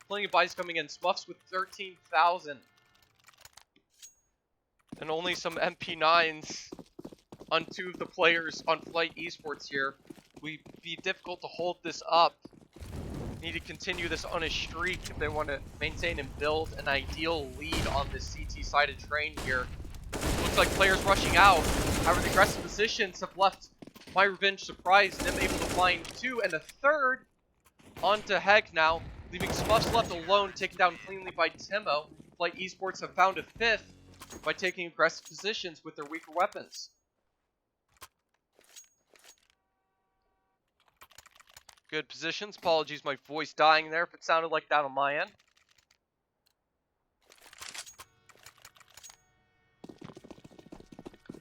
Plenty of buys coming in. Smuffs with 13,000. And only some MP9s on 2 of the players on Flight Esports here. We'd be difficult to hold this up. Need to continue this on a streak if they want to maintain and build an ideal lead on this CT-sided train here. Looks like players rushing out. However, the aggressive positions have left myRevenge surprised, them able to find 2 and a third onto Heck now, leaving Smuffs left alone, taken down cleanly by Timo. Flight Esports have found a 5th by taking aggressive positions with their weaker weapons. Good positions. Apologies, my voice dying there if it sounded like that on my end.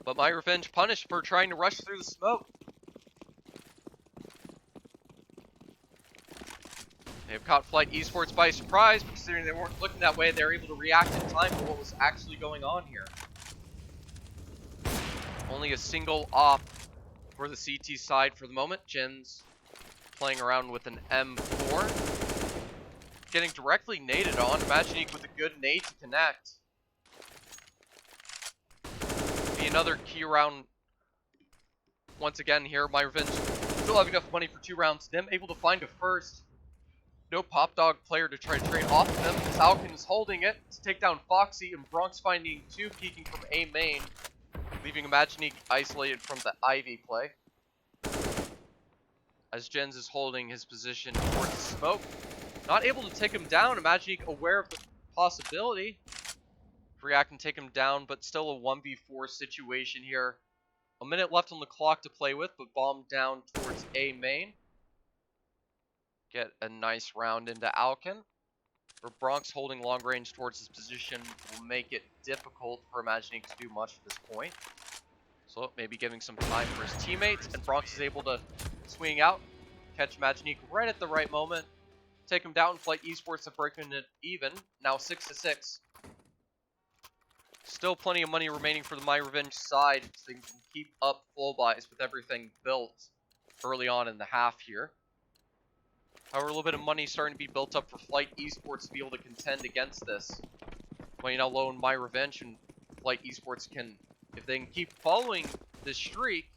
But myRevenge punished for trying to rush through the smoke. They've caught Flight Esports by surprise, but considering they weren't looking that way, they were able to react in time to what was actually going on here. Only a single op for the CT side for the moment. Jin's playing around with an M4. Getting directly naded on. Maginique with a good nade to connect. Be another key round once again here. myRevenge still have enough money for 2 rounds. Them able to find a first. No Pop Dog player to try to trade off of them. Falcon is holding it to take down Foxy, and Bronx finding 2 peeking from A main, leaving Maginique isolated from the Ivy play. As Jens is holding his position towards the smoke. Not able to take him down. Maginique aware of the possibility. React and take him down, but still a 1v4 situation here. A minute left on the clock to play with, but bomb down towards A main. Get a nice round into Alkin. For Bronx holding long range towards his position will make it difficult for Maginique to do much at this point. So maybe giving some time for his teammates, and Bronx is able to swing out, catch Maginique right at the right moment, take him down. Flight Esports have broken it even, now 6-6. Still plenty of money remaining for the myRevenge side, so they can keep up full buys with everything built early on in the half here. However, a little bit of money starting to be built up for Flight Esports to be able to contend against this. Money now low in myRevenge, and Flight Esports can, if they can keep following this streak,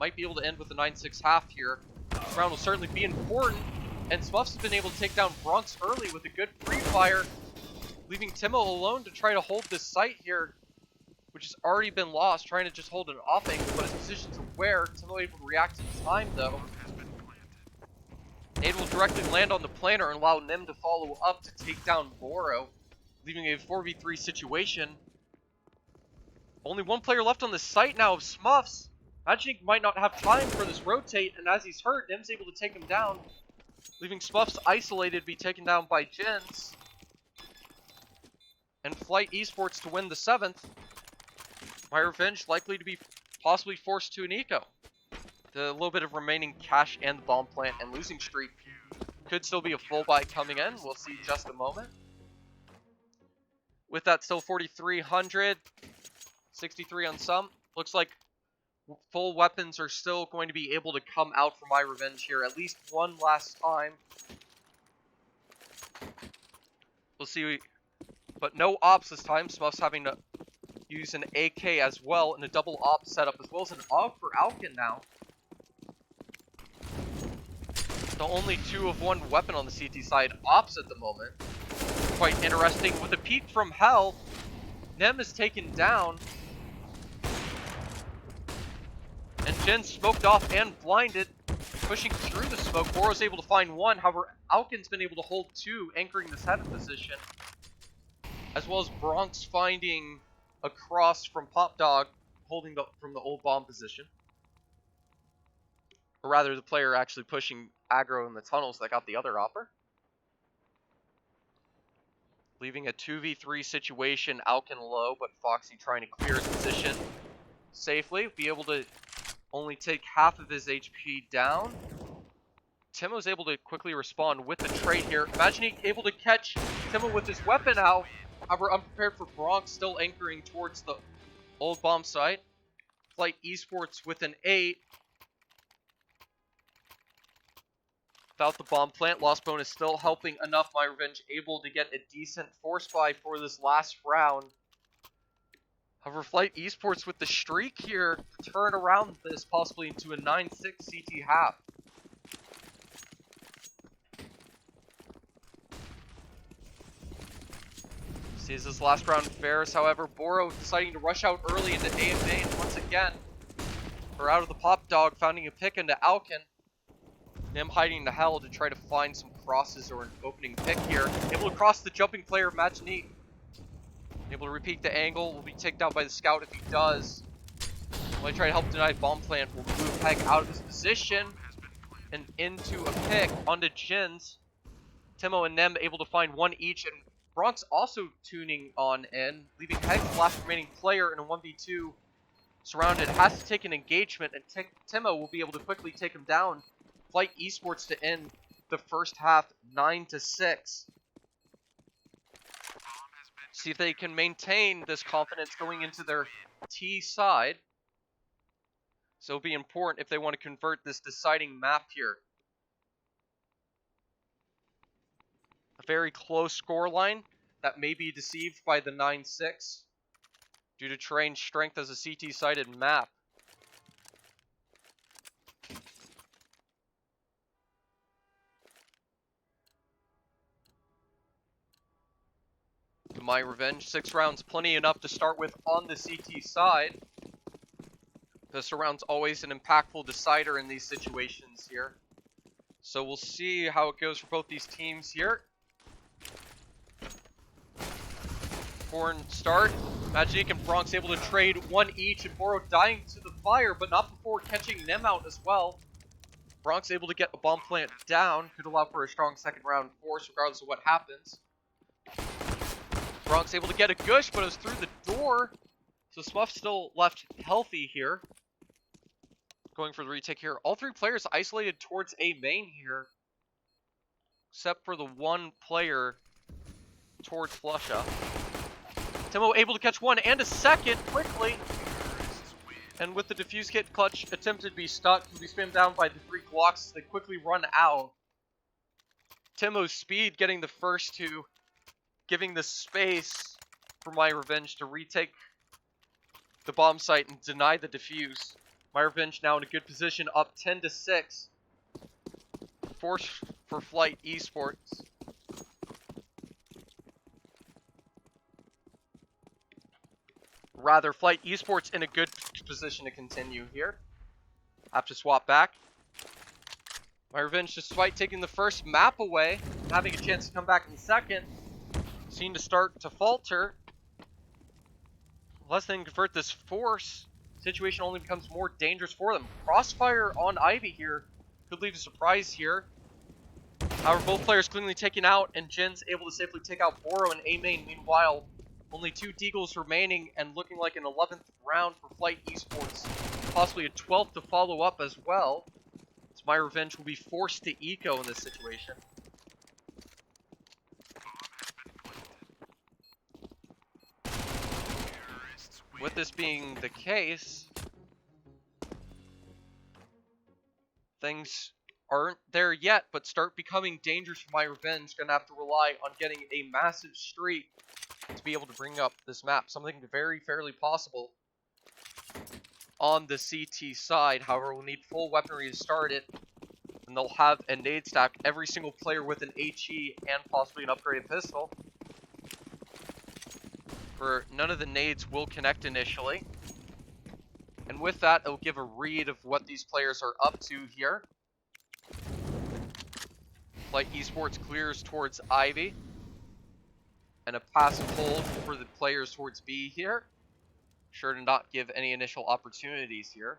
might be able to end with a 9-6 half here. This round will certainly be important, and Smuffs has been able to take down Bronx early with a good free fire, leaving Timo alone to try to hold this site here, which has already been lost, trying to just hold an off angle, but his position's aware. Timo able to react in time, though. Nade will directly land on the planner and allow Nem to follow up to take down Boro, leaving a 4v3 situation. Only 1 player left on the site now of Smuffs. Maginique might not have time for this rotate, and as he's hurt, Nem's able to take him down, leaving Smuffs isolated to be taken down by Jens. and Flight Esports to win the 7th. myRevenge likely to be possibly forced to an eco. The little bit of remaining cash and the bomb plant and losing streak could still be a full buy coming in. We'll see in just a moment. With that, still 4,300, 63 on some. Looks like full weapons are still going to be able to come out for myRevenge here at least one last time. We'll see, but no ops this time. Smuff's having to use an AK as well in a double op setup, as well as an AUG for Alkin now. The only 2 of 1 weapon on the CT side ops at the moment. Quite interesting. With a peek from hell, Nem is taken down. And Jin smoked off and blinded. Pushing through the smoke, Boro's able to find 1. However, Alkin's been able to hold 2, anchoring this heaven position. As well as Bronx finding a cross from Pop Dog, holding from the old bomb position. Or rather, the player actually pushing aggro in the tunnels that got the other offer. Leaving a 2v3 situation, Alkin low, but Foxy trying to clear his position safely. Be able to only take half of his HP down. Timo's able to quickly respond with the trade here. Imagine he's able to catch Timo with his weapon out. However, unprepared for Bronx, still anchoring towards the old bomb site. Flight Esports with an 8. Without the bomb plant, lost bonus still helping enough. myRevenge able to get a decent force buy for this last round. However, Flight Esports with the streak here to turn around this possibly into a 9-6 CT half. Sees this last round fares, however, Boro deciding to rush out early into AMA, and once again, we're out of the Pop Dog, finding a pick into Alkin. Nem hiding in the hell to try to find some crosses or an opening pick here. Able to cross the jumping player, Maginique. Able to repeat the angle, will be taken down by the scout if he does. While he try to help deny bomb plant, will move Peg out of his position and into a pick onto Jins. Timo and Nem able to find 1 each, and Bronx also tuning on in, leaving Peg the last remaining player in a 1v2 surrounded. Has to take an engagement, and Timo will be able to quickly take him down. Flight Esports to end the first half 9-6. See if they can maintain this confidence going into their T side. So it'll be important if they want to convert this deciding map here. A very close scoreline that may be deceived by the 9-6 due to terrain strength as a CT-sided map. myRevenge, 6 rounds, plenty enough to start with on the CT side. This round's always an impactful decider in these situations here. So we'll see how it goes for both these teams here. Foreign start. Maginique and Bronx able to trade 1 each, and Boro dying to the fire, but not before catching Nem out as well. Bronx able to get a bomb plant down, could allow for a strong second round force regardless of what happens. Bronx able to get a gush, but it was through the door. So Smuff still left healthy here. Going for the retake here. All 3 players isolated towards A main here. Except for the 1 player towards Flusha. Timo able to catch 1 and a second quickly. And with the defuse kit, Clutch attempted to be stuck. Can be spammed down by the 3 Glocks. They quickly run out. Timo's speed getting the first 2. Giving the space for myRevenge to retake the bomb site and deny the defuse. myRevenge now in a good position, up 10-6. Force for Flight Esports. Rather, Flight Esports in a good position to continue here. Have to swap back. myRevenge, despite taking the first map away, having a chance to come back in the second, seen to start to falter. Unless they can convert this force, situation only becomes more dangerous for them. Crossfire on Ivy here could leave a surprise here. However, both players cleanly taken out, and Jin's able to safely take out Boro and A main. Meanwhile, Only 2 deagles remaining and looking like an 11th round for Flight Esports. Possibly a 12th to follow up as well. So myRevenge will be forced to eco in this situation. With this being the case, things aren't there yet, but start becoming dangerous for myRevenge. Gonna have to rely on getting a massive streak to be able to bring up this map. Something very fairly possible on the CT side. However, we'll need full weaponry to start it. And they'll have a nade stack. Every single player with an HE and possibly an upgraded pistol. For none of the nades will connect initially. And with that, it'll give a read of what these players are up to here. Flight Esports clears towards Ivy. And a passive hold for the players towards B here. Sure to not give any initial opportunities here.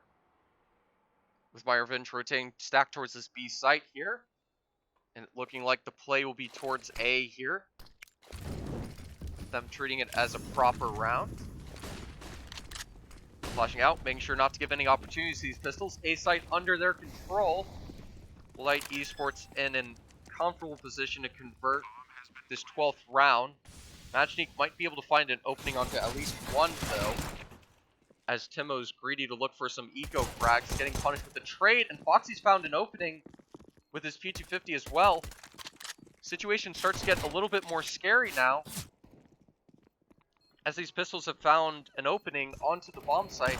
With myRevenge rotating stack towards this B site here. And looking like the play will be towards A here. Them treating it as a proper round. Flashing out, making sure not to give any opportunities to these pistols. A site under their control. Light Esports in a comfortable position to convert this 12th round. Maginique might be able to find an opening onto at least one though. As Timo's greedy to look for some eco frags, getting punished with the trade, and Foxy's found an opening with his P250 as well. Situation starts to get a little bit more scary now, as these pistols have found an opening onto the bomb site.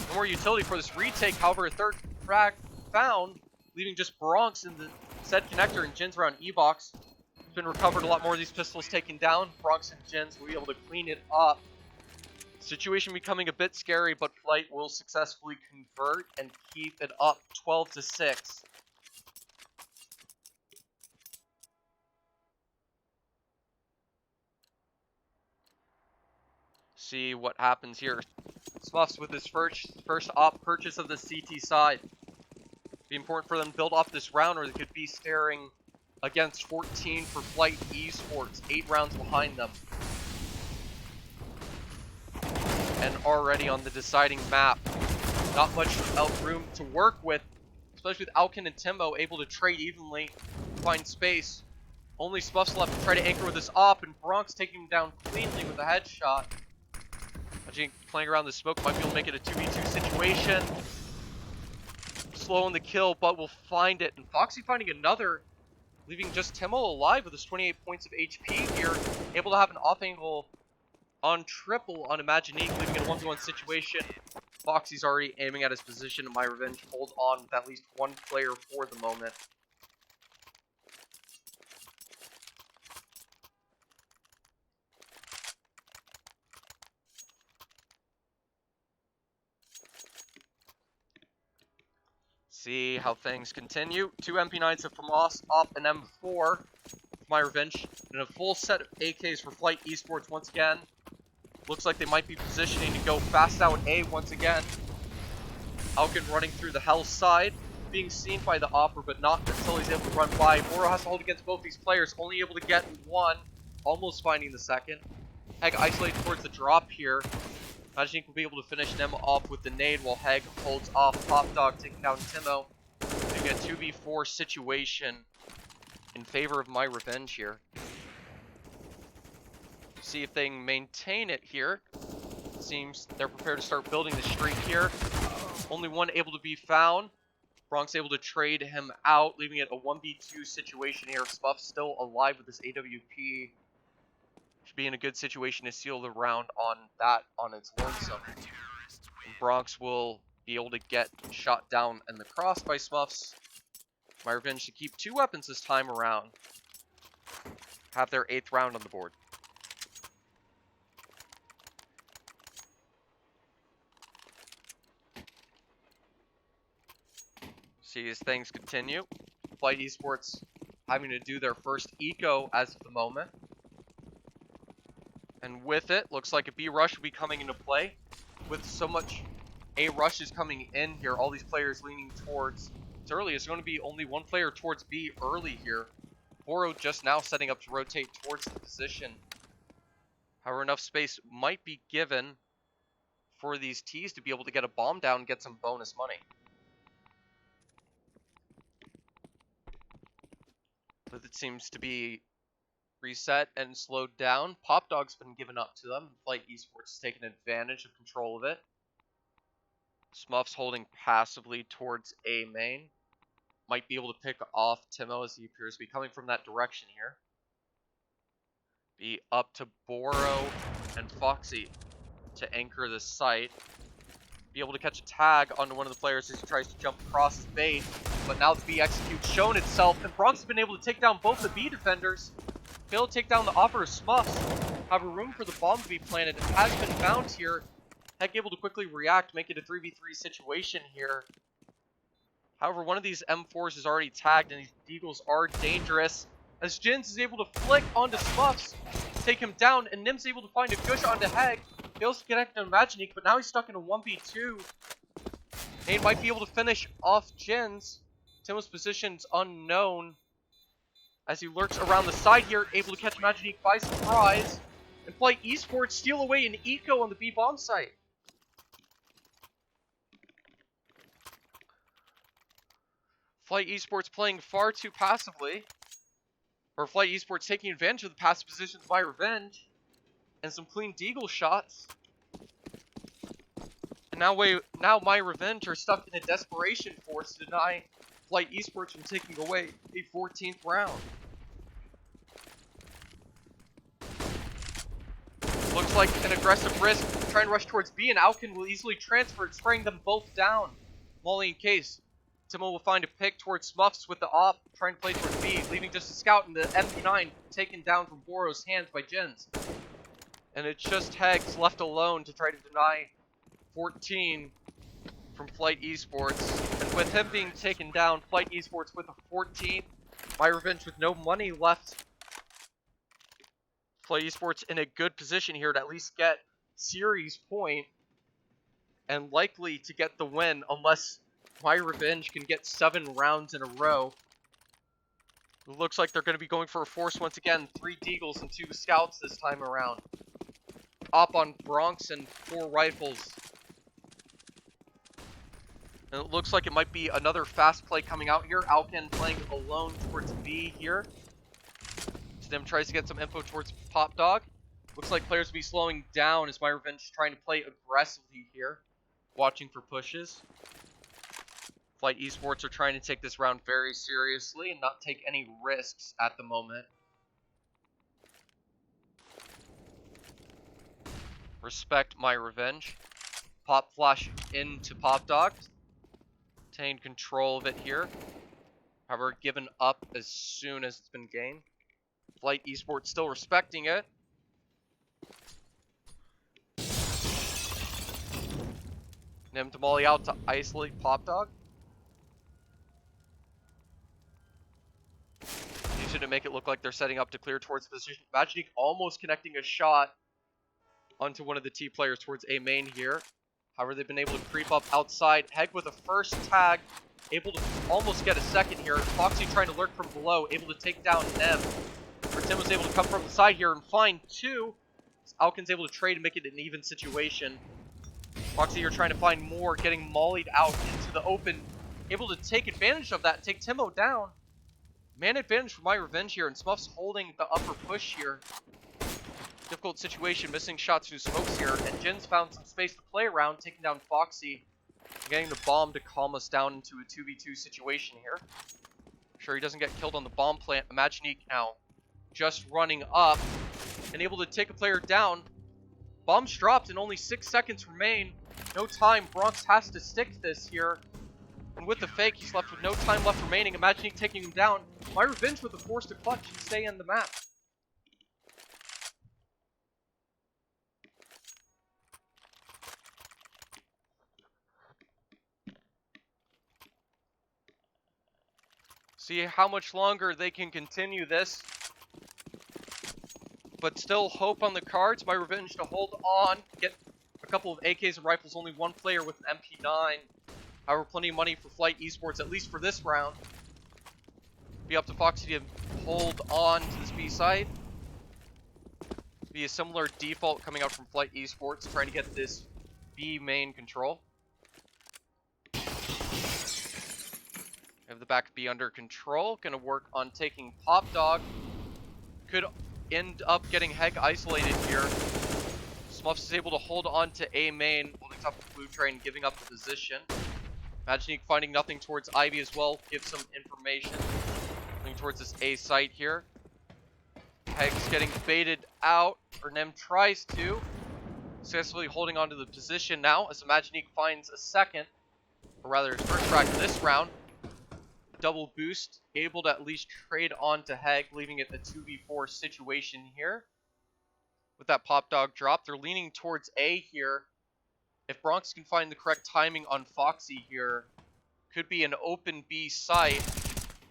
No more utility for this retake, however, a third frag found, leaving just Bronx in the said connector, and Jin's around E-box. It's been recovered, a lot more of these pistols taken down. Bronx and Jin's will be able to clean it up. Situation becoming a bit scary, but Flight will successfully convert and keep it up 12-6. See what happens here. Smuffs with his first op purchase of the CT side. Be important for them to build off this round, or they could be staring against 14 for Flight Esports, 8 rounds behind them. And already on the deciding map. Not much room to work with, especially with Alkin and Timo able to trade evenly, find space. Only Smuffs left to try to anchor with his op, and Bronx taking him down cleanly with a headshot. Imagine playing around the smoke, might be able to make it a 2v2 situation. Slow on the kill, but will find it. And Foxy finding another, leaving just Timo alive with his 28 points of HP here. Able to have an off angle on triple on Imaginique, leaving it a 1v1 situation. Foxy's already aiming at his position, and myRevenge hold on with at least one player for the moment. See how things continue. 2 MP9s of Famas, up an M4. myRevenge, and a full set of AKs for Flight Esports once again. Looks like they might be positioning to go fast out A once again. Alkin running through the hell side, being seen by the Opera, but not until he's able to run by. Boro has to hold against both these players, only able to get one, almost finding the second. Heg isolated towards the drop here. Maginique will be able to finish them off with the nade while Heg holds off Top Dog, taking down Timo. Doing a 2v4 situation in favor of myRevenge here. See if they can maintain it here. Seems they're prepared to start building the streak here. Only one able to be found. Bronx able to trade him out, leaving it a 1v2 situation here. Spuff still alive with this AWP. Should be in a good situation to seal the round on that on its lonesome. And Bronx will be able to get shot down in the cross by Smuffs. myRevenge to keep 2 weapons this time around. Have their 8th round on the board. See as things continue. Flight Esports having to do their first eco as of the moment. And with it, looks like a B rush will be coming into play. With so much A rushes coming in here, all these players leaning towards it's early. It's going to be only one player towards B early here. Boro just now setting up to rotate towards the position. However, enough space might be given for these T's to be able to get a bomb down and get some bonus money. But it seems to be reset and slowed down. Pop Dog's been given up to them. Flight Esports has taken advantage of control of it. Smuff's holding passively towards A main. Might be able to pick off Timo as he appears to be coming from that direction here. Be up to Boro and Foxy to anchor the site. Be able to catch a tag onto one of the players as he tries to jump across the bait. But now the B execute's shown itself, and Bronx has been able to take down both the B defenders. Failed to take down the offer of Smuffs. However, room for the bomb to be planted has been found here. Heck able to quickly react, make it a 3v3 situation here. However, one of these M4s is already tagged, and these Deagles are dangerous. As Jins is able to flick onto Smuffs, take him down, and Nim's able to find a gush onto Heg. Fails to connect on Imaginique, but now he's stuck in a 1v2. Nate might be able to finish off Jins. Timo's position's unknown as he lurks around the side here, able to catch Imaginique by surprise. And Flight Esports steal away an eco on the B bomb site. Flight Esports playing far too passively. Or Flight Esports taking advantage of the passive positions by myRevenge. And some clean Deagle shots. And now myRevenge are stuck in a desperation force to deny Flight Esports from taking away a 14th round. Looks like an aggressive risk, trying to rush towards B, and Alkin will easily transfer it, spraying them both down. Molly in case. Timo will find a pick towards Smuffs with the op, trying to play towards B, leaving just a scout in the MP9 taken down from Boro's hands by Jins. And it's just Hegs left alone to try to deny 14 from Flight Esports. And with him being taken down, Flight Esports with a 14, myRevenge with no money left. Flight Esports in a good position here to at least get series point and likely to get the win unless myRevenge can get 7 rounds in a row. It looks like they're going to be going for a force once again. 3 Deagles and 2 Scouts this time around. Op on Bronx and 4 rifles. And it looks like it might be another fast play coming out here. Alkin playing alone towards B here. Stim tries to get some info towards Pop Dog. Looks like players will be slowing down as myRevenge is trying to play aggressively here. Watching for pushes. Flight Esports are trying to take this round very seriously and not take any risks at the moment. Respect myRevenge. Pop flash into Pop Dog. Obtain control of it here. However, given up as soon as it's been gained. Flight Esports still respecting it. Nim to molly out to isolate Pop Dog. Using to make it look like they're setting up to clear towards the position. Imaginique almost connecting a shot onto one of the T players towards A main here. However, they've been able to creep up outside. Heg with a first tag, able to almost get a second here. Foxy trying to lurk from below, able to take down Nem. Tim was able to come from the side here and find 2. Alkin's able to trade and make it an even situation. Foxy here trying to find more, getting mollied out into the open. Able to take advantage of that and take Timo down. Man advantage for myRevenge here, and Smuff's holding the upper push here. Difficult situation, missing shots through smokes here, and Jin's found some space to play around, taking down Foxy, getting the bomb to calm us down into a 2v2 situation here. Sure he doesn't get killed on the bomb plant. Imaginique now just running up and able to take a player down. Bomb's dropped and only 6 seconds remain. No time. Bronx has to stick this here. And with the fake, he's left with no time left remaining. Imaginique taking him down. myRevenge with the force to clutch and stay in the map. See how much longer they can continue this. But still hope on the cards. myRevenge to hold on. Get a couple of AKs and rifles. Only 1 player with an MP9. However, plenty of money for Flight Esports, at least for this round. Be up to Foxy to hold on to this B site. Be a similar default coming out from Flight Esports, trying to get this B main control. Have the back B under control. Gonna work on taking Pop Dog. Could end up getting Heg isolated here. Smuffs is able to hold on to A main, holding top of the blue train, giving up the position. Maginique finding nothing towards Ivy as well, gives some information. Looking towards this A site here. Heg's getting baited out, or Nem tries to. Successfully holding on to the position now as Maginique finds a second, or rather his first frag of this round. Double boost, able to at least trade on to Heg, leaving it a 2v4 situation here. With that Pop Dog drop, they're leaning towards A here. If Bronx can find the correct timing on Foxy here, could be an open B site.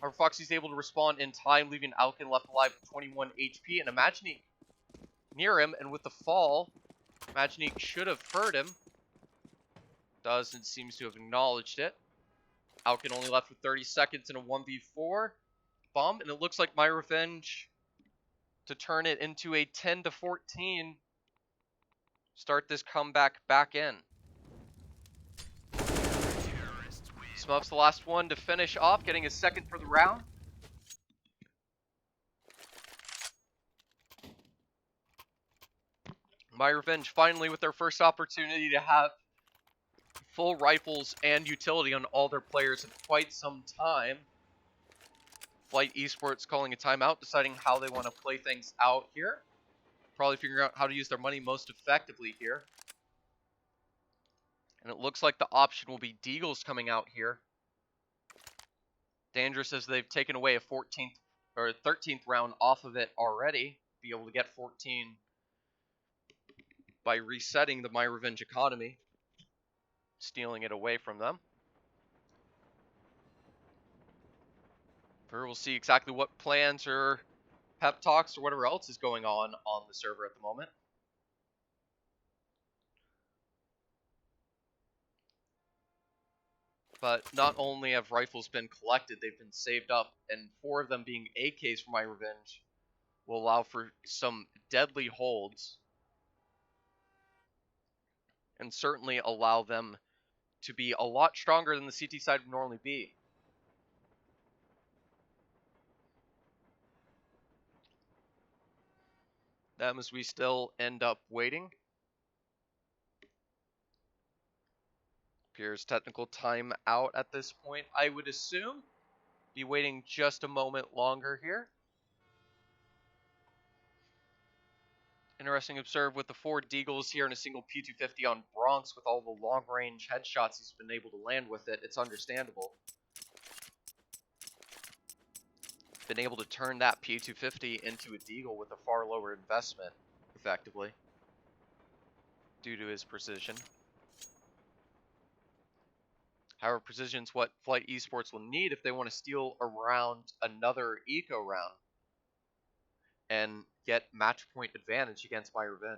However, Foxy's able to respond in time, leaving Alkin left alive with 21 HP. And Maginique near him, and with the fall, Maginique should have heard him. Doesn't seem to have acknowledged it. Alkin only left with 30 seconds in a 1v4 bomb, and it looks like myRevenge to turn it into a 10-14. Start this comeback back in. Smuff's the last one to finish off, getting his second for the round. myRevenge finally with their first opportunity to have full rifles and utility on all their players in quite some time. Flight Esports calling a timeout, deciding how they want to play things out here. Probably figuring out how to use their money most effectively here. And it looks like the option will be Deagles coming out here. Dangerous as they've taken away a 14th or 13th round off of it already. Be able to get 14 by resetting the myRevenge economy. Stealing it away from them. We'll see exactly what plans or pep talks or whatever else is going on the server at the moment. But not only have rifles been collected, they've been saved up, and 4 of them being AKs for myRevenge will allow for some deadly holds. And certainly allow them to be a lot stronger than the CT side would normally be. Them as we still end up waiting. Appears technical time out at this point, I would assume. Be waiting just a moment longer here. Interesting to observe with the 4 Deagles here and a single P250 on Bronx with all the long-range headshots he's been able to land with it. It's understandable. Been able to turn that P250 into a Deagle with a far lower investment, effectively, due to his precision. However, precision's what Flight Esports will need if they want to steal around another eco round and get match point advantage against myRevenge.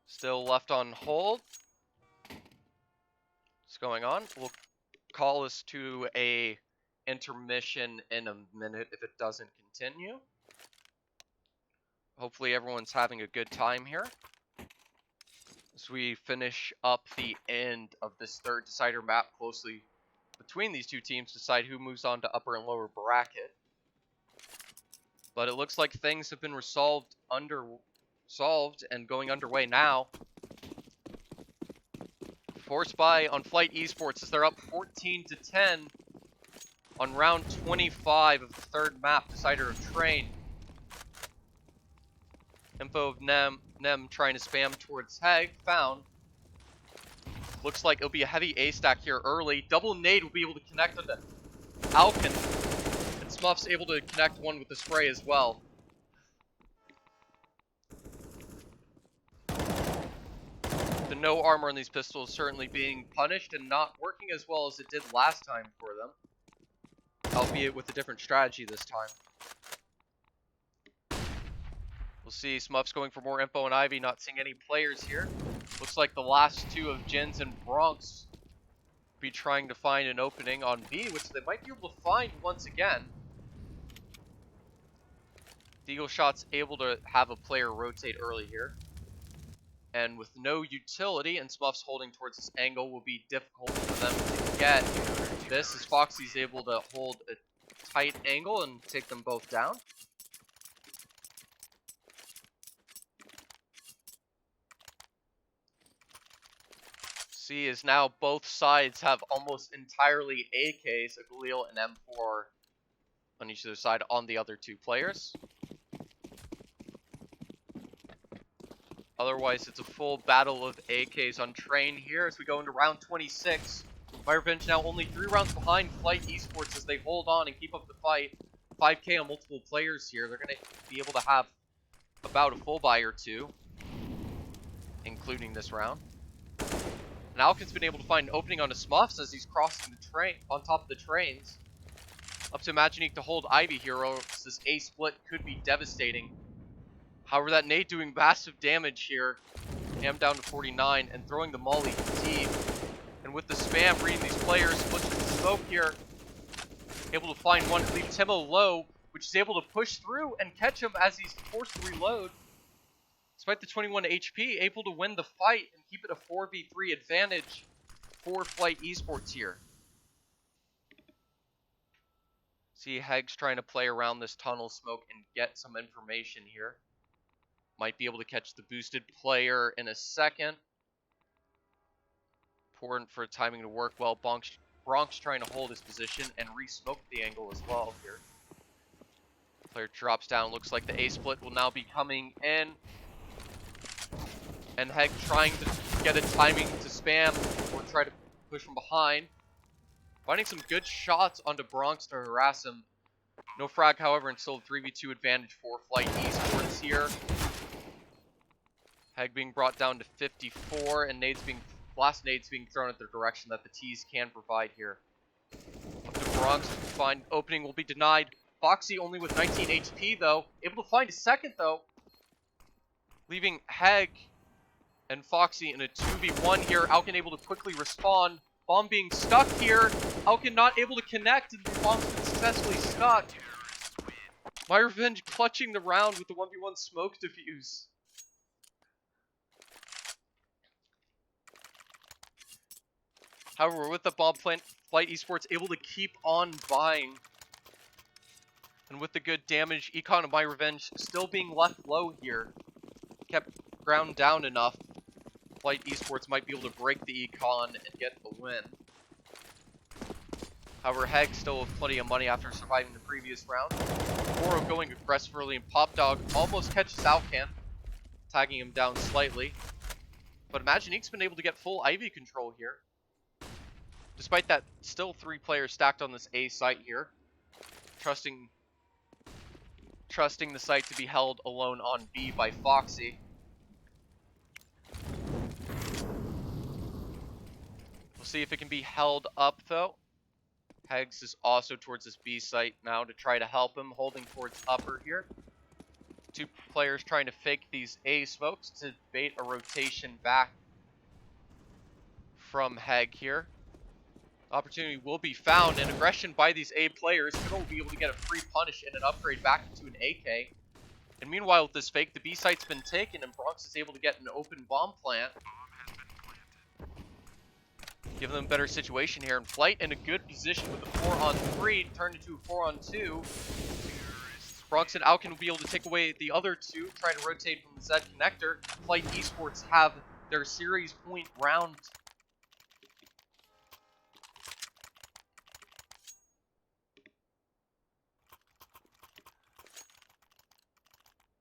Still left on hold. What's going on? We'll call us to a intermission in a minute if it doesn't continue. Hopefully everyone's having a good time here as we finish up the end of this third decider map closely between these two teams, decide who moves on to upper and lower bracket. But it looks like things have been resolved and going underway now. Force buy on Flight Esports as they're up 14-10 on round 25 of the third map, decider of train. Info of Nem trying to spam towards Heg, found. Looks like it'll be a heavy A stack here early. Double nade will be able to connect onto Alkin. And Smuff's able to connect one with the spray as well. The no armor on these pistols certainly being punished and not working as well as it did last time for them. Albeit with a different strategy this time. We'll see Smuffs going for more info on Ivy, not seeing any players here. Looks like the last 2 of Jins and Bronx be trying to find an opening on B, which they might be able to find once again. Deagle Shot's able to have a player rotate early here. And with no utility and Smuffs holding towards this angle, will be difficult for them to get this, as Foxy's able to hold a tight angle and take them both down. See, is now both sides have almost entirely AKs, a Galil and M4 on each other side on the other two players. Otherwise, it's a full battle of AKs on Train here as we go into round 26. myRevenge now only 3 rounds behind Flight Esports as they hold on and keep up the fight. 5k on multiple players here. They're going to be able to have about a full buy or two, including this round. And Alkin's been able to find an opening on the Smuffs as he's crossing the train on top of the trains. Up to Imaginique to hold Ivy here, or this A split could be devastating. However, that nade doing massive damage here. Am down to 49 and throwing the molly deep. And with the spam reading these players, splitting the smoke here, able to find one to leave Timo low, which is able to push through and catch him as he's forced to reload. Despite the 21 HP, able to win the fight and keep it a 4v3 advantage for Flight Esports here. See, Heg's trying to play around this tunnel smoke and get some information here. Might be able to catch the boosted player in a second. Important for timing to work well. Bronx trying to hold his position and re-smoke the angle as well here. Player drops down. Looks like the A split will now be coming in. And Heg trying to get a timing to spam or try to push from behind. Finding some good shots onto Bronx to harass him. No frag, however, and still a 3v2 advantage for Flight Esports here. Heg being brought down to 54, and blast nades being thrown at the direction that the T's can provide here. Up to Bronx to find opening will be denied. Foxy only with 19 HP though, able to find a second though, leaving Heg and Foxy in a 2v1 here. Alkin able to quickly respond. Bomb being stuck here. Alkin not able to connect, and the bomb's been successfully stuck. myRevenge clutching the round with the 1v1 smoke defuse. However, with the bomb plant, Flight Esports able to keep on buying. And with the good damage, Econ and myRevenge still being left low here. Kept ground down enough. Flight Esports might be able to break the Econ and get the win. However, Heg still with plenty of money after surviving the previous round. Oro going aggressive early, and Pop Dog almost catches Alcan, tagging him down slightly. But Imaginique's been able to get full Ivy control here. Despite that, still 3 players stacked on this A site here. Trusting the site to be held alone on B by Foxy. We'll see if it can be held up though. Hegs is also towards this B site now to try to help him, holding towards upper here. 2 players trying to fake these A smokes to bait a rotation back from Heg here. Opportunity will be found, and aggression by these A players could only be able to get a free punish and an upgrade back into an AK. And meanwhile, with this fake, the B site's been taken, and Bronx is able to get an open bomb plant. Give them a better situation here in Flight, in a good position with a 4-on-3, turned into a 4-on-2. Bronx and Alkin will be able to take away the other 2, trying to rotate from the Z connector. Flight Esports have their series point round.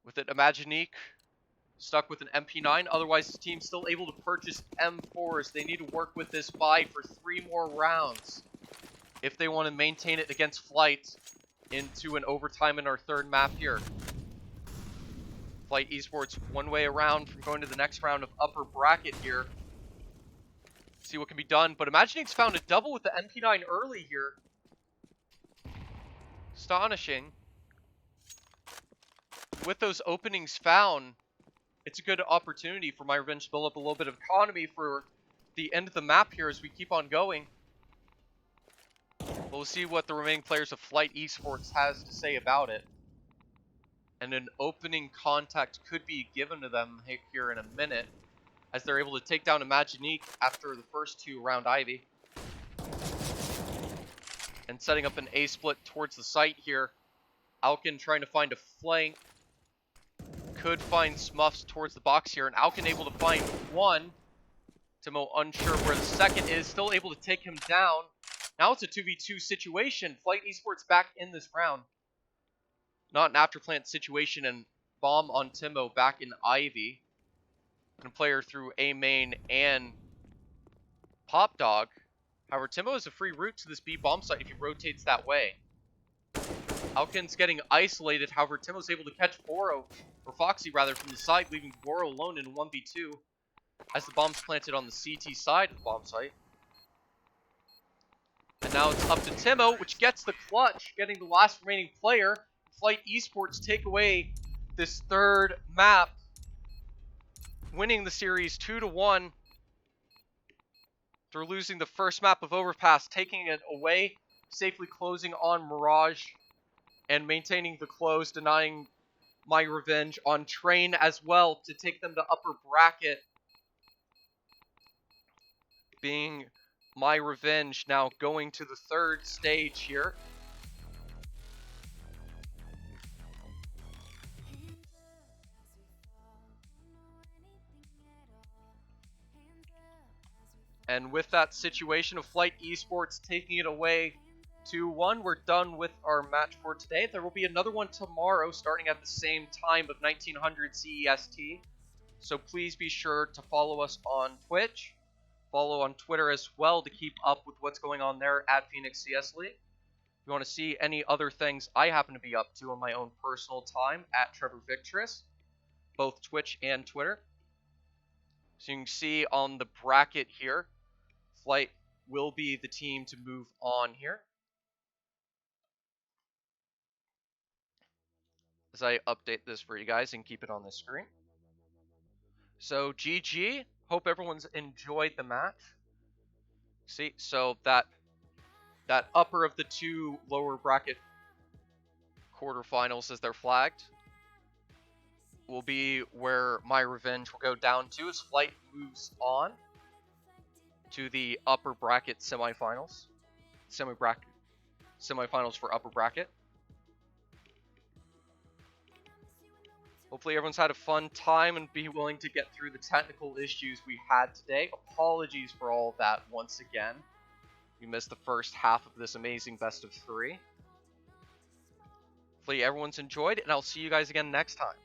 With it, Imaginique stuck with an MP9. Otherwise, the team's still able to purchase M4s. They need to work with this buy for 3 more rounds if they want to maintain it against Flight into an overtime in our 3rd map here. Flight Esports one way around from going to the next round of upper bracket here. See what can be done. But Imaginique's found a double with the MP9 early here. Astonishing. With those openings found, it's a good opportunity for myRevenge to build up a little bit of economy for the end of the map here as we keep on going. We'll see what the remaining players of Flight Esports has to say about it. And an opening contact could be given to them here in a minute, as they're able to take down Imaginique after the first 2 around Ivy. And setting up an A-split towards the site here. Alkin trying to find a flank. Could find Smuffs towards the box here, and Alkin able to find one. Timo unsure where the second is, still able to take him down. Now it's a 2v2 situation. Flight Esports back in this round. Not an afterplant situation, and bomb on Timo back in Ivy. Can play her through A main and Pop Dog. However, Timo has a free route to this B bomb site if he rotates that way. Alkin's getting isolated. However, Timo's able to catch Boro, or Foxy rather, from the side, leaving Boro alone in a 1v2 as the bomb's planted on the CT side of the bomb site. And now it's up to Timo, which gets the clutch, getting the last remaining player. Flight Esports take away this 3rd map, winning the series 2-1. They're losing the first map of Overpass, taking it away, safely closing on Mirage, and maintaining the close, denying myRevenge on Train as well to take them to upper bracket. Being myRevenge now going to the 3rd stage here. And with that situation of Flight Esports taking it away 2-1, we're done with our match for today. There will be another one tomorrow starting at the same time of 1900 CEST. So please be sure to follow us on Twitch. Follow on Twitter as well to keep up with what's going on there at Phoenix CS League. If you want to see any other things I happen to be up to on my own personal time at Trevor Victress, both Twitch and Twitter. So you can see on the bracket here, Flight will be the team to move on here. As I update this for you guys and keep it on the screen. So GG. Hope everyone's enjoyed the match. See, so that upper of the 2 lower bracket quarterfinals, as they're flagged, will be where myRevenge will go down to as Flight moves on to the upper bracket semifinals. Semifinals for upper bracket. Hopefully everyone's had a fun time and be willing to get through the technical issues we had today. Apologies for all of that once again. We missed the first half of this amazing best of 3. Hopefully everyone's enjoyed, and I'll see you guys again next time.